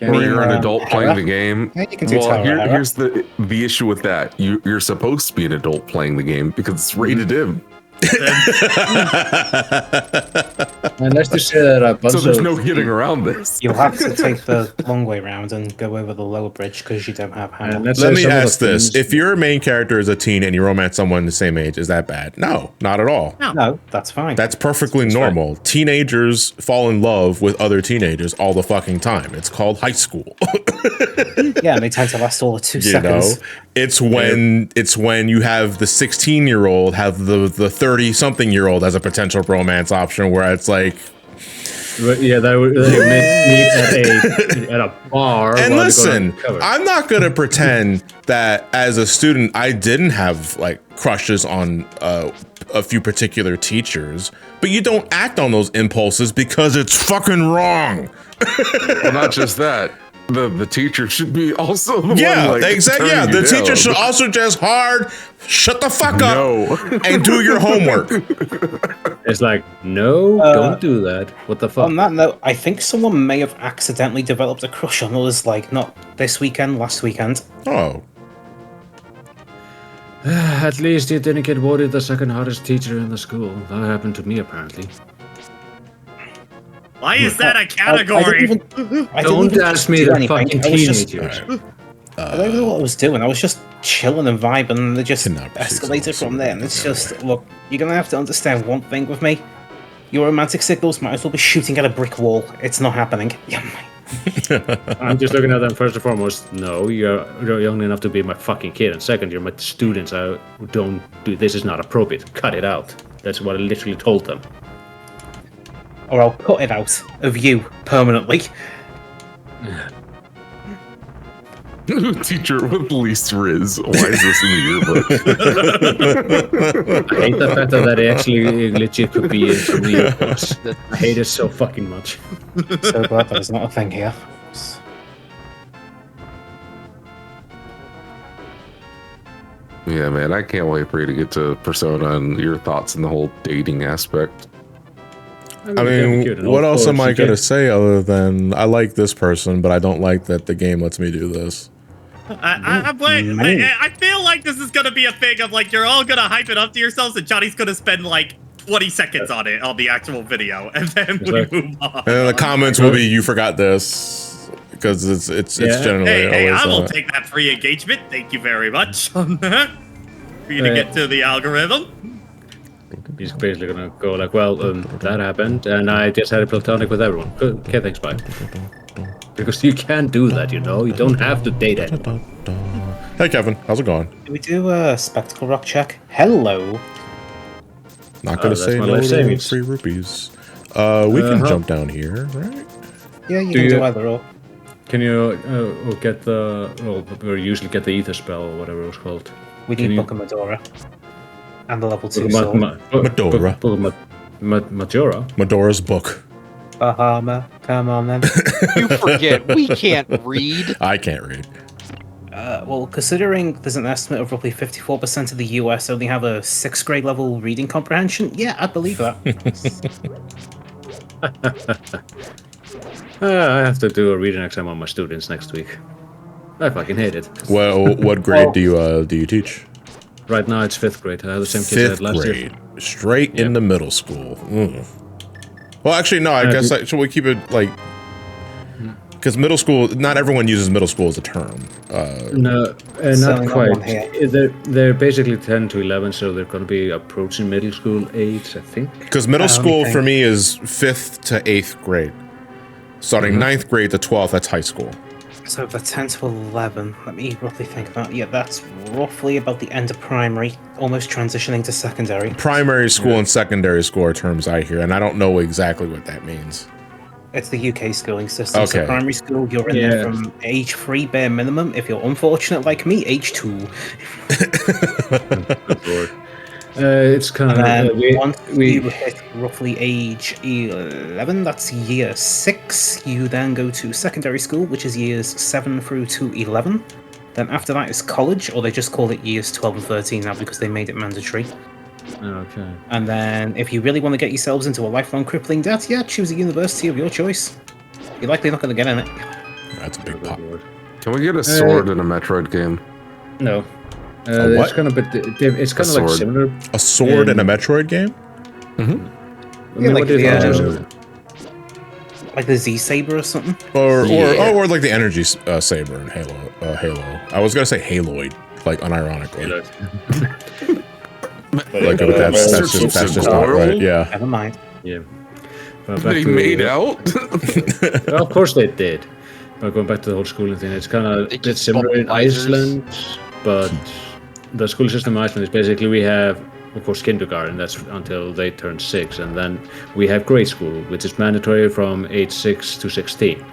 Or you're an adult playing the game. Yeah, you can do Tower of Hera. Here's the issue with that. You're supposed to be an adult playing the game because it's rated M. And let's just say that a bunch So there's of no getting around this. You'll have to take the long way round and go over the lower bridge because you don't have hammer. And let's Let say me some of the ask this. things- If your main character is a teen and you romance someone the same age, is that bad? No, not at all. No, that's fine. That's perfectly normal. Teenagers fall in love with other teenagers all the fucking time. It's called high school. Yeah, and they tend to last all of 2 You know, seconds. it's when you have the 16-year-old have the 30-something-year-old as a potential romance option, where it's like, Yeah, they meet at a bar. and while listen, they're going on I'm not gonna pretend that as a student I didn't have like crushes on a few particular teachers, but you don't act on those impulses because it's fucking wrong. Well, not just that. The teacher should be also the Yeah, one, like, exactly. turning Yeah, you the teacher down. should also just shut the fuck up No. and do your homework. It's like, no, don't do that. What the fuck? On that note, I think someone may have accidentally developed a crush on us, like, not this weekend, last weekend. Oh, At least you didn't get voted the second hardest teacher in the school. That happened to me, apparently. Why is that a I category? didn't Don't even ask me do the anything. fucking I was just- teenagers. I don't know what I was doing. I was just chilling and vibing, and they just Cannot proceed escalated so from there. And it's just, look, you're gonna have to understand one thing with me. Your romantic signals might as well be shooting at a brick wall. It's not happening. Yeah, I'm just looking at them first and foremost. No, you're young enough to be my fucking kid. And second, you're my students. I don't do this. Is not appropriate. Cut it out. That's what I literally told them. or I'll cut it out of you permanently. Teacher with least riz. Why is this in the yearbook? I hate the fact that it actually legit could be in some yearbooks. I hate it so fucking much. So glad that is not a thing here. Yeah, man, I can't wait for you to get to Persona and your thoughts on the whole dating aspect. I mean, what else am I gonna say other than I like this person, but I don't like that the game lets me do this. I feel like this is gonna be a thing of like you're all gonna hype it up to yourselves, and Johnny's gonna spend like 20 seconds on it on the actual video, and then we move on. And then the comments will be, "You forgot this," because it's generally Hey, always. I will take that free engagement. Thank you very much on that. For you to get to the algorithm. He's basically gonna go like, well, that happened, and I just had a platonic with everyone. Good. Okay, thanks, bye. Because you can't do that, you know? You don't have to date anyone. Hey, Kevin, how's it going? Do we do a spectacle rock check? Hello. Not gonna that's say my no life to savings. free rupees. We can jump down here, right? Yeah, you Do can do you- either or. Can you get the... Well, we usually get the ether spell or whatever it was called. We Can need you- Book of Medora. And the level 2 Ma- sword. ma- Medora. Majora? Medora's book. Bahama, come on then. You forget, we can't read. I can't read. Well, considering there's an estimate of roughly 54% of the US only have a 6th grade level reading comprehension, yeah, I believe that. I have to do a reading exam on my students next week. I fucking hate it. Well, what grade do you teach? Right now it's 5th grade. I have the same kids I Fifth had last grade, year. straight into middle school. Well, actually, no. I guess should we keep it like? Because middle school, not everyone uses middle school as a term. No, not Certainly not one quite. here. They're basically 10 to 11, so they're going to be approaching middle school age, I think. Because middle let me school for think. me is 5th to 8th grade. Starting 9th grade to 12th, that's high school. So the 10 to 11, let me roughly think about. Yeah, that's roughly about the end of primary, almost transitioning to secondary. Primary school and secondary school are terms I hear, and I don't know exactly what that means. It's the UK schooling system. Okay. So primary school, you're in there from age 3 bare minimum. If you're unfortunate like me, age 2. It's kind And then of... once you hit roughly age 11, that's year 6, you then go to secondary school, which is years 7 through to 11. Then after that is college, or they just call it years 12 and 13 now because they made it mandatory. Okay. And then if you really want to get yourselves into a lifelong crippling debt, yeah, choose a university of your choice. You're likely not going to get in it. That's a big pop. Can we get a sword in a Metroid game? No. A what? It's kind of like sword. similar. A sword in a Metroid game? Yeah, like What the, is like the Z Saber or something. Or Yeah. or like the energy saber in Halo. I was gonna say Haloid, like unironically. Like but that's just not right. Yeah. Never mind. Yeah. But back They to- made out? Well, of course they did. But going back to the whole schooling thing, it's kind of They it's just similar in bubble risers. Iceland, but the school system in Iceland is basically we have, of course, kindergarten, that's until they turn 6, and then we have grade school, which is mandatory from age 6 to 16.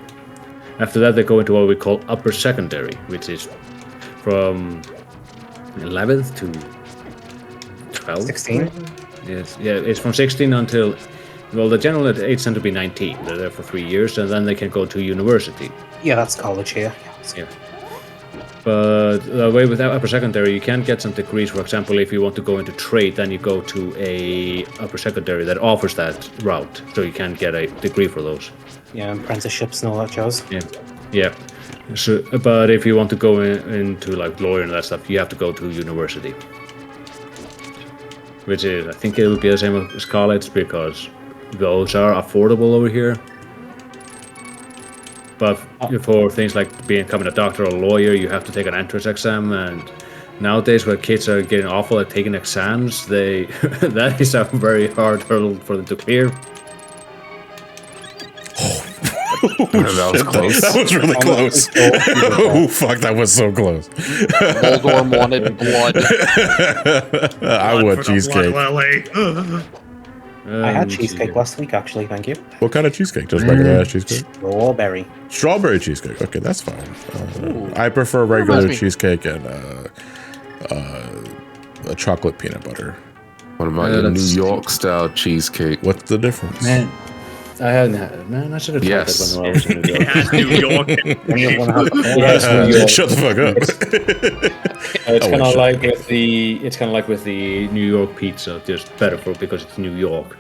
After that, they go into what we call upper secondary, which is from 11th to 12th. 16? Yes, yeah, it's from 16 until, well, the general age tend to be 19. They're there for 3 years, and then they can go to university. Yeah, that's college here. Yeah. But the way with upper secondary, you can get some degrees. For example, if you want to go into trade, then you go to a upper secondary that offers that route, so you can get a degree for those. Yeah, apprenticeships and all that jazz. Yeah, yeah. So, but if you want to go into like lawyer and that stuff, you have to go to university, which is, I think it would be the same as college because those are affordable over here. But for things like becoming a doctor or a lawyer, you have to take an entrance exam, and nowadays where kids are getting awful at taking exams, they that is a very hard hurdle for them to clear. That was close. That was really close. Oh fuck, that was so close. Voldorm wanted blood. I would cheesecake. I had cheesecake last week, actually, thank you. What kind of cheesecake? Just regular ass cheesecake? Strawberry. Strawberry cheesecake. Okay, that's fine. I prefer regular Reminds me. cheesecake and a chocolate peanut butter. What about your New York style cheesecake? What's the difference? Man, I hadn't had. Man, I should have tried Yes. that when I was in New York. Yeah, New York. Yes, New York. Shut the fuck up. It's Oh, kind of shut like with the New York pizza, just better because it's New York.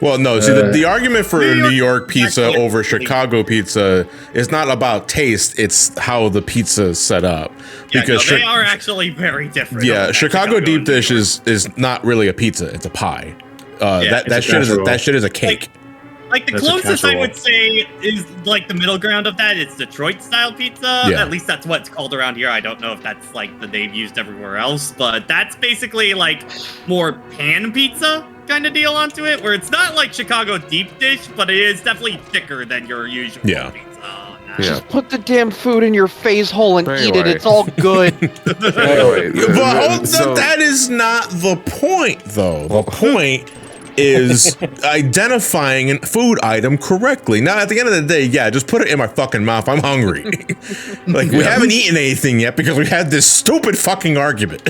Well, no. See, the argument for New New York York pizza actually- over Chicago pizza is not about taste; it's how the pizza is set up. Yeah, Because no, they are actually very different. yeah, over Chicago and deep New dish York. is not really a pizza; it's a pie. Yeah, That it's a shit is casserole. that shit is a cake. Like the That's a closest I casserole. would say is like the middle ground of that. It's Detroit style pizza. Yeah. At least that's what it's called around here. I don't know if that's like the name used everywhere else, but that's basically like more pan pizza kind of deal onto it, where it's not like Chicago deep dish, but it is definitely thicker than your usual Yeah. pizza. Yeah. Put the damn food in your face hole and eat it. Anyway. It's all good. Anyway, But so- that is not the point, though. The point is identifying a food item correctly. Now, at the end of the day, yeah, just put it in my fucking mouth. I'm hungry. Like, we haven't eaten anything yet because we had this stupid fucking argument.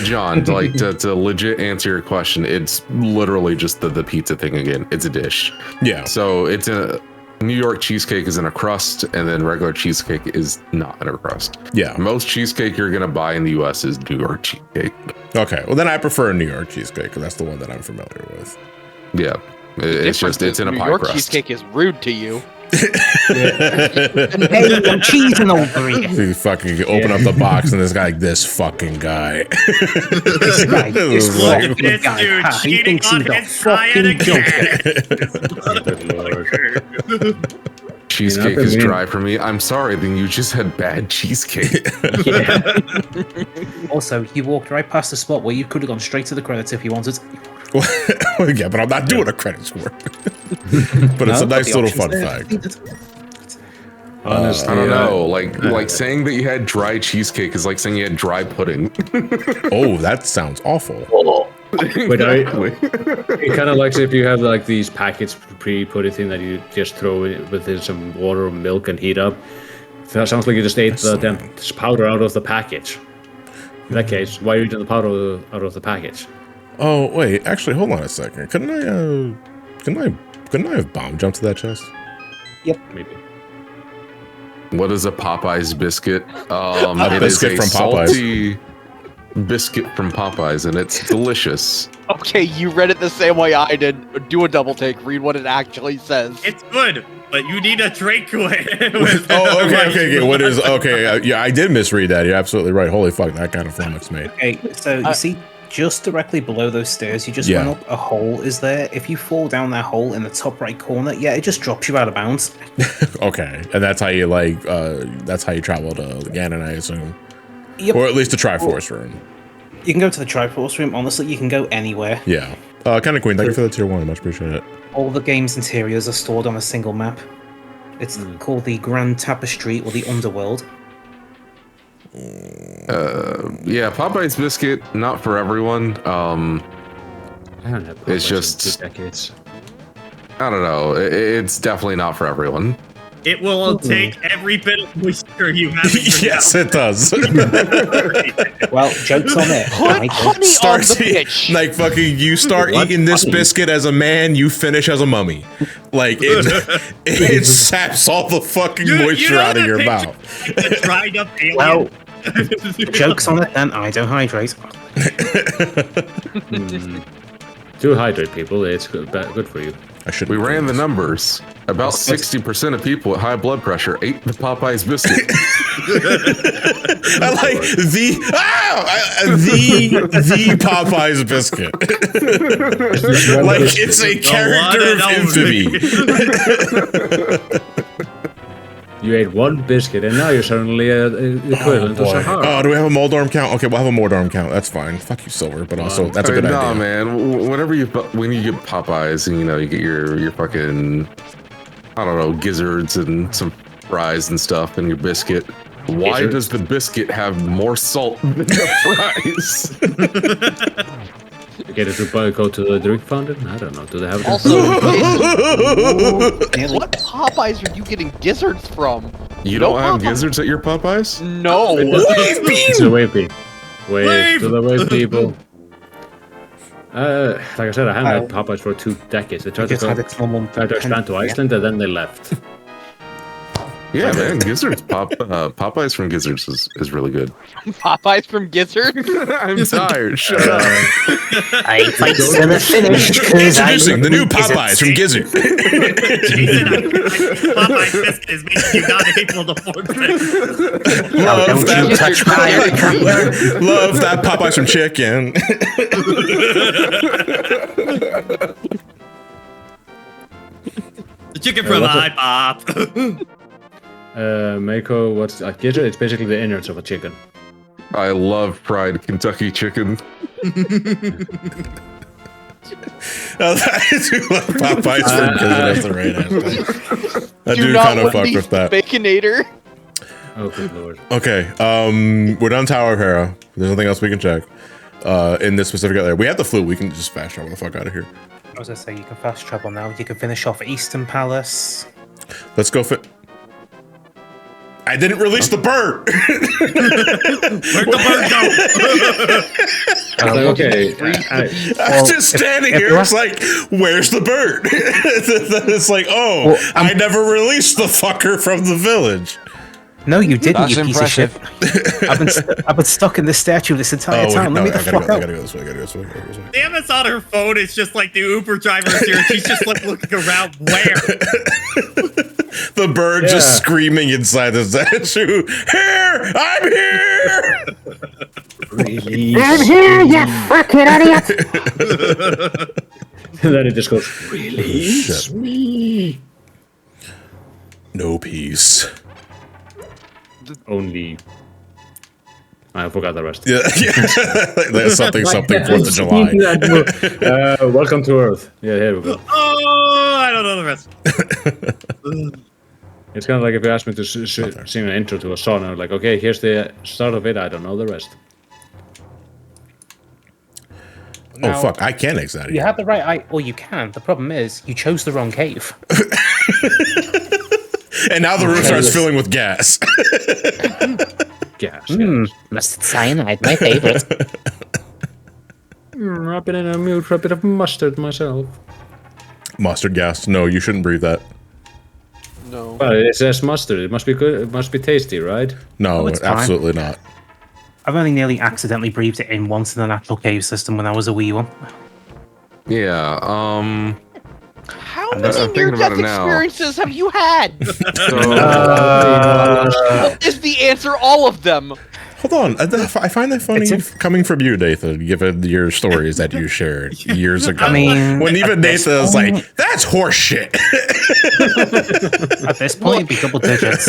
John, like to legit answer your question, it's literally just the pizza thing again. It's a dish. Yeah. So it's a New York cheesecake is in a crust, and then regular cheesecake is not in a crust. Yeah. Most cheesecake you're gonna buy in the U.S. is New York cheesecake. Okay. Well, then I prefer a New York cheesecake because that's the one that I'm familiar with. Yeah, it's just it's in a New pie York crust. cheesecake is rude to you. Hey, I'm cheesing over here. You fucking open up the box and there's like this fucking guy. This guy, this It was like- fucking This guy, dude huh? He cheating thinks on he's a his diet fucking again. joker. Good lord. Cheesecake is dry for me. I'm sorry, then you just had bad cheesecake. Also, you walked right past the spot where you could have gone straight to the credits if you wanted. Yeah, but I'm not doing a credit score. But it's a nice little fun fact. Honestly, I don't know. Like saying that you had dry cheesecake is like saying you had dry pudding. Oh, that sounds awful. But it kind of like if you have like these packets pre-put thing that you just throw it with some water or milk and heat up. That sounds like you just ate the powder out of the package. In that case, why are you eating the powder out of the package? Oh wait, actually, hold on a second. Couldn't I have bomb jumped to that chest? Yep. Maybe. What is a Popeyes biscuit? A It is biscuit a from Popeyes. salty biscuit from Popeyes, and it's delicious. Okay, you read it the same way I did. Do a double take. Read what it actually says. It's good, but you need a drink with Oh, okay. What is okay? Yeah, I did misread that. You're absolutely right. Holy fuck, that kind of flummoxed me. Okay, so you see, just directly below those stairs, you just went up. A hole is there. If you fall down that hole in the top right corner, yeah, it just drops you out of bounds. Okay, and that's how you that's how you travel to Ganon, I assume. Yep. Or at least the Triforce room. You can go to the Triforce room. Honestly, you can go anywhere. Yeah. Kind of Queen, thank you for the tier 1. Much appreciate it. All the game's interiors are stored on a single map. It's called the Grand Tapestry or the Underworld. Yeah, Popeyes biscuit, not for everyone. I don't know. It's Popeyes just- in 2 decades. I don't know. It's definitely not for everyone. It will take every bit of moisture you have. In your Yes, mouth. it does. Well, joke's on it. Put honey on the pitch. Like fucking, you start eating this biscuit as a man, you finish as a mummy. Like it saps all the fucking moisture out of your mouth. The dried up alien. Well, joke's on it then. I don't hydrate. Do hydrate, people. It's good for you. I should. We ran the numbers. About 60% of people with high blood pressure ate the Popeyes biscuit. I like the Popeyes biscuit. Like it's a character of infamy. You ate one biscuit, and now you're suddenly equivalent to Sahara. Oh, do we have a Moldorm count? Okay, we'll have a Moldorm count. That's fine. Fuck you, Silver, but also that's a good Nah, idea. man. When you get Popeyes, and you get your fucking, I don't know, gizzards and some fries and stuff, and your biscuit. Why does the biscuit have more salt than the fries? You get it to go to the drink fountain? I don't know. Do they have it? Also, what Popeyes are you getting gizzards from? You don't have gizzards at your Popeyes? No. It's a wave peak. Wave to the wave people. Like I said, I haven't had Popeyes for 2 decades. They tried to expand to Iceland and then they left. Yeah, man, gizzards. Popeyes from gizzards is really good. Popeyes from gizzard? I'm tired. Shut up. I fight to the finish because I Introducing the new Popeyes from Gizzard. Jason, Popeyes biscuit is making you not able to afford it. Love don't you touch my Love that Popeyes from chicken. The chicken from IPOP. Mako, what's a gizzard? It's basically the innards of a chicken. I love fried Kentucky chicken. Popeyes from Gizzard. That's the right answer. I do kind of fuck with that. Baconator. Oh, good lord. Okay, we're done Tower of Hera. There's nothing else we can check. In this specific area, we have the flute. We can just fast travel the fuck out of here. I was gonna say you can fast travel now. You can finish off Eastern Palace. Let's go fit. I didn't release the bird. Where'd the bird go? Okay. I'm just standing here. It's like, where's the bird? It's like, oh, Well, I never released the fucker from the village. No, you didn't. That's you impressive. Piece of shit. I've been stuck in this statue this entire time. Let me the fuck I out. gotta go this way. I gotta go this way. Damn's on her phone. It's just like the Uber driver is here. She's just like looking around. Where? The bird just screaming inside the statue. Here, I'm here. I'm here, you fucking idiot! And then it just goes, release me. No peace. Only. I forgot the rest. Yeah, there's something 4th of July. Welcome to Earth. Yeah, here we go. Oh, I don't know the rest. It's kind of like if you asked me to sing an intro to a song, I'm like, okay, here's the start of it. I don't know the rest. Oh fuck! I can exit out of You here. had the right or you can. The problem is, you chose the wrong cave. And now the room starts filling with gas. Gas. Mustard cyanide, my favorite. I've been in a mood for a bit of mustard myself. Mustard gas. No, you shouldn't breathe that. No. Well, it says mustard. It must be good. It must be tasty, right? No, Oh, it's fine. absolutely not. I've only nearly accidentally breathed it in once in the natural cave system when I was a wee one. Yeah. How I'm many thinking about near-death it now. experiences have you had? So, What is the answer? All of them. Hold on. I find that funny coming from you, Nathan, given your stories that you shared years ago. I mean, when even Nathan was like, that's horseshit. At this point, it'd be double digits.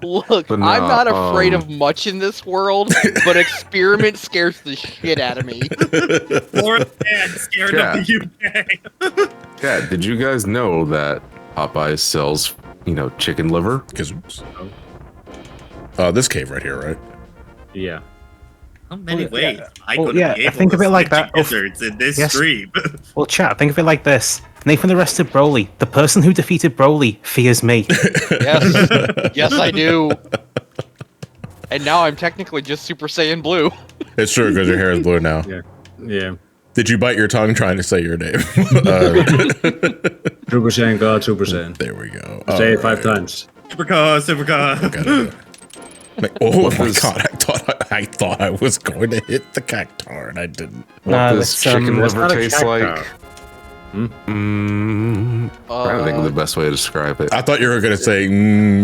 Look, But no, I'm not afraid of much in this world, but experiment scares the shit out of me. Florida man scared of the UK. yeah, did you guys know that Popeye sells, chicken liver? Kazooks. This cave right here, right? Yeah. How many Well, yeah. ways I Well, could yeah, be able think to of it like switch that. gizzards in this Yes. stream? Well, chat, think of it like this. Nathan arrested Broly. The person who defeated Broly fears me. Yes. Yes, I do. And now I'm technically just Super Saiyan Blue. It's true because your hair is blue now. Yeah. Yeah. Did you bite your tongue trying to say your name? Super Saiyan God, Super Saiyan. There we go. Say it All 5 right. times. Gotta- Oh my god! I thought I was going to hit the cactar and I didn't. What No, does it's, chicken it's liver not a taste cactar. like? I'm trying to think of the best way to describe it. I thought you were gonna say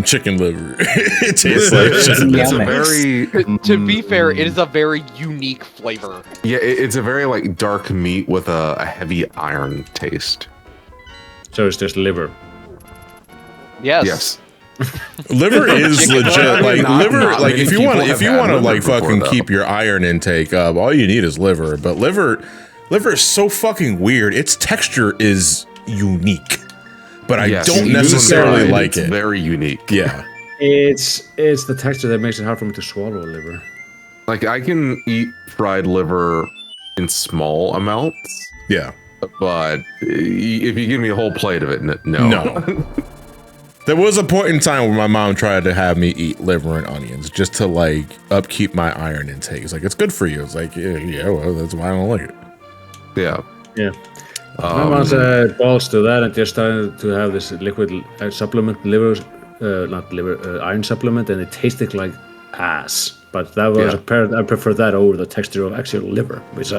chicken liver. It tastes like chicken It's a liver. very To be fair, it is a very unique flavor. it's a very dark meat with a heavy iron taste. So it's just liver. Yes. Yes. Liver is Chicken legit. liver. Like Not- liver, not like many if you people want, have if you had want to liver like before, fucking though. keep your iron intake up, all you need is liver. But liver is so fucking weird. Its texture is unique, but I Yes, don't even necessarily fried, like it's it. very unique. Yeah. It's the texture that makes it hard for me to swallow liver. Like I can eat fried liver in small amounts, Yeah. but if you give me a whole plate of it, no. No. There was a point in time where my mom tried to have me eat liver and onions just to like upkeep my iron intake. It's like it's good for you. It's like yeah, well that's why I don't like it. Yeah. Yeah. My mom said balls to that and just started to have this liquid supplement, iron supplement, and it tasted like ass. But that was I prefer that over the texture of actual liver, which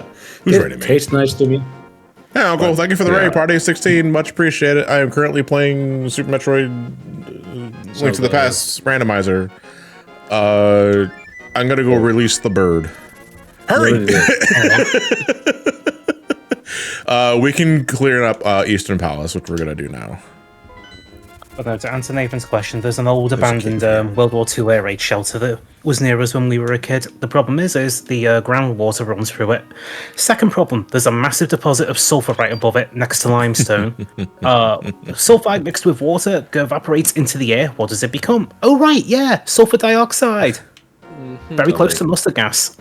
ready, man? tastes nice to me. Hey, Uncle, thank you for the raid. Party 16, much appreciated. I am currently playing Super Metroid Link to the Past Randomizer. I'm gonna go release the bird. Hurry! We can clear up Eastern Palace, which we're gonna do now. Okay, to answer Nathan's question, there's an old abandoned World War II air raid shelter that was near us when we were a kid. The problem is the groundwater runs through it. Second problem, there's a massive deposit of sulfur right above it, next to limestone. Sulfide mixed with water evaporates into the air. What does it become? Oh right, yeah, sulfur dioxide. Very close to mustard gas.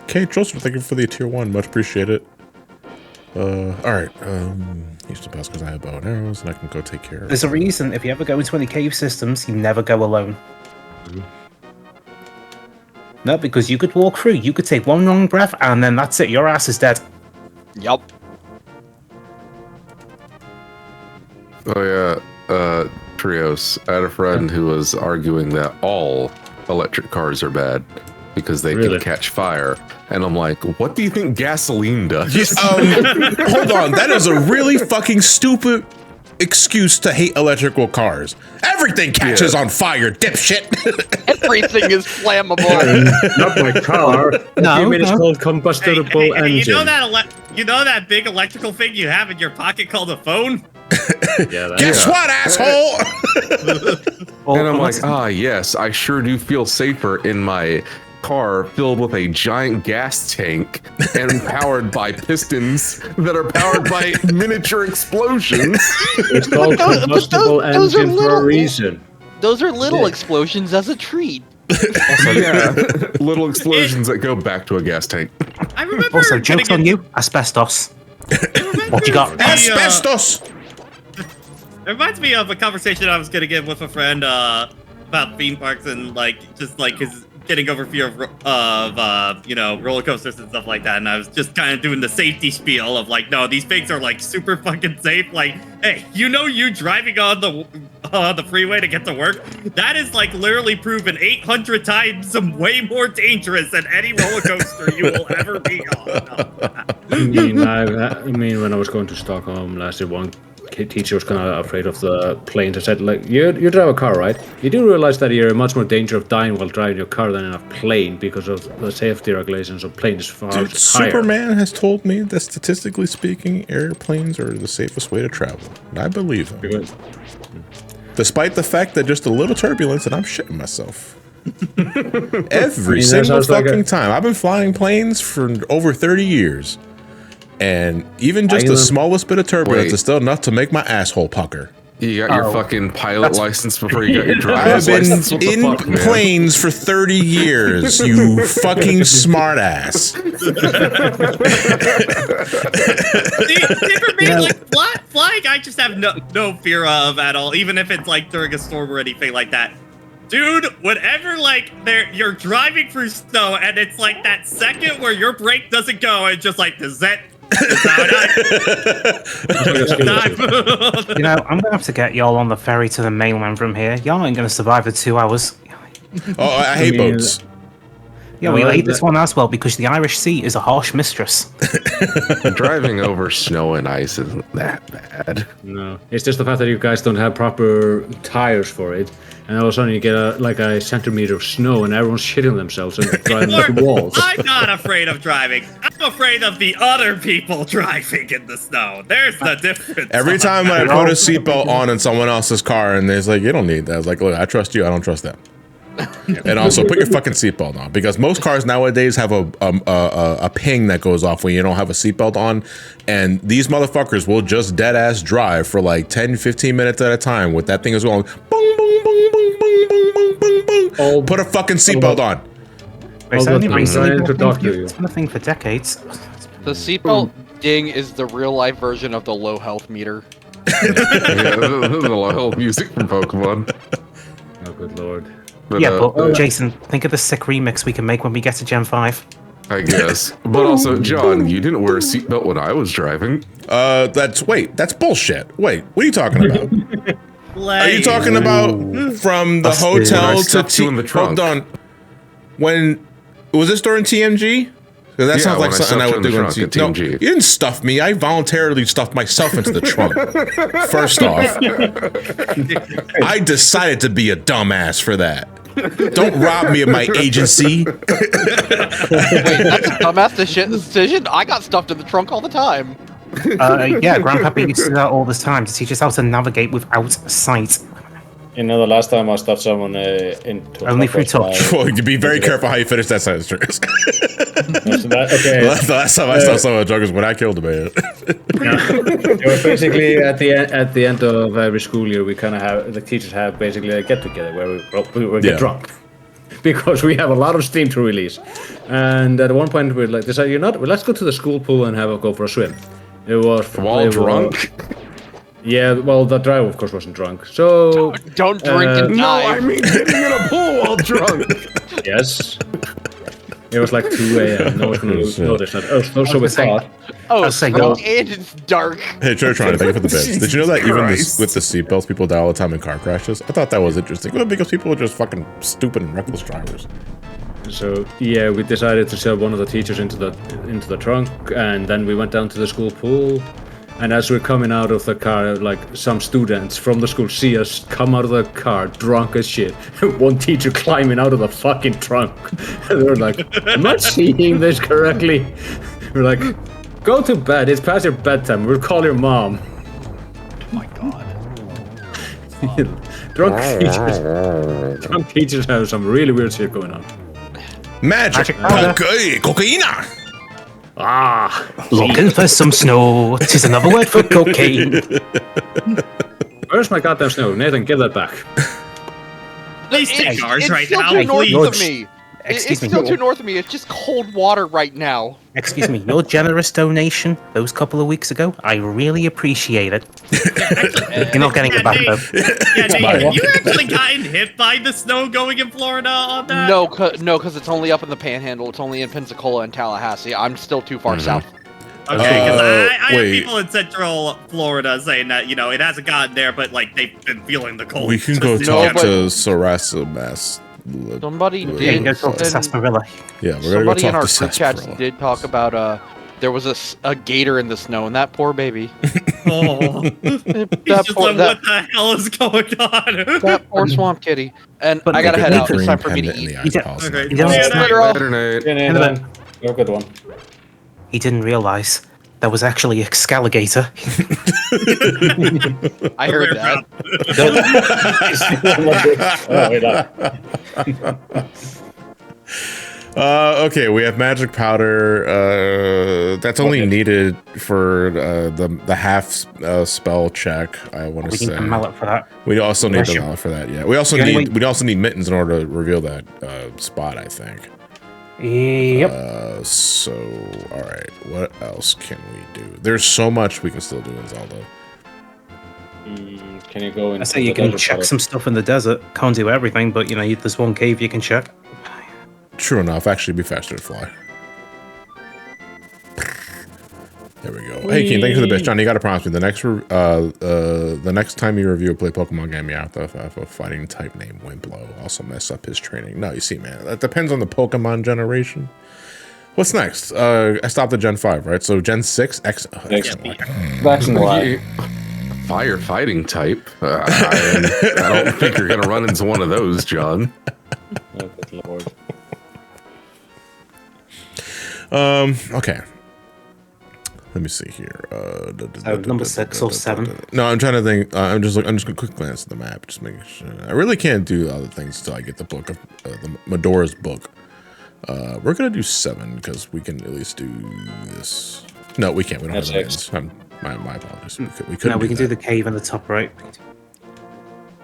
Okay, Joseph, thank you for the tier 1, much appreciated. Alright, Eastern Palace because I have bow and arrows and I can go take care of it. There's a reason, if you ever go into any cave systems, you never go alone. No, because you could walk through, you could take one wrong breath, and then that's it, your ass is dead. Yup. Oh yeah. Trios. I had a friend who was arguing that all electric cars are bad because they Really? can catch fire. And I'm like, what do you think gasoline does? Hold on, that is a really fucking stupid excuse to hate electrical cars. Everything catches on fire, dipshit. Everything is flammable. Not my car. No, I mean, it's no. called combustible Hey, engine. you know that big electrical thing you have in your pocket called a phone? Guess what, asshole? And I'm like, yes, I sure do feel safer in my car filled with a giant gas tank and powered by pistons that are powered by miniature explosions. It's called combustible those are engine for a reason. Those are little explosions as a treat. Yeah, little explosions that go back to a gas tank. I remember. Also, jokes on you. Asbestos. What you got? Asbestos. It reminds me of a conversation I was gonna get with a friend about theme parks and just his getting over fear of roller coasters and stuff like that. And I was just kind of doing the safety spiel of no, these things are super fucking safe. Hey, you driving on the freeway to get to work, that is literally proven 800 times way more dangerous than any roller coaster you will ever be on. I mean, when I was going to Stockholm last year, one teacher was kind of afraid of the planes. I said, you drive a car, right? You do realize that you're in much more danger of dying while driving your car than in a plane because of the safety regulations of planes far higher. Superman has told me that statistically speaking, airplanes are the safest way to travel. And I believe him. Despite the fact that just a little turbulence and I'm shitting myself. Every single fucking time. I've been flying planes for over 30 years. And even just the smallest bit of turbulence is still enough to make my asshole pucker. You got your fucking pilot license before you got your driver's license? I've been in planes for 30 years, you fucking smartass. For me, flying, I just have no fear of at all, even if it's during a storm or anything like that. Dude, whenever you're driving through snow and it's that second where your brake doesn't go and just I'm gonna have to get y'all on the ferry to the mainland from here. Y'all ain't gonna survive the 2 hours. Oh, I hate boats. Yeah, we hate this one as well because the Irish Sea is a harsh mistress. Driving over snow and ice isn't that bad. No, it's just the fact that you guys don't have proper tires for it. And all of a sudden you get a centimeter of snow and everyone's shitting themselves and driving the walls. I'm not afraid of driving. I'm afraid of the other people driving in the snow. There's the difference. Every time I put a seatbelt on in someone else's car and they're like, you don't need that. I was like, look, I trust you. I don't trust them. And also put your fucking seatbelt on because most cars nowadays have a ping that goes off when you don't have a seatbelt on, and these motherfuckers will just dead ass drive for 10-15 minutes at a time with that thing is going boom boom boom boom boom boom boom boom boom. Put a fucking seatbelt on. It's only recently it's been a thing for decades. The seatbelt ding is the real life version of the low health meter. The low health music from Pokemon. Oh, good lord. But Jason, think of the sick remix we can make when we get to Gen 5. I guess. But also, John, you didn't wear a seatbelt when I was driving. That's bullshit. Wait, what are you talking about? Are you talking about from the hotel to in the trunk? Hold on. When was this during TMG? Because that sounds like something I would do in TMG. No, you didn't stuff me. I voluntarily stuffed myself into the trunk. First off, I decided to be a dumbass for that. Don't rob me of my agency. Wait, that's a dumbass decision? I got stuffed in the trunk all the time. Yeah, Grandpappy used to do that all the time to teach us how to navigate without sight. You know, the last time I stuffed someone into only through touch. Well, you be very careful how you finish that sentence. Okay. The last time I saw someone drunk was when I killed a man. It was basically at the end of every school year, we kind of have the teachers have basically a get together where we get drunk because we have a lot of steam to release. And at one point, we decided, let's go to the school pool and go for a swim. It was while drunk. Yeah, well, the driver, of course, wasn't drunk. So don't drink and no, I mean getting in a pool while drunk. Yes. It was 2 a.m. No one noticed that. So we thought. Oh, and it's dark. Hey, Trying, thank you for the bits. Did you know that even with the seatbelts, people die all the time in car crashes? I thought that was interesting. Well, because people are just fucking stupid and reckless drivers. So yeah, we decided to shove one of the teachers into the trunk, and then we went down to the school pool. And as we're coming out of the car, some students from the school see us come out of the car drunk as shit. One teacher climbing out of the fucking trunk. And they're like, am I seeing this correctly? We're like, go to bed. It's past your bedtime. We'll call your mom. my god. Drunk teachers have some really weird shit going on. Magic cocaina. Ah, Looking for some snow. 'Tis another word for cocaine. where's my goddamn snow? Nathan, give that back. Please take ours right still now, too north please. of me. It's Excuse me. still too north of me. It's just cold water right now. Excuse me. Your generous donation those couple of weeks ago, I really appreciate it. You're not getting it back though. Yeah, Nate, have you actually gotten hit by the snow going in Florida on that? No, because it's only up in the Panhandle. It's only in Pensacola and Tallahassee. I'm still too far south. Okay, because I have wait. people in Central Florida saying that, you know, it hasn't gotten there, but, like, they've been feeling the cold. We can go Just- talk but- to Sarasa Mass. Somebody Yeah, you did. go talk to send- Sarsaparilla. Yeah, we're gonna go Somebody in talk our to group chats Sarsaparilla. did talk about there was a gator in the snow, and that poor baby. Oh. He's that just poor like, that, what the hell is going on? that poor swamp kitty. And But I gotta look head at out. the It's time for me to Green eat. pendant in the eyes Okay. policy. You don't Yeah, understand. Later, all. Later, Nate. Yeah, Nathan. You're a good one. He didn't realize there was actually Excaligator. I heard that. Oh, wait up. Okay, we have magic powder. That's only needed for the half spell check. I want to We say. need the mallet for that. We also need the Unless you- mallet for that. Yeah, we also The only need mittens in order to reveal that spot. I think. Yep. So, all right. What else can we do? There's so much we can still do in Zelda. Can you go in? I say you can check some stuff in the desert. Can't do everything, but you know, there's one cave you can check. True enough. Actually, it'd be faster to fly. There we go. Hey, Keen, thank you for the bits. John, you got to promise me the next time you review a play Pokemon game, you have to have a fighting type named Wimplo. Also mess up his training. No, you see, man, that depends on the Pokemon generation. What's next? I stopped at Gen 5, right? So Gen 6, excellent. That's why. Firefighting type. I don't think you're gonna run into one of those, John. Oh, good lord. Okay. Let me see here. number 6 or 7. No, I'm trying to think. I'm just gonna quick glance at the map, just making sure. I really can't do other things until I get the book of the Medora's book. We're gonna do 7 because we can at least do this. No, we can't. We don't That's have the 6. mittens. My apologies. We couldn't. No, we can do that. the cave in the top right.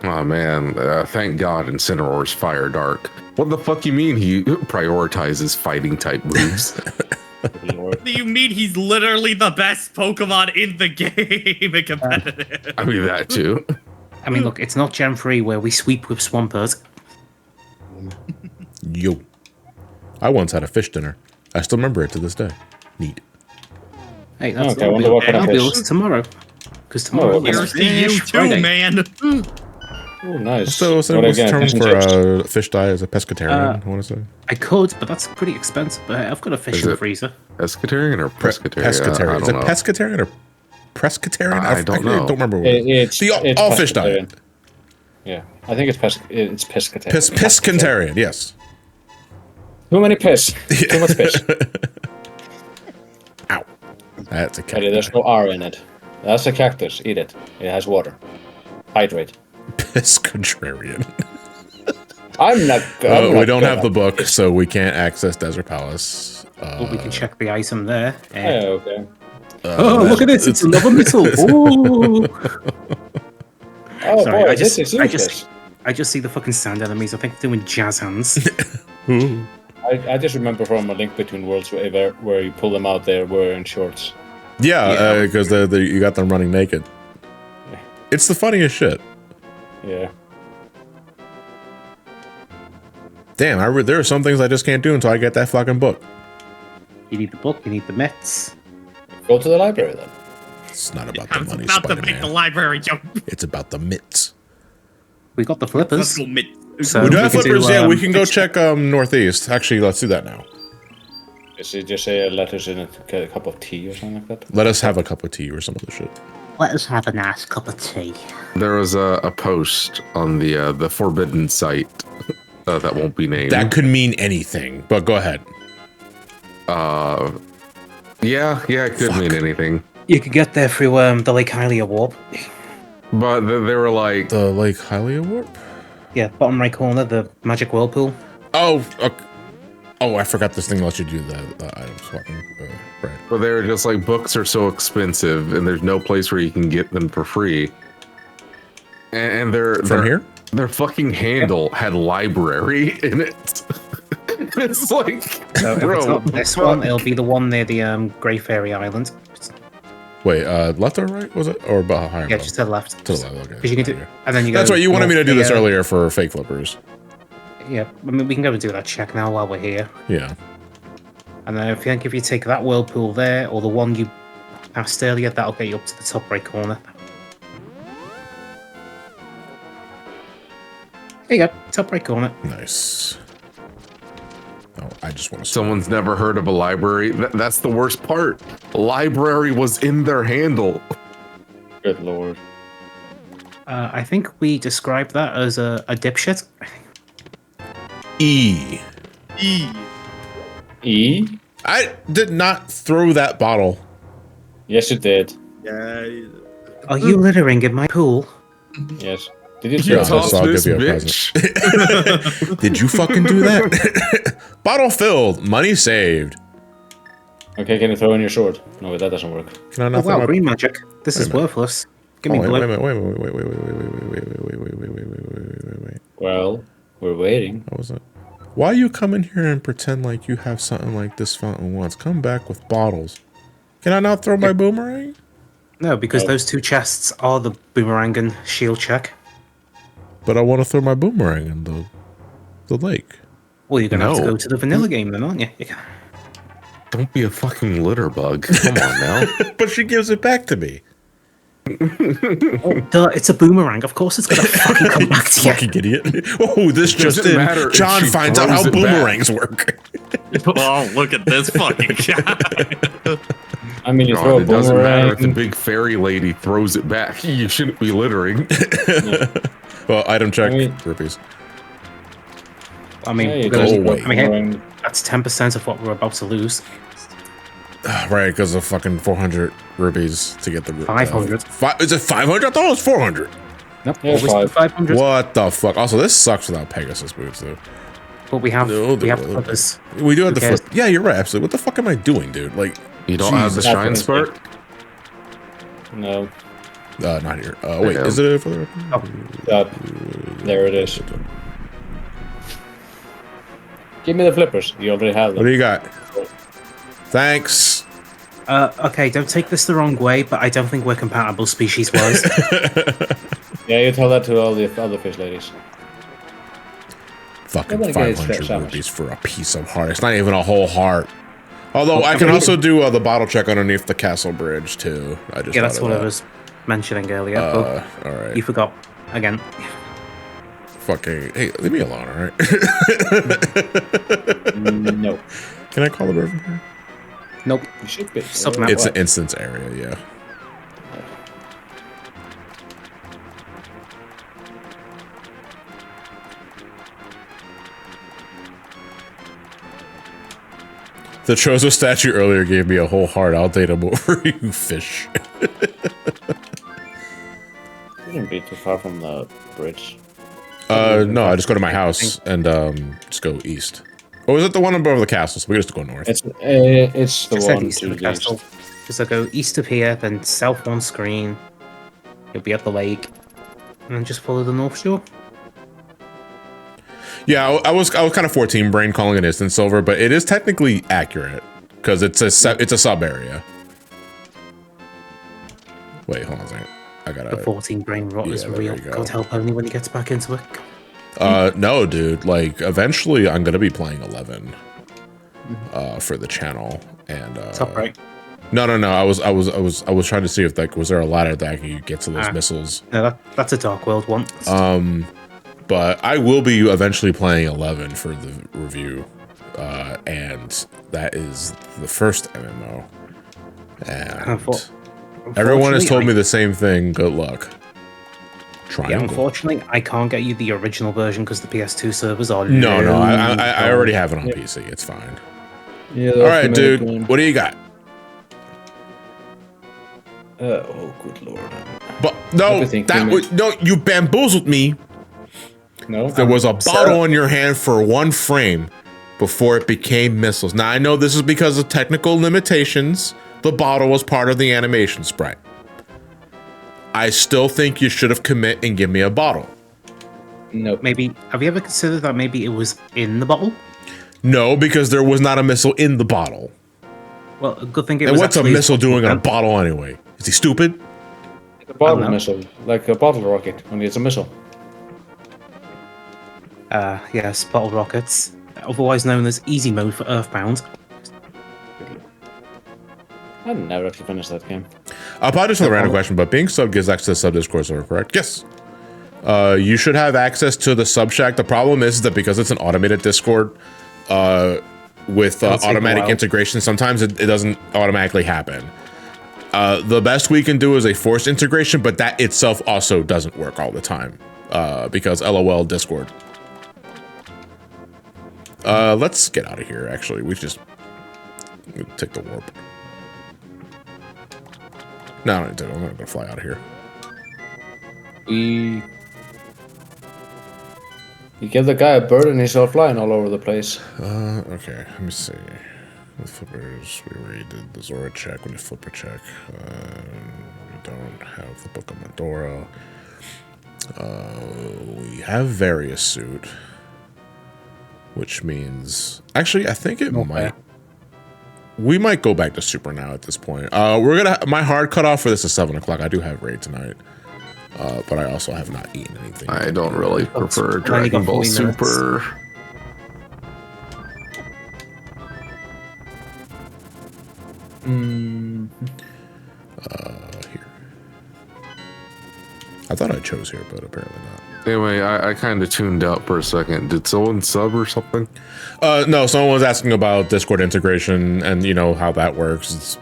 Oh man, thank God Incineroar's Fire Dark. What the fuck you mean he prioritizes fighting type moves? Good lord. Do you mean he's literally the best Pokemon in the game in competitive? I mean that too. I mean, look, it's not Gen 3 where we sweep with Swampert. Yo. I once had a fish dinner. I still remember it to this day. Neat. Hey, that's Okay, I wonder what kind of that'll be fish. us tomorrow. Because tomorrow Oh, is Here's to you Fish too, Friday. man. Oh, nice. So what's the What again, term fish and for chips? fish dye as a pescatarian? I want to say. I could, but that's pretty expensive. But I've got a fish Is in the it- freezer. Pescatarian or pescatarian? Pescatarian. I Is it don't know. pescatarian or prescatarian? I don't know. don't remember. What It's all fish pescatarian. diet. Yeah, I think it's pescatarian. Pescatarian. Yes. Too many piss. Too much piss. Ow. That's a cat. Hey, there's no R in it. That's a cactus. Eat it. It has water. Hydrate. Pescatarian. I'm not. We don't have the book, so we can't access Desert Palace. But we can check the item there. Yeah, okay. Oh, look at this! It's another missile. Ooh. Oh Sorry, boy, I this just- is I useless. I just see the fucking sand enemies. I think they're doing jazz hands. I just remember from A Link Between Worlds where you pull them out there wearing shorts. Yeah, because you got them running naked. It's the funniest shit. Yeah. Damn, there are some things I just can't do until I get that fucking book. You need the book. You need the mitts. Go to the library then. It's not about I the was money, about to make the Spider-Man. library jump. It's about the mitts. We got the Let's flippers. go mid. So We do have can flippers, yeah. We can go fix- check northeast. Actually, let's do that now. Is it just say letters in it, get a cup of tea or something like that? Let us have a cup of tea or some other shit. Let us have a nice cup of tea. There was a post on the forbidden site that won't be named. That could mean anything, but go ahead. Yeah, it could mean anything. You could get there through the Lake Hylia warp. But they were like, The Lake Hylia warp? Yeah, bottom right corner, the magic whirlpool. Oh, okay. Oh, I forgot this thing lets you do the item swapping. Right. but they were just like, books are so expensive, and there's no place where you can get them for free. And From here? Their fucking handle had library in it. It's like, So if bro, it's not this one, it'll be the one near the Grey Fairy Island. Wait, left or right was it, or higher? Yeah, just to the left. to the left. Okay. Because you can do, and then you go. That's right. You wanted me to do this north earlier for fake flippers. Yeah, I mean we can go and do that check now while we're here. Yeah. And then I think if you take that whirlpool there, or the one you passed earlier, that'll get you up to the top right corner. There you go, top right corner. Nice. Oh, I just want to. someone's never heard of a library. That's the worst part. Library was in their handle. Good lord. I think we described that as a dipshit. E. E? I did not throw that bottle. Yes, it did. Yeah. Are you littering in my pool? Yes. Did you You throw Yeah, tossed I'll give this you a bitch. Did you fucking do that? Bottle filled. Money saved. Okay, can you throw in your sword? No, wait, that doesn't work. Can I Oh not throw wow, my... green magic. This Wait a is minute. worthless. Give me Oh, wait, blue. wait a minute. Wait. Well, we're waiting. What was it? Why you come in here and pretend like you have something like this fountain once? Come back with bottles. Can I not throw my boomerang? No, because Oh. those two chests are the boomerang and shield check. But I want to throw my boomerang in the lake. Well, you're gonna have to No. go to the vanilla game then, aren't you? Don't be a fucking litter bug. Come on now. But she gives it back to me. Duh, it's a boomerang. Of course, it's gonna fucking come back to you. Fucking idiot. Oh, this just Doesn't in. matter if John she finds out throws how it back. boomerangs work. Oh, look at this fucking guy. I mean, you God, throw a it doesn't matter if the boomerang. big fairy lady throws it back. You shouldn't be littering. Well, item check. I mean- Rupees. I mean, Yeah, you we're just gonna- go throw I mean, hey, boomerang. that's 10% of what we're about to lose. Right, because of fucking 400 rupees to get the 500. Is it 500? I thought it was 400. Nope, Yeah, always five. 500. What the fuck? Also, this sucks without Pegasus boots, though. But we have No, we have no, to put this. We do have Who the cares? first. Yeah, you're right. Absolutely. What the fuck am I doing, dude? Like, You don't have the Jesus. shine spurt? No. not here. Wait, Yeah. is it further up? Up. There it is. Give me the flippers. You already have What do them. you got? Thanks. Okay, don't take this the wrong way, but I don't think we're compatible species-wise. Yeah, you tell that to all the other fish ladies. Fucking Nobody gets 500 that rupees for a piece of heart. It's not even a whole heart. Although I I can mean- also do the bottle check underneath the castle bridge too. I just Yeah, that's thought what of I that. was mentioning earlier. All But right. you forgot again. Fucking hey, leave me alone. All right. No. Can I call the bird from here? Nope. You should be. Submap. It's What? an instance area. Yeah. The Chozo statue earlier gave me a whole heart. I'll date him over you, fish. Shouldn't be too far from the bridge. No, I just go to my house and just go east. Or is it the one above the castle? So we just go north. It's the Just head one east to of the the east. castle. Just go east of here, then south one screen. You'll be at the lake, and then just follow the north shore. Yeah, I was kind of 14 brain calling it instant silver, but it is technically accurate because it's a sub area. Wait, hold on a second. I The gotta. 14 brain rot is yeah, there real. we go. God help only when he gets back into it. No, dude. Like, eventually, I'm gonna be playing 11 for the channel, and Top right. No. I was trying to see if like was there a ladder that I could get to those missiles. No, that's a Dark World one. But I will be eventually playing 11 for the review, and that is the first MMO. And everyone has told me the same thing. Good luck. Yeah, Triangle. unfortunately, I can't get you the original version because the PS2 servers are No, I low. already have it on PC. It's fine. Yeah, All right, dude. What do you got? Oh, good lord. But no, Everything that came was no. You bamboozled me. No. There was a bottle in your hand for 1 frame before it became missiles. Now I know this is because of technical limitations. The bottle was part of the animation sprite. I still think you should have commit and give me a bottle. No. Maybe, have you ever considered that maybe it was in the bottle? No, because there was not a missile in the bottle. Well, a good thing it And was what's a actually missile doing in a then. bottle anyway? Is he stupid? A bottle know. missile, like a bottle rocket, only it's a missile. Yes, bottle rockets, otherwise known as easy mode for Earthbound. I never actually finished that game. Apologies for the random question, but being sub gives access to sub Discord server, correct? Yes. You should have access to the sub shack. The problem is that because it's an automated Discord with It'll take a automatic while. integration, sometimes it doesn't automatically happen. The best we can do is a forced integration, but that itself also doesn't work all the time because LOL Discord. Let's get out of here, actually. We just take the warp. No, I don't need to. I'm gonna fly out of here. You give the guy a bird and he's all flying all over the place. Okay, let me see. With flippers, we already did the Zora check. We did flipper check. We don't have the Book of Mandora. We have various suit, which means actually I think it might. We might go back to super now at this point. We're gonna my hard cutoff for this is 7 o'clock. I do have raid tonight, but I also have not eaten anything. I don't really prefer only Dragon got Ball 40 minutes. Super. Here. I thought I chose here, but apparently not. Anyway, I kind of tuned out for a second. Did someone sub or something? No, someone was asking about Discord integration and you know how that works.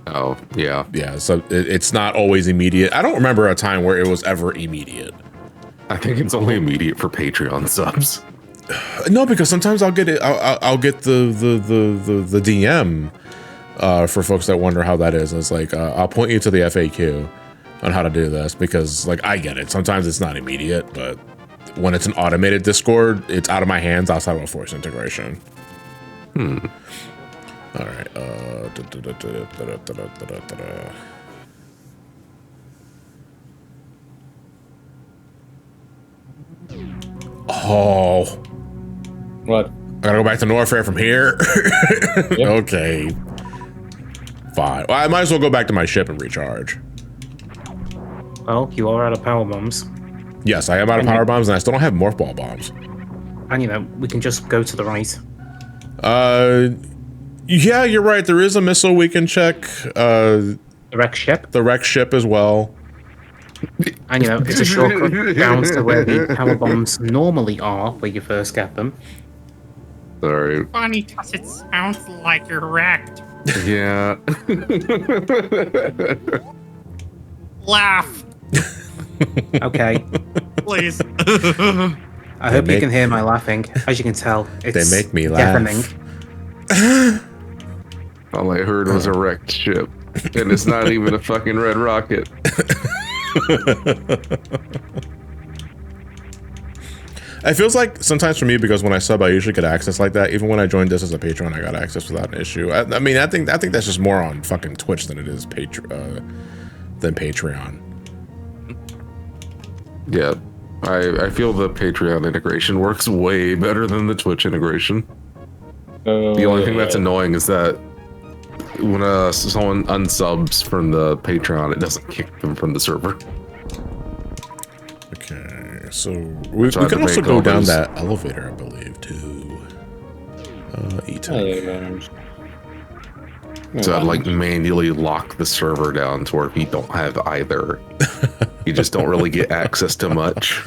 Oh, yeah. Yeah, so it's not always immediate. I don't remember a time where it was ever immediate. I think it's only immediate for Patreon subs. No, because sometimes I'll get it. I'll get the DM for folks that wonder how that is. And it's like I'll point you to the FAQ on how to do this because like I get it. Sometimes it's not immediate, but when it's an automated Discord, it's out of my hands outside of a forced integration. All right. Oh, What? I gotta go back to Norfair from here. Okay, fine. Well, I might as well go back to my ship and recharge. Well, you are out of power bombs. Yes, I am out of power bombs, and I still don't have morph ball bombs. And you know, we can just go to the right. Yeah, you're right. There is a missile we can check. The wreck ship. The wreck ship as well. And you know, it's a shortcut down to where the power bombs normally are, where you first get them. Sorry. Funny, because it sounds like you're wrecked. Yeah. Laugh, Okay. please. I hope you make- can hear my laughing. As you can tell, it's make me laugh. deafening. All I heard was a wrecked ship. And it's not even a fucking red rocket. It feels like sometimes for me because when I sub, I usually get access like that. Even when I joined this as a patron, I got access without an issue. I mean, I think that's just more on fucking Twitch than it is Patreon. Yeah. I feel the Patreon integration works way better than the Twitch integration. The only thing that's annoying is that when someone unsubs from the Patreon, it doesn't kick them from the server. Okay, so we Tried can to also make go all down those- that elevator, I believe, to E-Tech. So I'd like manually lock the server down to where you don't have either. You just don't really get access to much.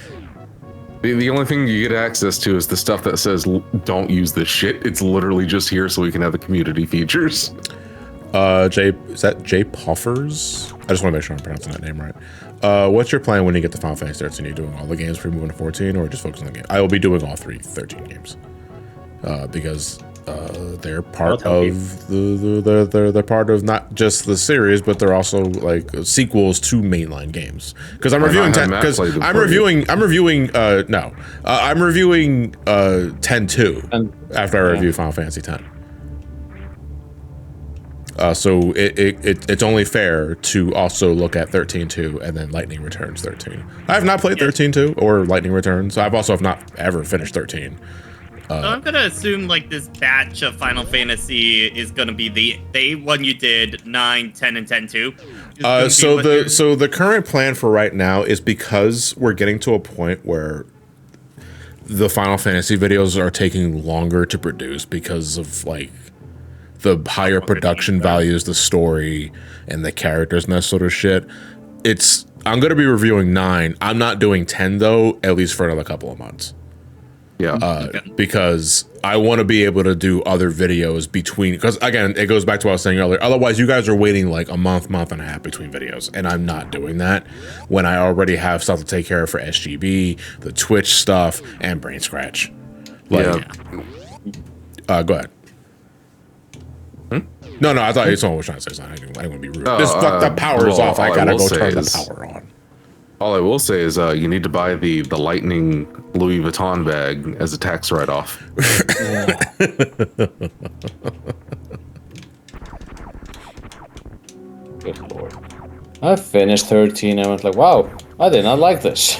The only thing you get access to is the stuff that says don't use this shit. It's literally just here so we can have the community features. Jay, is that Jay Puffers? I just want to make sure I'm pronouncing that name right. What's your plan when you get to Final Fantasy 13? Are you doing all the games for moving to 14 or just focusing on the game? I will be doing all 13 games. Because they're part of they're part of not just the series, but they're also like sequels to mainline games. Because I'm reviewing 10-2. After I review Final Fantasy 10. So it's only fair to also look at 13.2 and then Lightning Returns 13. I have not played 13.2 or Lightning Returns. I've also have not ever finished 13. So I'm gonna assume like this batch of Final Fantasy is gonna be the one you did 9, 10, and 10.2. So the current plan for right now is because we're getting to a point where the Final Fantasy videos are taking longer to produce because of like the higher production values, the story, and the characters and that sort of shit. I'm gonna be reviewing 9. I'm not doing 10 though, at least for another couple of months. Yeah. Because I want to be able to do other videos between, because again, it goes back to what I was saying earlier. Otherwise, you guys are waiting like a month and a half between videos, and I'm not doing that when I already have stuff to take care of for SGB, the Twitch stuff, and Brain Scratch. Like, go ahead. No, I thought someone was trying to say something. I didn't want to be rude. The power's off. I gotta go turn the power on. All I will say is you need to buy the Lightning Louis Vuitton bag as a tax write-off. Good lord. I finished 13 and I went like, wow, I did not like this.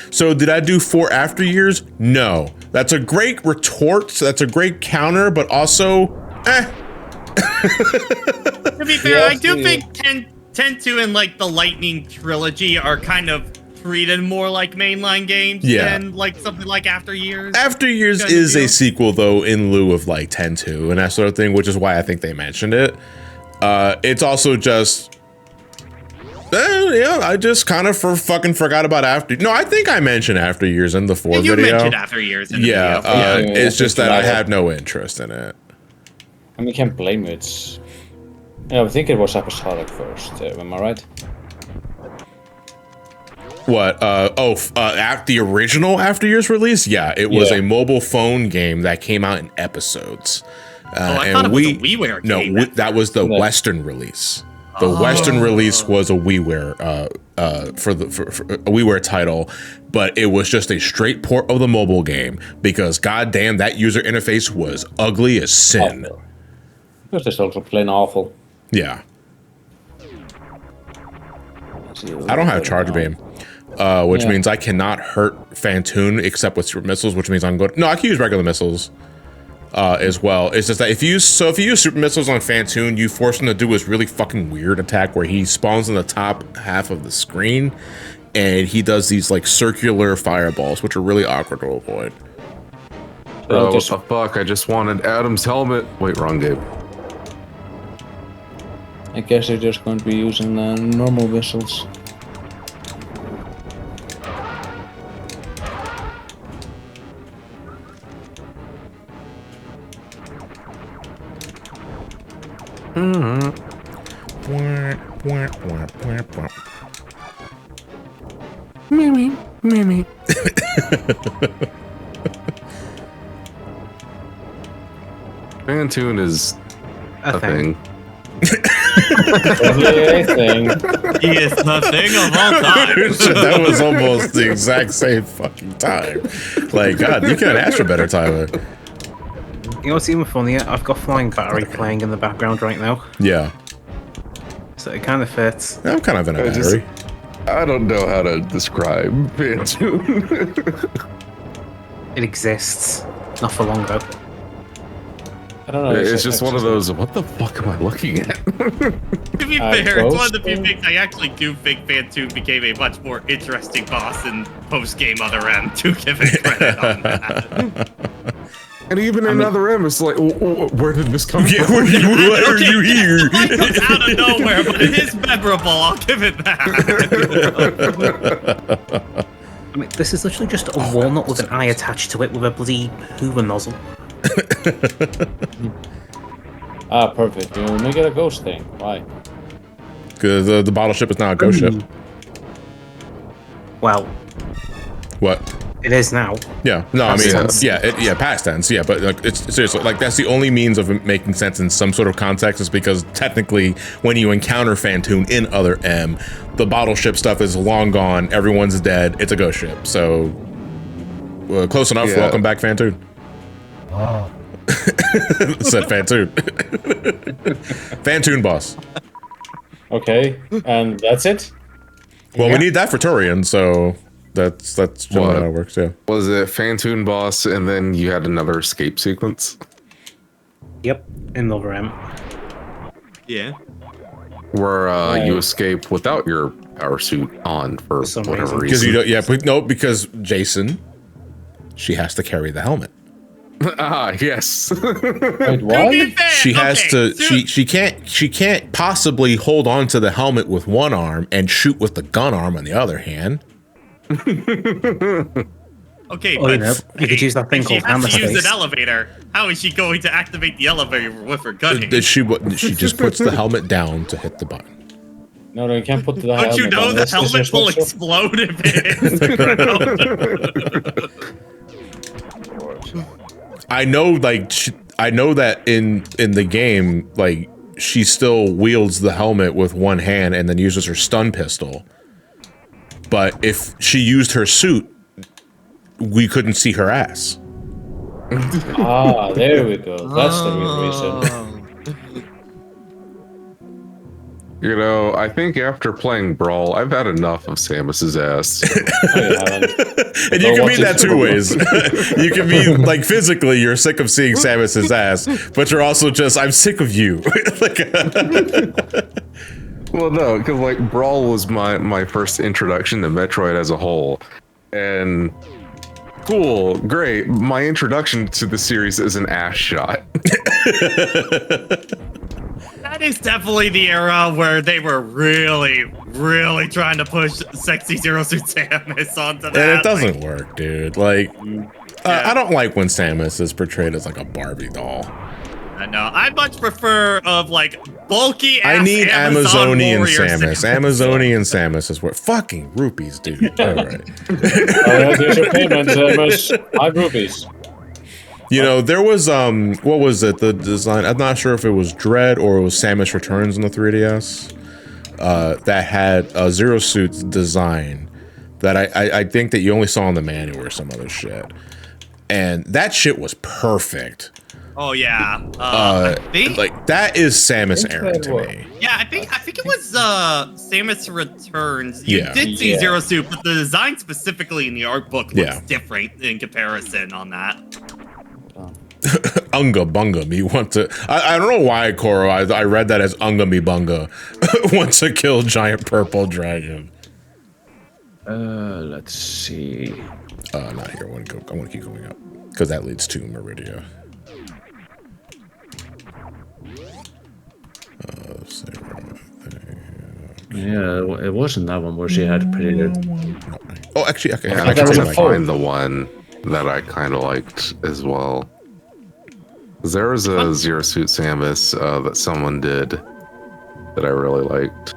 So did I do 4 after years? No. That's a great retort. That's a great counter, but also, To be fair, I do think 10.2 and like the Lightning trilogy are kind of treated more like mainline games than like something like After Years. After Years is a sequel though, in lieu of like 10.2 and that sort of thing, which is why I think they mentioned it. It's also just, I just kind of fucking forgot about After. No, I think I mentioned After Years in the 4 video. You mentioned After Years in the video. It's just that I had no interest in it. I mean, you can't blame you. I think it was episodic first. Am I right? What? At the original After Years release? Yeah, it was a mobile phone game that came out in episodes. I thought it was a WiiWare game. No, that was the Western release. The Western release was a WiiWare for a WiiWare title, but it was just a straight port of the mobile game because goddamn that user interface was ugly as sin. Awful. It was just also plain awful. Yeah. I don't have Charge Beam, which means I cannot hurt Fantoon except with super missiles, which means I'm going. No, I can use regular missiles as well. It's just that if you use super missiles on Fantoon, you force him to do this really fucking weird attack where he spawns on the top half of the screen, and he does these like circular fireballs, which are really awkward to avoid. Bro, what the fuck? I just wanted Adam's helmet. Wait, wrong game. I guess they're just going to be using normal missiles. Mimi. Fantoon is a thing. Definitely a thing. He is the thing of all time. That was almost the exact same fucking time. Like, God, you can't ask for better, Tyler. You know what's even funnier? I've got Flying Battery playing in the background right now. Yeah. So it kind of fits. I'm kind of in a battery. I don't know how to describe Fantoon. It exists. Not for long, though. I don't know. It's just one of those, what the fuck am I looking at? To be fair, it's one of the few things I actually do think Fantoon became a much more interesting boss in post-game Other M, to give it credit on that. And even in Other M, it's like, where did this come from? Why are you here? It comes out of nowhere, but it is memorable, I'll give it that. I mean, this is literally just a walnut with an eye attached to it with a bloody Hoover nozzle. Perfect. You make it a ghost thing. Why? Because the bottle ship is now a ghost ship. Well. What? It is now. Yeah, no, I Past mean, tense. past tense, yeah, but like, it's seriously, like, that's the only means of it making sense in some sort of context is because technically when you encounter Phantoon in Other M, the bottle ship stuff is long gone, everyone's dead, it's a ghost ship, so close enough. Yeah. Welcome back, Phantoon. Said Phantoon. Phantoon boss. Okay, and that's it? Well, Yeah. we need that for Turian, so that's generally how it works, yeah. Was it Phantoon boss, and then you had another escape sequence? Yep, in Other M. Yeah. Where you Right. escape without your power suit on for some whatever reason. Because reason. you don't, yeah, but no, because Jason, she has to carry the helmet. Yes. Wait, To what? be fair, She has okay, to. She can't possibly hold on to the helmet with one arm and shoot with the gun arm on the other hand. Okay, Oh, but you know, you could use that thing if she called has hammer to use space. an elevator, how is she going to activate the elevator with her gun? She just puts the helmet down to hit the button. No, you can't put the Don't you helmet know on. the That's helmet will disrespectful. explode if it hits the ground? I know, like, I know that in the game, like, she still wields the helmet with one hand and then uses her stun pistol. But if she used her suit, we couldn't see her ass. Ah, there we go. That's the real reason. You know, I think after playing Brawl, I've had enough of Samus's ass. No, you haven't. And you Well, can what's mean that his- two ways. You can be like physically, you're sick of seeing Samus's ass, but you're also just, I'm sick of you. Like, Well, no, because like Brawl was my first introduction to Metroid as a whole, and cool, great. My introduction to the series is an ass shot. That is definitely the era where they were really, really trying to push sexy Zero Suit Samus onto that. and it doesn't work, dude. Like, Yeah. I don't like when Samus is portrayed as like a Barbie doll. I know. I much prefer of like bulky. I need Amazon Amazonian warrior Samus. Amazonian Samus is what fucking rupees, dude. All right. Here's your payment, Samus. 5 rupees. You know, there was what was it? The design. I'm not sure if it was Dread or it was Samus Returns on the 3DS. That had a Zero Suit's design that I think that you only saw in the manual or some other shit, and that shit was perfect. Oh yeah. I think, Like that is Samus Aran to that me. yeah, I think it was Samus Returns. You Yeah. did see Yeah. Zero Suit, but the design specifically in the art book looks Yeah. different in comparison on that. Unga bunga me want to. I don't know why, Koro. I read that as Unga me bunga want to kill giant purple dragon. Let's see. Not here. I want to keep going up because that leads to Meridia. Yeah, it wasn't that one where she had pretty good. Oh, actually, okay. Yeah, I I can tried take to my find the one that I kind of liked as well. There was a Zero Suit Samus that someone did that I really liked.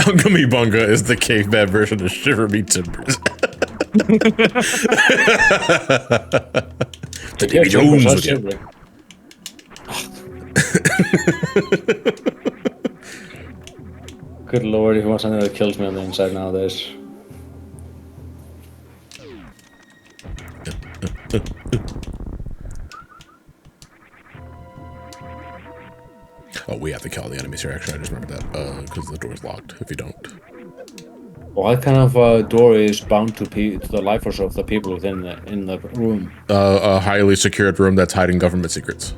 Unga me bunga is the caveman version of Shiver Me Timbers. The Davy Jones with you. Good lord, he wants another kills me on the inside nowadays. Oh, we have to kill the enemies here. Actually, I just remembered that because the door's locked. If you don't, What kind of door is bound to the life force of the people within the room? a highly secured room that's hiding government secrets.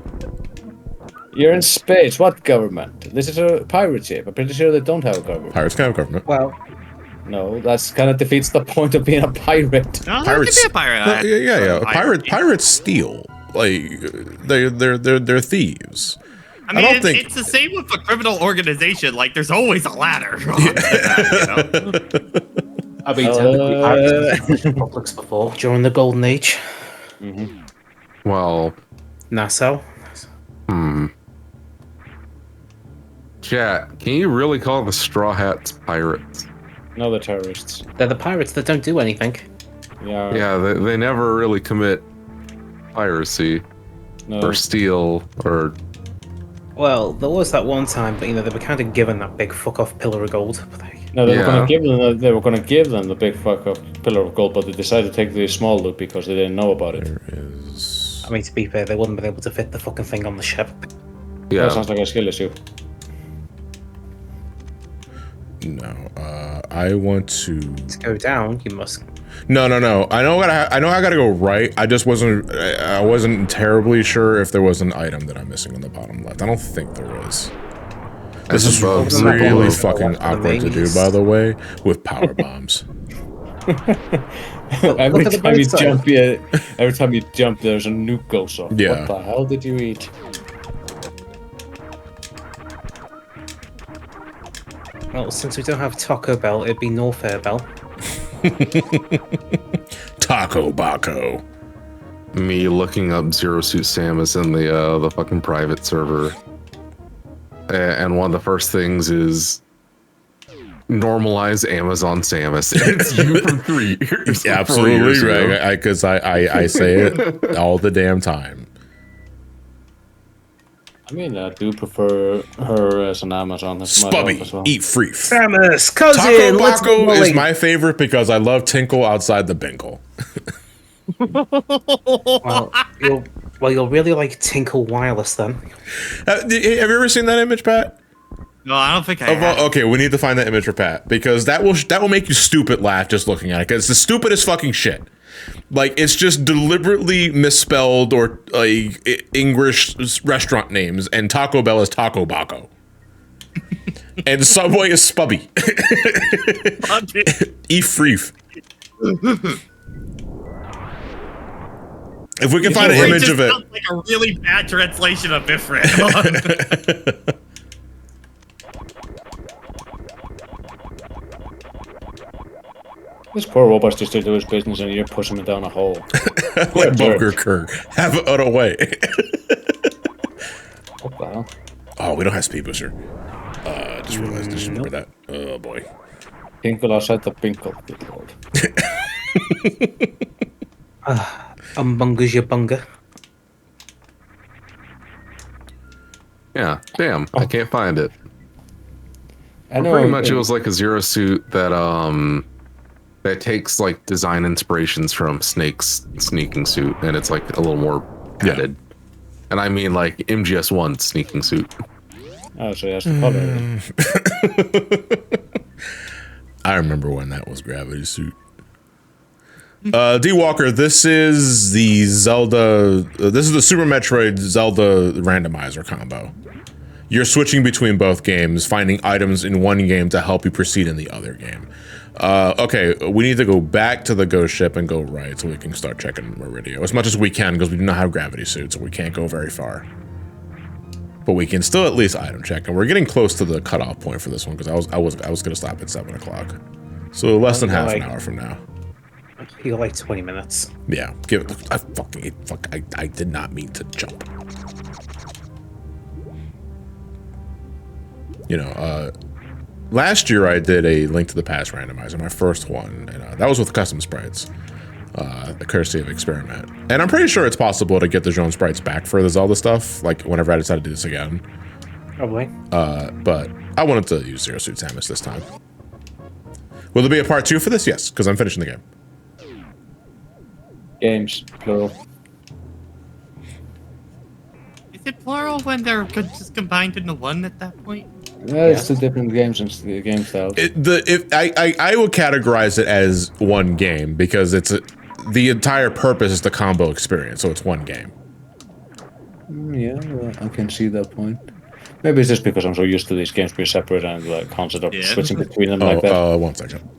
You're in space. What government? This is a pirate ship. I'm pretty sure they don't have a government. Pirates can have government. Well, No, that's kind of defeats the point of being a pirate. No, Pirates, it could be a pirate. yeah. Pirate. Pirates steal. Like they're thieves. I mean, don't think- it's the same with a criminal organization. Like, there's always a ladder. That, you know? I've been telling pirates republics before during the Golden Age. Well, Nassau. Chat, can you really call the Straw Hats pirates? No, the terrorists. They're the pirates that don't do anything. Yeah. Yeah, they never really commit piracy No. or steal or. Well, there was that one time, but they were kind of given that big fuck off pillar of gold. But No, they were Yeah. gonna give them. They were gonna give them the big fuck up pillar of gold, but they decided to take the small loot because they didn't know about it. There is. I mean, to be fair, they wouldn't have been able to fit the fucking thing on the ship. Yeah. That sounds like a skill issue. No, I want to. To go down, you must. No. I know I gotta go right. I just wasn't. I wasn't terribly sure if there was an item that I'm missing on the bottom left. I don't think there is. This is above really zero. fucking awkward to do, by the way, with power bombs. Every at the time you bright side. jump, yeah, every time you jump, there's a nuke goes off. Yeah. What the hell did you eat? Well, since we don't have Taco Bell, it'd be Norfair Bell. Taco Baco. Me looking up Zero Suit Samus in the fucking private server, and one of the first things is normalize Amazon Samus. It's you from 3 years. Yeah, 4 absolutely years ago. right. Because I say it all the damn time. I mean, I do prefer her as an Amazon. That's my help as Spubby, well. eat free. Samus, cousin, Taco let's go Baco is bowling. my favorite because I love Tinkle outside the Binkle. Well, you'll really like Tinkle Wireless then. Have you ever seen that image, Pat? No, I don't think I have. Okay, we need to find that image for Pat because that will make you stupid laugh just looking at it because it's the stupidest fucking shit. Like it's just deliberately misspelled or like English restaurant names, and Taco Bell is Taco Baco, and Subway is Spubby. Eat free. If we can find an image of it. Sounds like a really bad translation of Bifred. This poor robot's just to do his business and you're pushing him down a hole. Like Bunker Kerr. Have it away. What the hell? Oh, we don't have speed booster. Just realized. Just remember that. Oh boy. Tinkle outside the Binkle. Good lord. Umbunga's your bunga. Yeah, damn, I can't find it. I know. Pretty much, it was like a Zero Suit that takes like design inspirations from Snake's sneaking suit, and it's like a little more padded. And I mean like MGS1 sneaking suit. Oh, so he has to color it. I remember when that was Gravity Suit. D Walker, this is the Zelda. This is the Super Metroid Zelda Randomizer combo. You're switching between both games, finding items in one game to help you proceed in the other game. Okay, we need to go back to the ghost ship and go right so we can start checking Meridio as much as we can because we do not have gravity suits, so we can't go very far. But we can still at least item check, and we're getting close to the cutoff point for this one because I was gonna stop at 7 o'clock, so less than half an hour from now. You got like 20 minutes. Yeah, give it. I did not mean to jump. You know, last year I did a Link to the Past randomizer, my first one, and that was with custom sprites, the courtesy of Experiment. And I'm pretty sure it's possible to get the Joan sprites back for the Zelda stuff, like whenever I decide to do this again. Probably. But I wanted to use Zero Suit Samus this time. Will there be a part 2 for this? Yes, because I'm finishing the game. Games, plural. Is it plural when they're just combined into one at that point? Yeah, it's two different games and the game styles. I would categorize it as one game because the entire purpose is the combo experience, so it's one game. Yeah, well, I can see that point. Maybe it's just because I'm so used to these games being separate and the concept of switching between them like that. 1 second.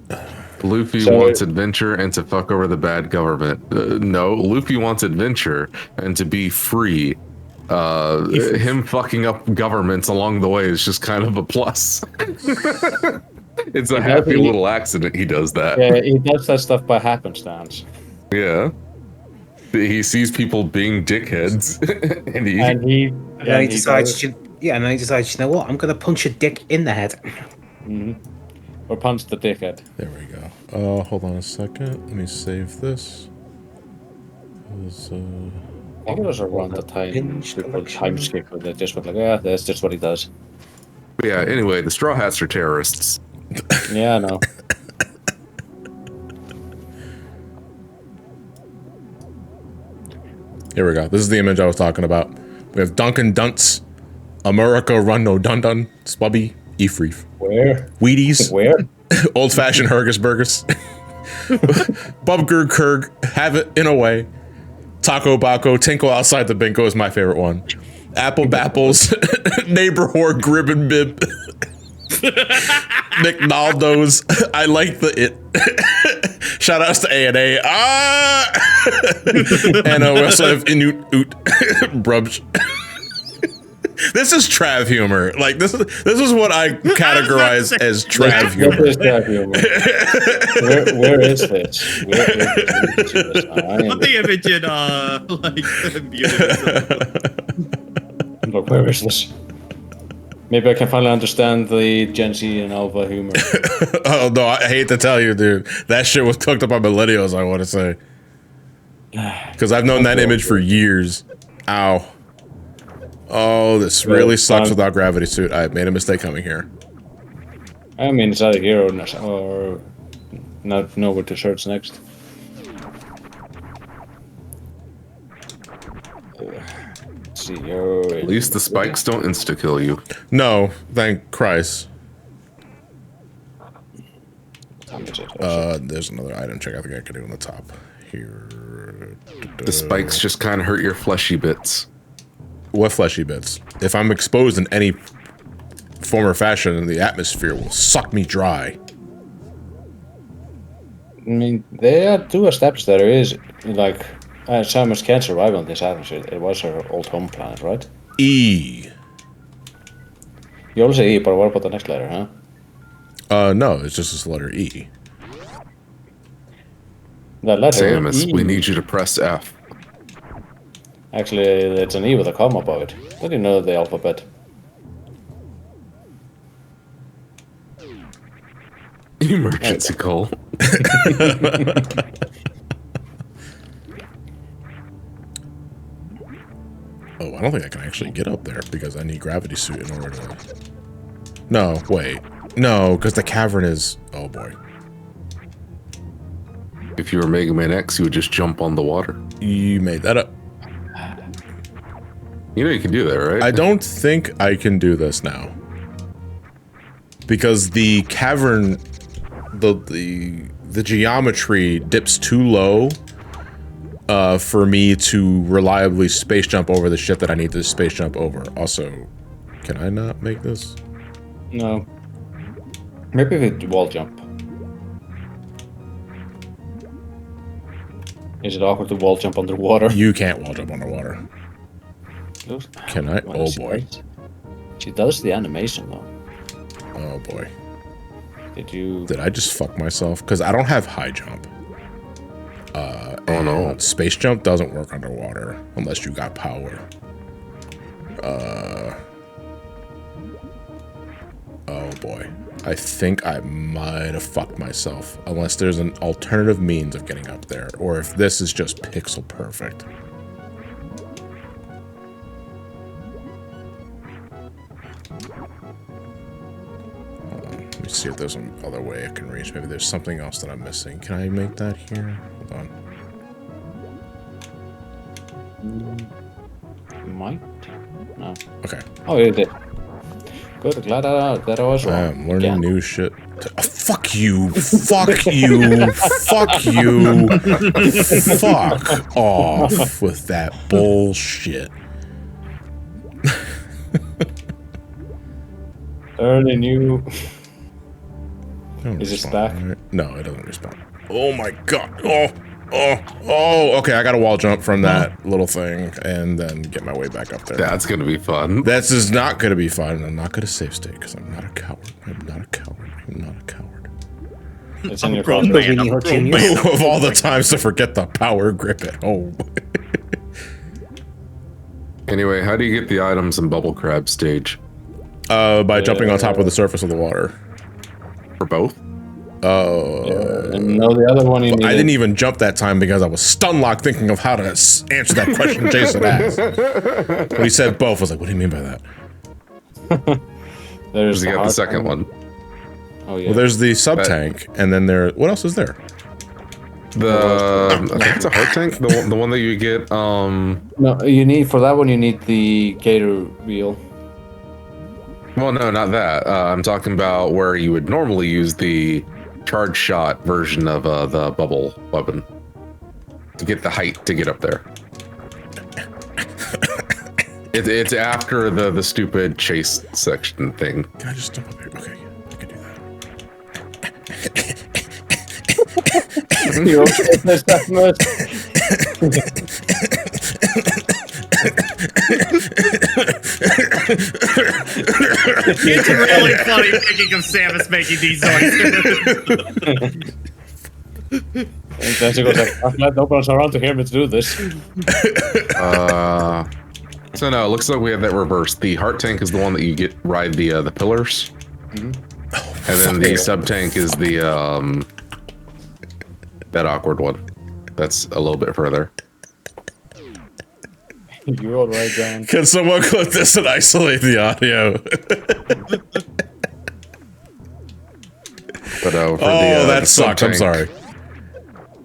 Luffy wants adventure and to fuck over the bad government. No, Luffy wants adventure and to be free. Him fucking up governments along the way is just kind of a plus. It's a happy little accident he does that. Yeah, he does that stuff by happenstance. Yeah. He sees people being dickheads, and he decides Yeah, and then he decides, you know what? I'm gonna punch a dick in the head. Or punch the dickhead. There we go. Hold on a second. Let me save this. I think it was around the time people time skip where they just went like, yeah, that's just what he does. But yeah, anyway, the Straw Hats are terrorists. Yeah, I know. Here we go. This is the image I was talking about. We have Dunkin' Dunts, America Run No Dun Dun, Spubby, Efreef. Where? Wheaties. Where? Old fashioned Hergus Burgers. Bubgur Kurg, have it in a way. Taco Baco, Tinkle Outside the Bingo is my favorite one. Apple Bapples, Neighbor Whore, Grib and Bib. McNaldo's, I like the it. Shout outs to A&A. And we also have Inut Oot Brubch. This is Trav humor. Like this is what I categorize as Trav humor. What is Trav humor? Where is this? Put the image in like Look, where is this? Maybe I can finally understand the Gen Z and Alpha humor. Oh no, I hate to tell you, dude. That shit was cooked up by millennials, I want to say. Because I've known that image for years. Ow. Oh, this really sucks without gravity suit. I made a mistake coming here. I mean, it's either here or not know what the shirt's next. Let's see, At least the spikes don't insta-kill you. No, thank Christ. There's another item check I think I could do on the top here. The spikes just kind of hurt your fleshy bits. What fleshy bits? If I'm exposed in any form or fashion, the atmosphere will suck me dry. I mean, they do establish that there is, like, Samus can survive on this atmosphere. It was her old home planet, right? E. You also say E, but what about the next letter, huh? No, it's just this letter E. That letter Samus, E. we need you to press F. Actually, it's an E with a comma above it. Did you know the alphabet? Emergency call. Oh, I don't think I can actually get up there because I need gravity suit in order to... No, wait. No, because the cavern is... Oh, boy. If you were Mega Man X, you would just jump on the water. You made that up. You know you can do that, right? I don't think I can do this now. Because the cavern... The geometry dips too low for me to reliably space jump over the shit that I need to space jump over. Also, can I not make this? No. Maybe with wall jump. Is it awkward to wall jump underwater? You can't wall jump underwater. Can I? Oh boy. She does the animation though. Oh boy. Did I just fuck myself? Because I don't have high jump. Oh no. Space jump doesn't work underwater unless you got power. Oh boy. I think I might have fucked myself. Unless there's an alternative means of getting up there. Or if this is just pixel perfect. Let me see if there's some other way I can reach. Maybe there's something else that I'm missing. Can I make that here? Hold on. Might? No. Okay. Oh, you did. Good, glad that I was wrong. I'm learning new shit. Fuck you. Fuck you. Fuck you. Fuck off with that bullshit. Learning new. Is it back? Right? No, it doesn't respond. Oh my god. Oh, okay, I gotta wall jump from that little thing and then get my way back up there. That's gonna be fun. This is not gonna be fun. I'm not gonna save state because I'm not a coward. I'm not a coward. I'm not a coward. It's in your grown crossbow. man, I'm grown man. Of all the times to forget the power grip at home. Anyway, how do you get the items in Bubble Crab stage? By jumping on top of the surface of the water. For both? And no, the other one you need. I didn't even jump that time because I was stun locked thinking of how to answer that question Jason asked. When he said both, I was like, what do you mean by that? There's You got the second one. Oh yeah. Well, there's the sub tank, and then there. What else is there? I think it's a heart tank. The one that you get. No, you need for that one. You need the gator wheel. Well, no, not that. I'm talking about where you would normally use the charge shot version of the bubble weapon to get the height to get up there. It's after the stupid chase section thing. Can I just jump up here? Okay, I can do that. You're okay with this that much? It's really funny thinking of Samus making these noises. And then she goes like, I've let nobody else around to hear me to do this. So no, it looks like we have that reversed. The heart tank is the one that you get ride the pillars, and then the sub tank is the that awkward one. That's a little bit further. You're all right, John. Can someone clip this and isolate the audio? But for that the sucked. I'm sub-tank- sorry.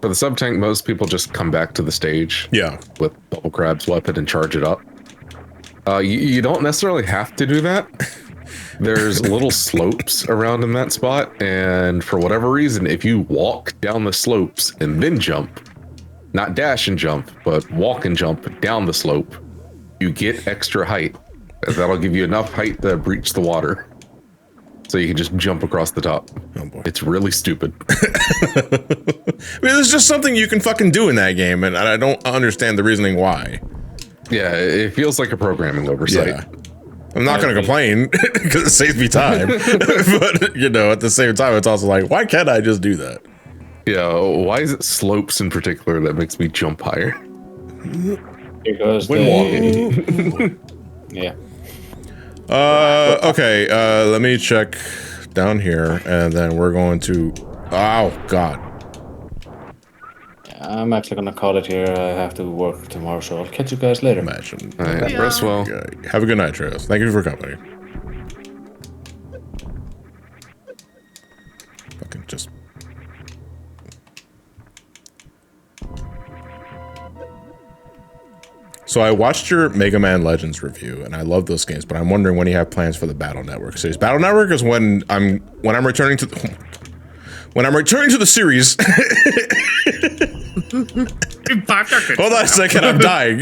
For the sub tank, most people just come back to the stage. Yeah. With Bubble Crab's weapon and charge it up. You don't necessarily have to do that. There's little slopes around in that spot, and for whatever reason, if you walk down the slopes and then jump, not dash and jump, but walk and jump down the slope, you get extra height. That'll give you enough height to breach the water. So you can just jump across the top. Oh boy. It's really stupid. I mean, there's just something you can fucking do in that game, and I don't understand the reasoning why. Yeah, it feels like a programming oversight. Yeah. I'm not going to complain because it saves me time. But, you know, at the same time, it's also like, why can't I just do that? Yeah, why is it slopes in particular that makes me jump higher? Because When walking. Yeah. Okay, let me check down here, and then we're going to... Oh, God. I'm actually gonna call it here. I have to work tomorrow, so I'll catch you guys later. Imagine. Rest well. Okay. Have a good night, Trails. Thank you for company. Fucking just... So I watched your Mega Man Legends review, and I love those games, but I'm wondering when you have plans for the Battle Network series. Battle Network is when I'm returning to the... When I'm returning to the series... Hold on a second, I'm dying.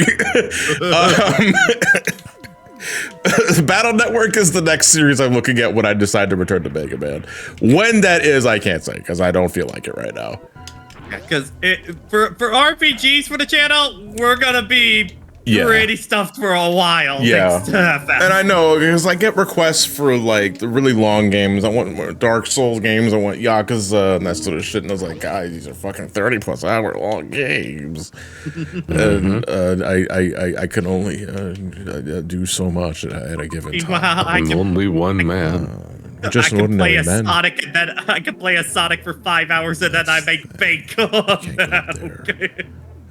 Battle Network is the next series I'm looking at when I decide to return to Mega Man. When that is, I can't say, because I don't feel like it right now. Because for RPGs for the channel, we're gonna be pretty stuffed for a while. Yeah, thanks to FF. and I know because I get requests for like the really long games. I want more Dark Souls games. I want Yakuza and that sort of shit. And I was like, guys, these are fucking 30+ hour long games, and I can only do so much at a given time. I'm only one man. Just I can play a man. Sonic, and then I can play a Sonic for 5 hours, and then I make bank on that. Okay.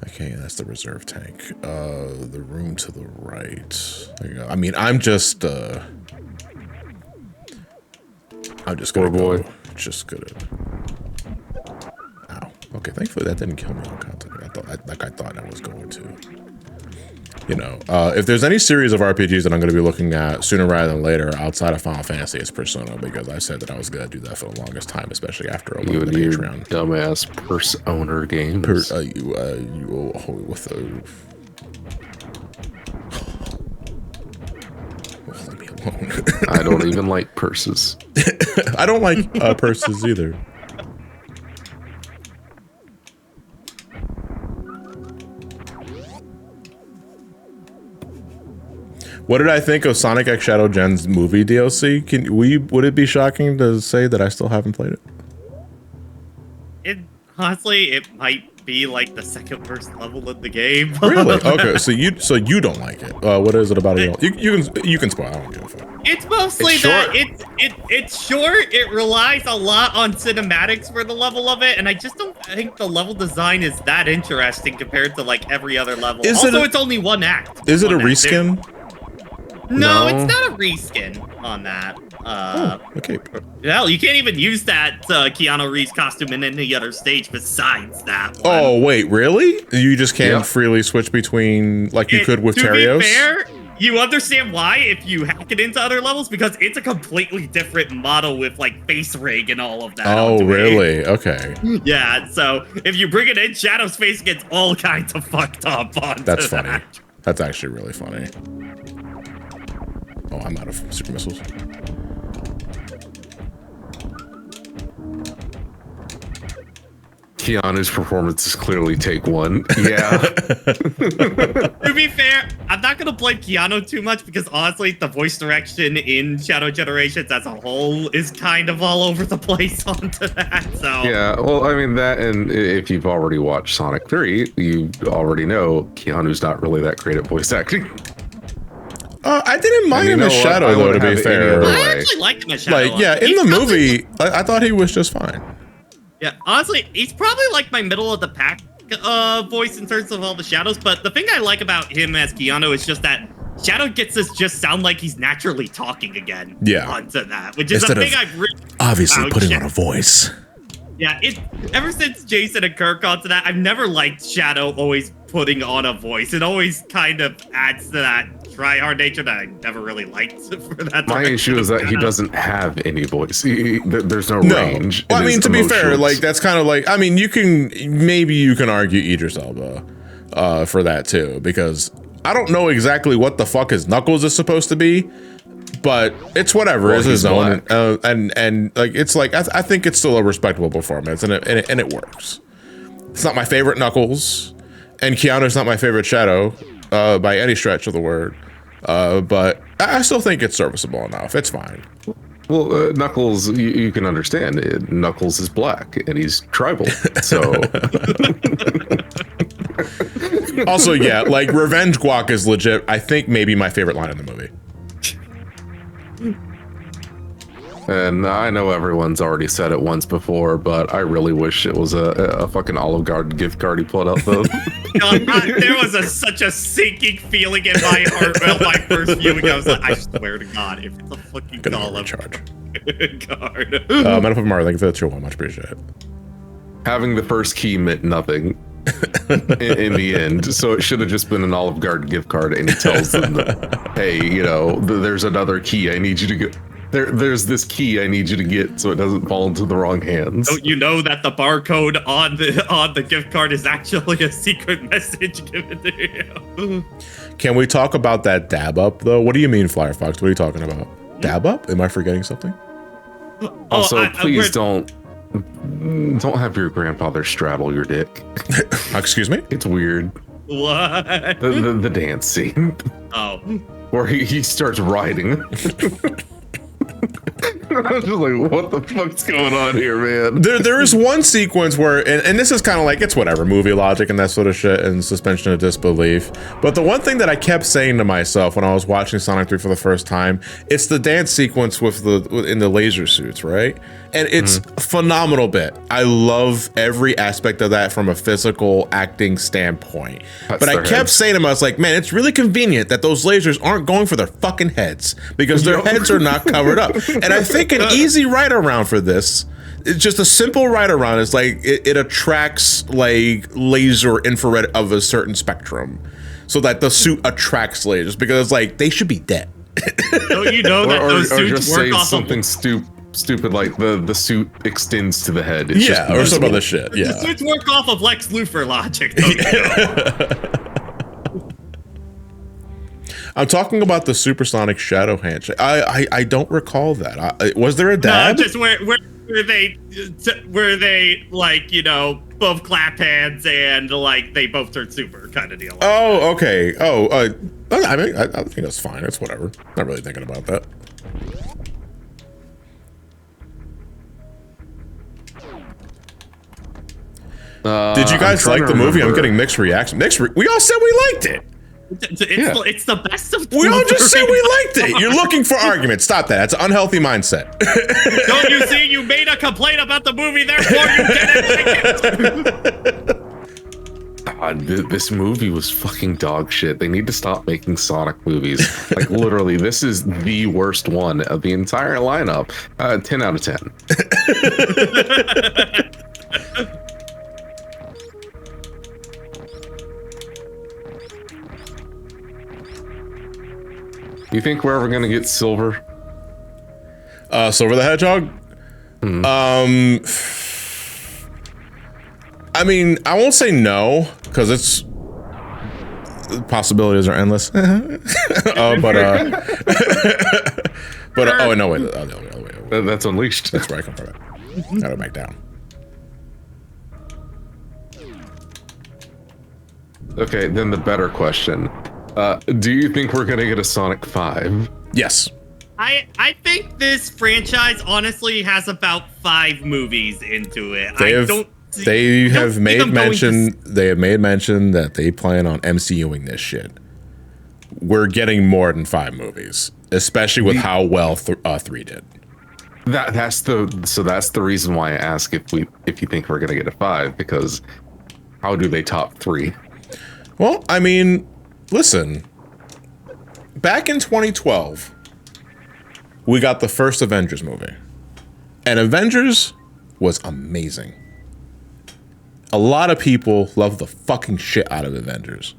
Okay, that's the reserve tank. The room to the right. There you go. I mean, I'm just gonna boy. go. Just gonna. Ow. Okay, thankfully that didn't kill me on content. I thought I was going to. You know, if there's any series of RPGs that I'm going to be looking at sooner rather than later outside of Final Fantasy, it's Persona, because I said that I was going to do that for the longest time, especially after I You went and to your Patreon. dumbass purse owner games. With a... Leave me alone. I don't even like purses. I don't like purses either. What did I think of Sonic X Shadow Gen's movie DLC? Would it be shocking to say that I still haven't played it? Honestly, it might be like the second worst level in the game. Really? Okay, so you don't like it. What is it about it? You can spoil. I don't give a fuck. It's mostly It's that short. it's short. It relies a lot on cinematics for the level of it, and I just don't think the level design is that interesting compared to like every other level. It's only one act. Is it a One act. reskin? No, No. it's not a reskin on that. Okay. Hell, you can't even use that Keanu Reeves costume in any other stage besides that one. Oh wait, really? You just can't Yeah. freely switch between like you could with To Terios? be fair, you understand why if you hack it into other levels, because it's a completely different model with like face rig and all of that. Oh onto it. really? Okay. Yeah, so if you bring it in, Shadow's face gets all kinds of fucked up onto That's funny. that. That's actually really funny. Oh, I'm out of super missiles. Keanu's performance is clearly take one. Yeah. To be fair, I'm not gonna blame Keanu too much because honestly, the voice direction in Shadow Generations as a whole is kind of all over the place onto that. So Yeah, well, I mean, that, and if you've already watched Sonic 3, you already know Keanu's not really that great at voice acting. I didn't mind you him know as what? Shadow I though. To wouldn't be have it any fair, other I way. actually like him as Shadow. like yeah, in He's the probably- movie, I thought he was just fine. Yeah, honestly, he's probably like my middle of the pack voice in terms of all the Shadows. But the thing I like about him as Keanu is just that Shadow gets us just sound like he's naturally talking again. Yeah. Onto that, which is Instead a of thing I've really Obviously, about putting Shadow. on a voice. Yeah, ever since Jason and Kirk onto that, I've never liked Shadow always putting on a voice. It always kind of adds to that try-hard nature that I never really liked for that. My direction issue is of that he Shadow. doesn't have any voice. There's no No, range. well, in I mean his to be fair, emotions. like that's kind of like I mean you can argue Idris Elba for that too because I don't know exactly what the fuck his Knuckles is supposed to be, but it's whatever. Well, It's his he's own, black. and like it's like I think it's still a respectable performance, and it works. It's not my favorite Knuckles, and Keanu's not my favorite Shadow by any stretch of the word, but I still think it's serviceable enough. It's fine. Well, Knuckles, you can understand it. Knuckles is black and he's tribal, so Also, yeah, like Revenge Guac is legit. I think maybe my favorite line in the movie. And I know everyone's already said it once before, but I really wish it was a fucking Olive Garden gift card he pulled out though. God, there was such a sinking feeling in my heart about my first viewing. I was like, I swear to God, if it's a fucking Gonna Olive recharge. card. Medical Mar, thank you for the chill one. Much appreciate it. Having the first key meant nothing in the end, so it should have just been an Olive Garden gift card. And he tells them, that, "Hey, you know, there's another key. I need you to get. There's this key I need you to get, so it doesn't fall into the wrong hands." Don't you know that the barcode on the gift card is actually a secret message given to you? Can we talk about that dab up though? What do you mean, Flyer Fox? What are you talking about? Dab up? Am I forgetting something? Also, please we're- don't have your grandfather straddle your dick. Excuse me? It's weird. What? The dance scene Oh. where he starts riding. I was just like, what the fuck's going on here, man? There is one sequence where, and this is kind of like, it's whatever, movie logic and that sort of shit and suspension of disbelief. But the one thing that I kept saying to myself when I was watching Sonic 3 for the first time, it's the dance sequence in the laser suits, right? And it's a phenomenal bit. I love every aspect of that from a physical acting standpoint. Cuts But I their kept heads. saying to myself, like, man, it's really convenient that those lasers aren't going for their fucking heads because their heads are not covered up. And I think an easy write around for this, it's just a simple write around is like it attracts like laser infrared of a certain spectrum so that the suit attracts lasers because it's like they should be dead. Don't you know that those or suits just work say off something of stupid like the suit extends to the head. It's Yeah, just or some other shit. the Yeah. suits work off of Lex Luthor logic. Don't you know? I'm talking about the supersonic shadow handshake. I don't recall that. Was there a No, dab? just where they like, you know, both clap hands and like they both turn super kind of deal. Oh, okay. Oh, I mean, I think that's fine. It's whatever. Not really thinking about that. Did you guys like the movie? I'm getting mixed reactions. We all said we liked it. It's the best of We all just said three. we liked it. You're looking for arguments. Stop that. That's an unhealthy mindset. Don't you see? You made a complaint about the movie, therefore you didn't like it. God, this movie was fucking dog shit. They need to stop making Sonic movies. Like, literally, this is the worst one of the entire lineup. 10 out of 10. You think we're ever gonna get Silver? Silver the Hedgehog? I mean, I won't say no, because it's possibilities are endless. But oh no, wait, the other way. That's Unleashed. That's where I come from. Gotta back down. Okay, then the better question. Do you think we're gonna get a Sonic 5? Yes. I think this franchise honestly has about 5 movies into it. They have made mention that they plan on MCUing this shit. We're getting more than 5 movies, especially with how well 3 did. That's the reason why I ask if you think we're gonna get a 5, because how do they top 3? Well, I mean, listen. Back in 2012, we got the first Avengers movie. And Avengers was amazing. A lot of people love the fucking shit out of Avengers.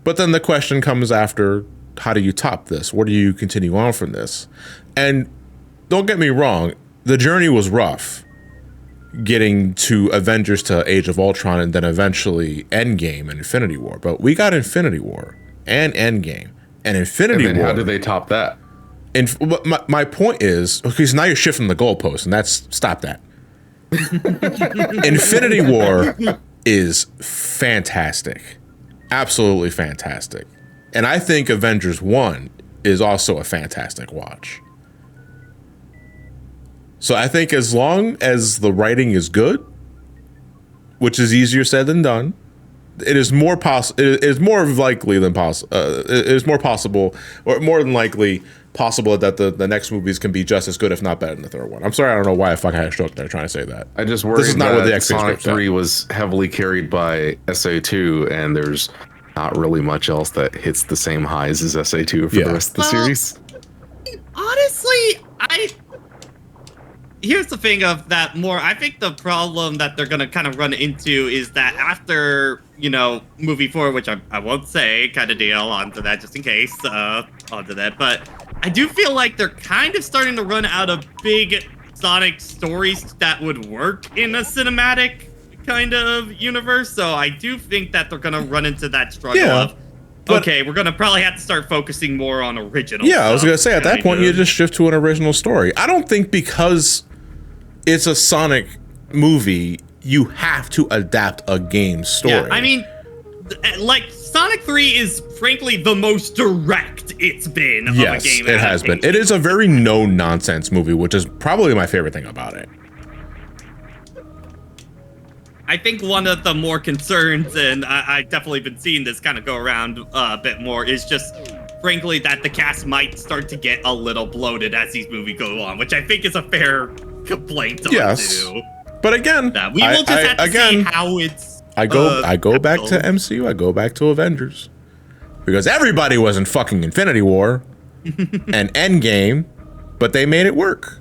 But then the question comes after, how do you top this? Where do you continue on from this? And don't get me wrong, the journey was rough. Getting to Avengers to Age of Ultron and then eventually Endgame and Infinity War. But we got Infinity War and Endgame. And Infinity War. How did they top that? And my point is, okay, so now you're shifting the goalpost, and stop that. Infinity War is fantastic. Absolutely fantastic. And I think Avengers 1 is also a fantastic watch. So I think as long as the writing is good, which is easier said than done, it is more likely than possible. It is more possible, or more than likely possible that the next movies can be just as good, if not better, than the third one. I'm sorry, I don't know why I fucking had a stroke there trying to say that. I just worried this is not what the Sonic 3 was heavily carried by SA2, and there's not really much else that hits the same highs as SA2 for the rest of the series. Honestly, here's the thing of that more. I think the problem that they're going to kind of run into is that after, movie 4, which I won't say, kind of deal onto that just in case, onto that. But I do feel like they're kind of starting to run out of big Sonic stories that would work in a cinematic kind of universe. So I do think that they're going to run into that struggle of, okay, we're going to probably have to start focusing more on original stuff. I was going to say, at that point, you just shift to an original story. I don't think because it's a Sonic movie, you have to adapt a game story. Yeah, I mean, like, Sonic 3 is, frankly, the most direct it's been of a game. Yes, it has been. It is a very no-nonsense movie, which is probably my favorite thing about it. I think one of the more concerns, and I've definitely been seeing this kind of go around a bit more, is just, frankly, that the cast might start to get a little bloated as these movies go on, which I think is a fair complaint to do. But again, we will just have to see how it's. I go back to MCU. I go back to Avengers, because everybody was in fucking Infinity War and Endgame, but they made it work.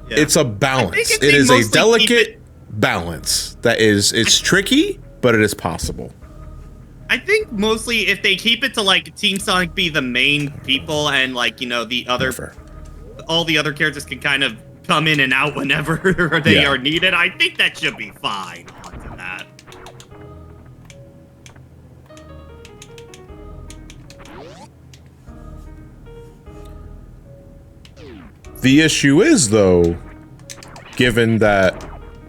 Yeah. It's a balance. It is a delicate balance that it's tricky, but it is possible. I think mostly if they keep it to like Team Sonic be the main people and like the other, all the other characters can kind of come in and out whenever they are needed. I think that should be fine onto that. The issue is, though, given that,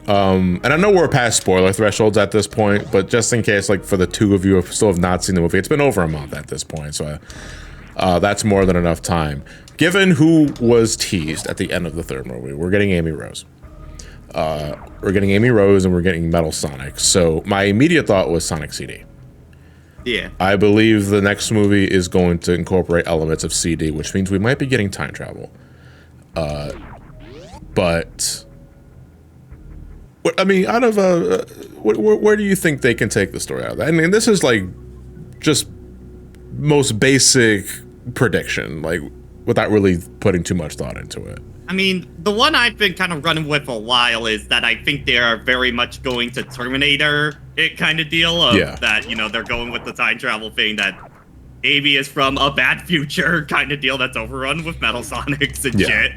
and I know we're past spoiler thresholds at this point, but just in case, like, for the two of you who still have not seen the movie, it's been over a month at this point, so that's more than enough time. Given who was teased at the end of the third movie, we're getting Amy Rose. We're getting Amy Rose and we're getting Metal Sonic. So my immediate thought was Sonic CD. Yeah. I believe the next movie is going to incorporate elements of CD, which means we might be getting time travel. But I mean, out of where do you think they can take the story out of that? I mean, this is like just most basic prediction, like without really putting too much thought into it. I mean, the one I've been kind of running with for a while is that I think they are very much going to Terminator it kind of deal of that, you know, they're going with the time travel thing that Amy is from a bad future kind of deal that's overrun with Metal Sonics and shit.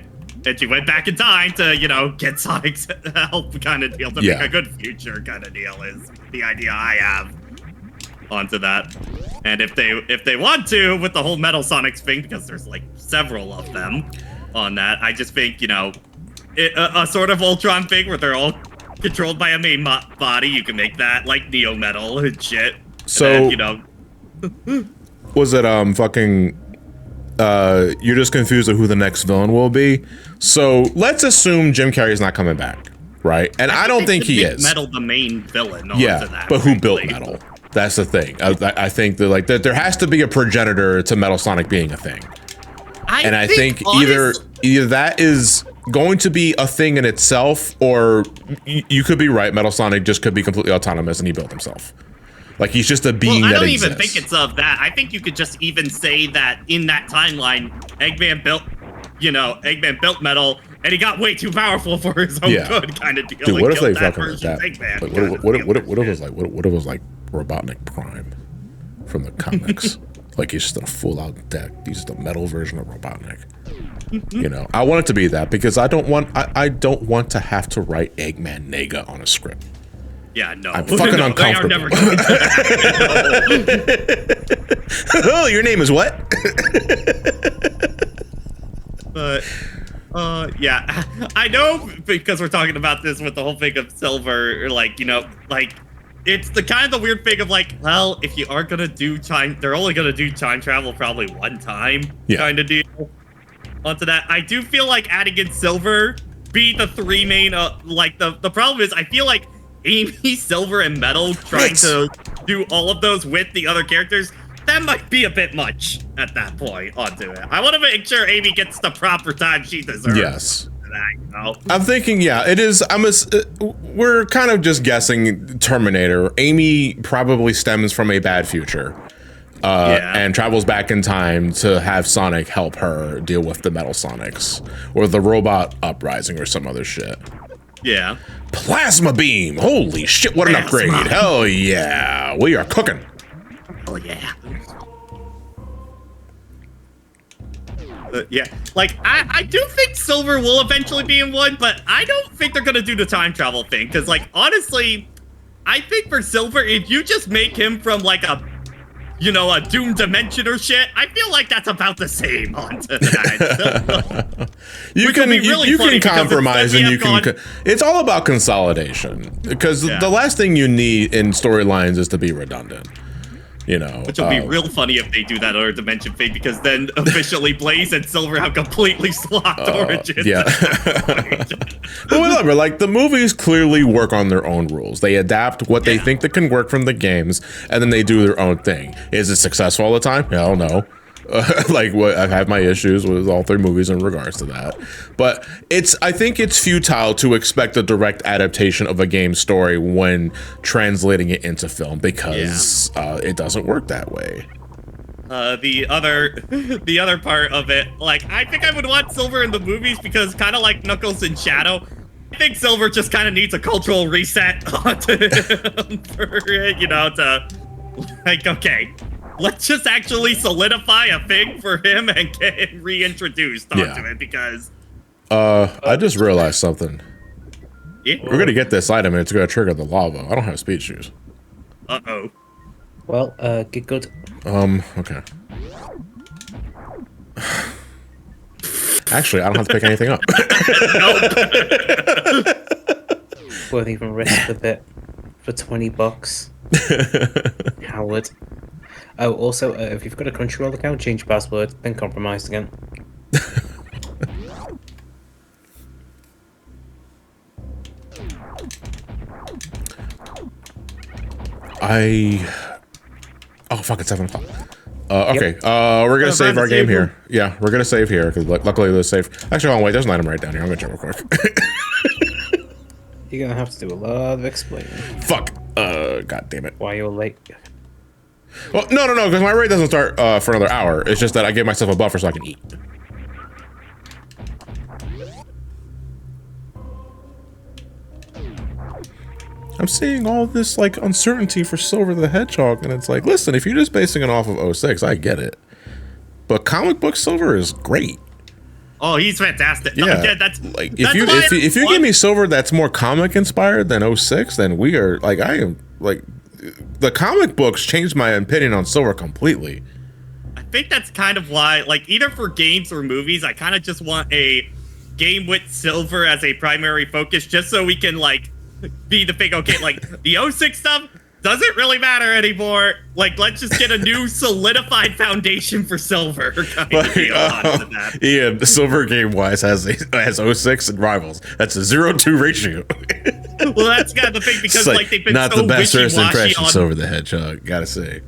And she went back in time to, you know, get Sonic's help kind of deal to make a good future kind of deal is the idea I have onto that. And if they want to with the whole Metal Sonics thing, because there's like several of them on that, I just think, you know, a sort of Ultron thing where they're all controlled by a main body, you can make that like Neo Metal and shit. So, and then, you know, was it fucking you're just confused of who the next villain will be? So let's assume Jim Carrey's not coming back, right? And I don't think he is. Metal the main villain. Yeah, but who built Metal? That's the thing. I think that like that there has to be a progenitor to Metal Sonic being a thing. I think either that is going to be a thing in itself, or you could be right. Metal Sonic just could be completely autonomous and he built himself. Like he's just a being that exists. I don't even think it's of that. I think you could just even say that in that timeline, Eggman built Metal, and he got way too powerful for his own good kind of deal. Dude, what if they fucking like that? Like, what if it was like Robotnik Prime from the comics? Like he's just a full-out deck. He's just a metal version of Robotnik. You know, I want it to be that because I don't want to have to write Eggman Nega on a script. Yeah, no. I'm fucking uncomfortable. They are never going to Oh, your name is what? But, yeah. I know because we're talking about this with the whole thing of Silver, like, you know, like, it's the kind of the weird thing of like, well, if you are going to do time, they're only going to do time travel probably one time kind of deal onto that. I do feel like adding in Silver be the three main, like, the problem is I feel like Amy, Silver, and Metal trying to do all of those with the other characters, that might be a bit much at that point onto it. I want to make sure Amy gets the proper time she deserves. Yes. That, you know? I'm thinking, yeah, it is. We're kind of just guessing Terminator. Amy probably stems from a bad future. And travels back in time to have Sonic help her deal with the Metal Sonics. Or the robot uprising or some other shit. Yeah. Plasma beam! Holy shit, what an upgrade! Hell yeah! We are cooking! Oh yeah. Yeah, like, I do think Silver will eventually be in one, but I don't think they're gonna do the time travel thing, because, like, honestly, I think for Silver, if you just make him from, like, a Doom dimension or shit, I feel like that's about the same onto that. you can compromise and you can... It's all about consolidation, because the last thing you need in storylines is to be redundant. You know, which will be real funny if they do that other dimension thing, because then officially Blaze and Silver have completely swapped origins. Yeah. But whatever, like the movies clearly work on their own rules. They adapt what they think that can work from the games, and then they do their own thing. Is it successful all the time? Hell no. Like I've had my issues with all three movies in regards to that, but I think it's futile to expect a direct adaptation of a game story when translating it into film, because it doesn't work that way. The other part of it, like, I think I would want Silver in the movies because kind of like Knuckles and Shadow, I think Silver just kind of needs a cultural reset onto him for it, to, like, okay, let's just actually solidify a thing for him and get him reintroduced onto it, because... I just realized something. Yeah. We're gonna get this item and it's gonna trigger the lava. I don't have speed shoes. Uh-oh. Well, get good. Okay. Actually, I don't have to pick anything up. Won't even risk the bit for $20. Howard. Oh, also, if you've got a Crunchyroll account, change your password, then compromised again. Oh, fuck, it's 7 o'clock. Okay, we're gonna save our game here. Yeah, we're gonna save here, because luckily there's safe. Actually, hold on, wait, there's an item right down here. I'm gonna check real quick. You're gonna have to do a lot of explaining. Fuck. God damn it. Why you're late? Well, no, because my raid doesn't start for another hour. It's just that I give myself a buffer so I can eat. I'm seeing all this, like, uncertainty for Silver the Hedgehog, and it's like, listen, if you're just basing it off of 06, I get it. But comic book Silver is great. Oh, he's fantastic. Yeah, Okay, that's like if you give me Silver that's more comic inspired than 06, then we are like I am like the comic books changed my opinion on Silver completely. I think that's kind of why, like, either for games or movies, I kind of just want a game with Silver as a primary focus, just so we can like be the thing. Okay, like the 06 stuff doesn't really matter anymore. Like, let's just get a new solidified foundation for Silver. But, yeah, the Silver game wise has 06 and Rivals. That's a 0-2 ratio. Well, that's kind of the thing, because like they've been not so the best first wishy-washy impression on Silver the Hedgehog, gotta say.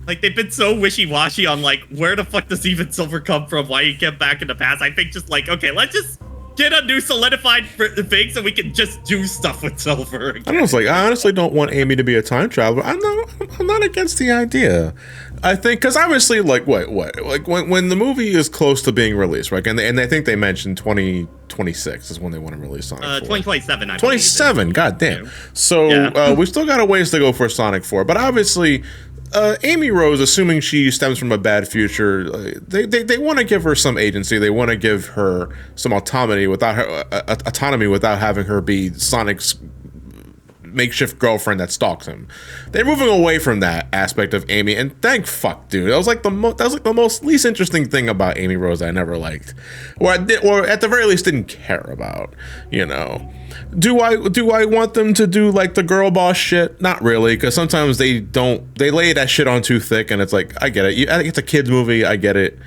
Like, they've been so wishy-washy on like where the fuck does even Silver come from? Why you get back in the past? I think just like, okay, let's just get a new solidified thing so we can just do stuff with Silver again. I don't know, it's like, I honestly don't want Amy to be a time traveler. I'm not against the idea. I think, because obviously, like, what? Like, when the movie is close to being released, right? And I think they mentioned 2026 is when they want to release Sonic 4. 2027, I 27, goddamn. So, we still got a ways to go for Sonic 4, but obviously, Amy Rose, assuming she stems from a bad future, they want to give her some agency. They want to give her some autonomy without having her be Sonic's makeshift girlfriend that stalks him. They're moving away from that aspect of Amy, and thank fuck, dude. That was like the most least interesting thing about Amy Rose that I never liked, or at the very least didn't care about. You know. Do I want them to do like the girl boss shit? Not really, because sometimes they lay that shit on too thick, and it's like, I get it. I think it's a kid's movie, I get it,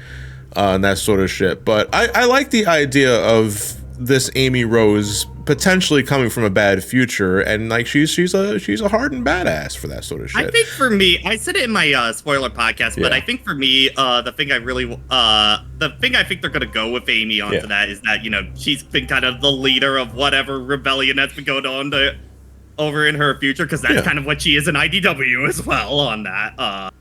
and that sort of shit. But I like the idea of this Amy Rose potentially coming from a bad future, and like she's a hardened badass for that sort of shit. I think for me, I said it in my spoiler podcast, but I think for me, the thing I think they're gonna go with Amy onto that is that, you know, she's been kind of the leader of whatever rebellion that's been going on over in her future, because that's kind of what she is in IDW as well on that.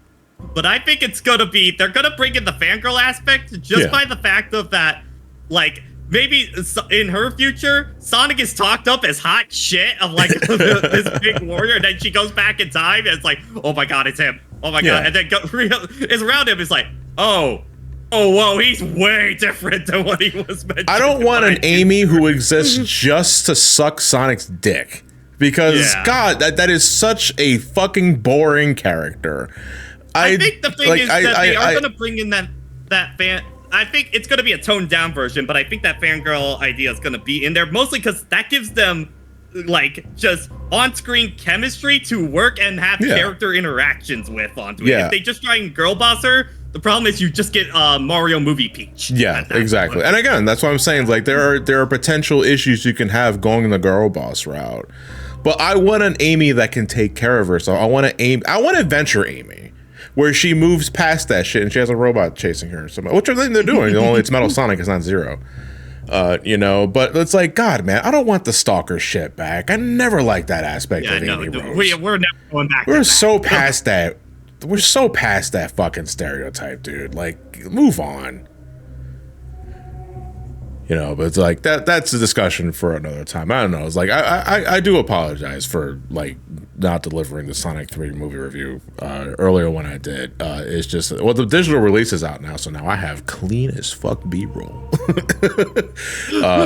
But I think it's gonna be, they're gonna bring in the fangirl aspect just by the fact of that, like, maybe in her future, Sonic is talked up as hot shit of like this big warrior, and then she goes back in time and it's like, oh my god, it's him. Oh my god. And then is around him, it's like, oh, whoa, he's way different than what he was meant. I don't want an Amy who exists just to suck Sonic's dick. Because, God, that is such a fucking boring character. I think the thing is that they are going to bring in that fan. I think it's going to be a toned down version, but I think that fangirl idea is going to be in there, mostly because that gives them like just on-screen chemistry to work and have character interactions with onto it. If they just try and girl boss her, the problem is you just get Mario movie Peach. Yeah, exactly. And again, that's what I'm saying. Like there are potential issues you can have going the girl boss route, but I want an Amy that can take care of herself. I want adventure Amy, where she moves past that shit and she has a robot chasing her. Which I think they're doing. Only it's Metal Sonic, it's not Zero. You know, but it's like, God, man, I don't want the stalker shit back. I never liked that aspect of Amy Rose. We're never going back. We're so past that. We're so past that fucking stereotype, dude. Like, move on. You know, but it's like that's a discussion for another time. I don't know. It's like I do apologize for like not delivering the Sonic 3 movie review earlier when I did. It's just, well, the digital release is out now, so now I have clean as fuck B-roll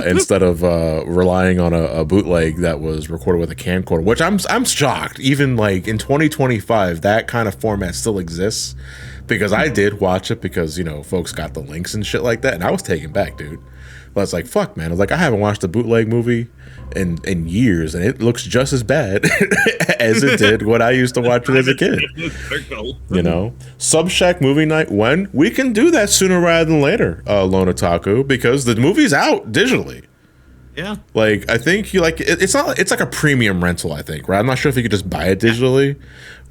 instead of relying on a bootleg that was recorded with a camcorder, which I'm shocked. Even like in 2025, that kind of format still exists, because I did watch it because, you know, folks got the links and shit like that, and I was taken back, dude. But it's like, fuck, man. I was like, I haven't watched a bootleg movie in years, and it looks just as bad as it did when I used to watch it as a kid. You know, Subshack movie night, when? We can do that sooner rather than later, Lone Otaku, because the movie's out digitally. Yeah. Like, I think it's like a premium rental, I think, right? I'm not sure if you could just buy it digitally,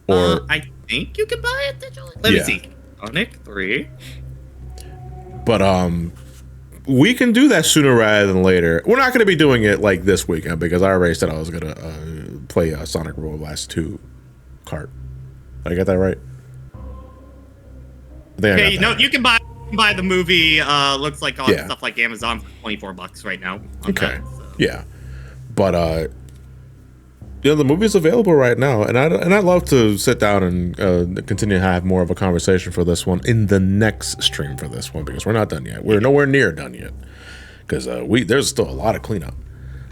Or I think you can buy it digitally. Let me see. Sonic 3. But we can do that sooner rather than later. We're not going to be doing it like this weekend because I already said I was going to play Sonic Roll Blast 2 cart. Did I get that right? Okay, no, you can buy the movie. Looks like on stuff like Amazon for $24 right now. Okay. That, so. Yeah, but the movie's available right now, and I'd love to sit down and continue to have more of a conversation for this one in the next stream for this one because we're not done yet. We're nowhere near done yet because there's still a lot of cleanup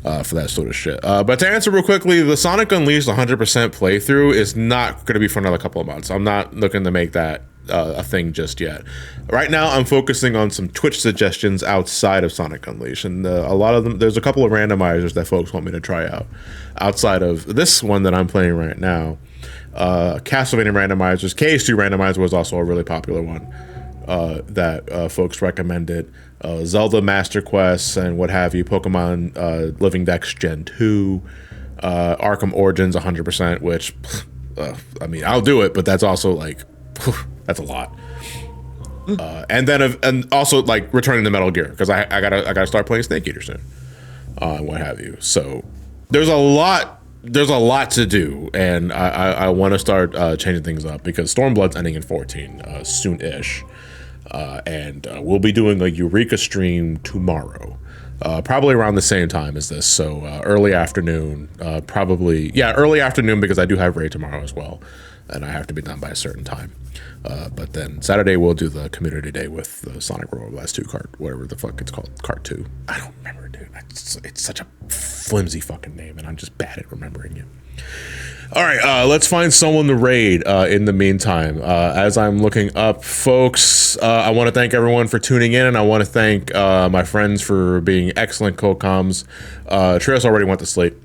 for that sort of shit. But to answer real quickly, the Sonic Unleashed 100% playthrough is not going to be for another couple of months. I'm not looking to make that a thing just yet. Right now, I'm focusing on some Twitch suggestions outside of Sonic Unleashed, and a lot of them. There's a couple of randomizers that folks want me to try out outside of this one that I'm playing right now. Castlevania randomizers, KH2 randomizer was also a really popular one that folks recommended. Zelda Master Quests and what have you. Pokemon Living Dex Gen 2, Arkham Origins 100%, which I mean I'll do it, but that's also like. That's a lot. And also like returning to Metal Gear because I gotta start playing Snake Eater soon, and what have you. So there's a lot to do, and I want to start changing things up because Stormblood's ending in 14 soon-ish, and we'll be doing a Eureka stream tomorrow. Probably around the same time as this, so early afternoon, early afternoon because I do have raid tomorrow as well, and I have to be done by a certain time. But then Saturday we'll do the community day with the Sonic Roll Blast 2 cart, whatever the fuck it's called, cart 2. I don't remember, dude. It's such a flimsy fucking name, and I'm just bad at remembering it. All right, let's find someone to raid in the meantime. As I'm looking up, folks, I want to thank everyone for tuning in, and I want to thank my friends for being excellent co-coms. Trios already went to sleep.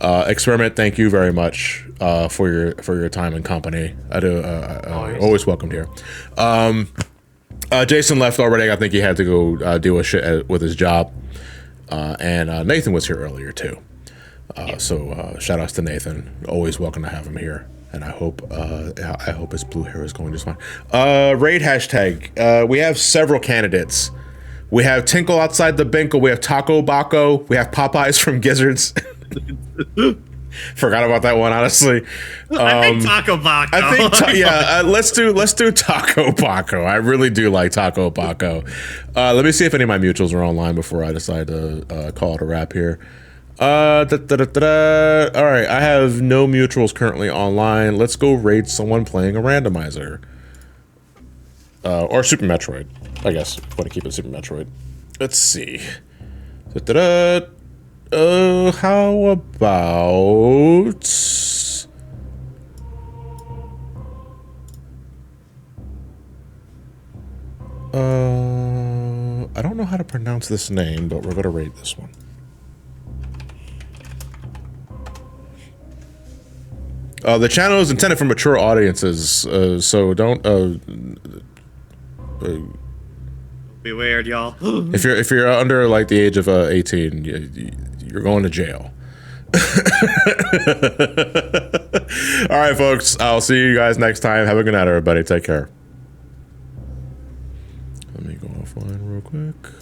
Experiment, thank you very much for your time and company. I do always welcomed here. Jason left already. I think he had to go do a shit with his job. And Nathan was here earlier too. So shout outs to Nathan. Always welcome to have him here. And I hope his blue hair is going just fine. Raid hashtag. We have several candidates. We have Tinkle Outside the Binkle. We have Taco Baco. We have Popeyes from Gizzards. Forgot about that one, honestly. I think Taco Baco. I think let's do Taco Baco. I really do like Taco Baco. Let me see if any of my mutuals are online before I decide to call it a wrap here. All right, I have no mutuals currently online. Let's go raid someone playing a randomizer. Or Super Metroid. I guess want to keep it Super Metroid. Let's see. How about I don't know how to pronounce this name, but we're gonna rate this one. The channel is intended for mature audiences, so don't be weird, y'all. if you're under like the age of 18, you're going to jail. All right, folks. I'll see you guys next time. Have a good night, everybody. Take care. Let me go offline real quick.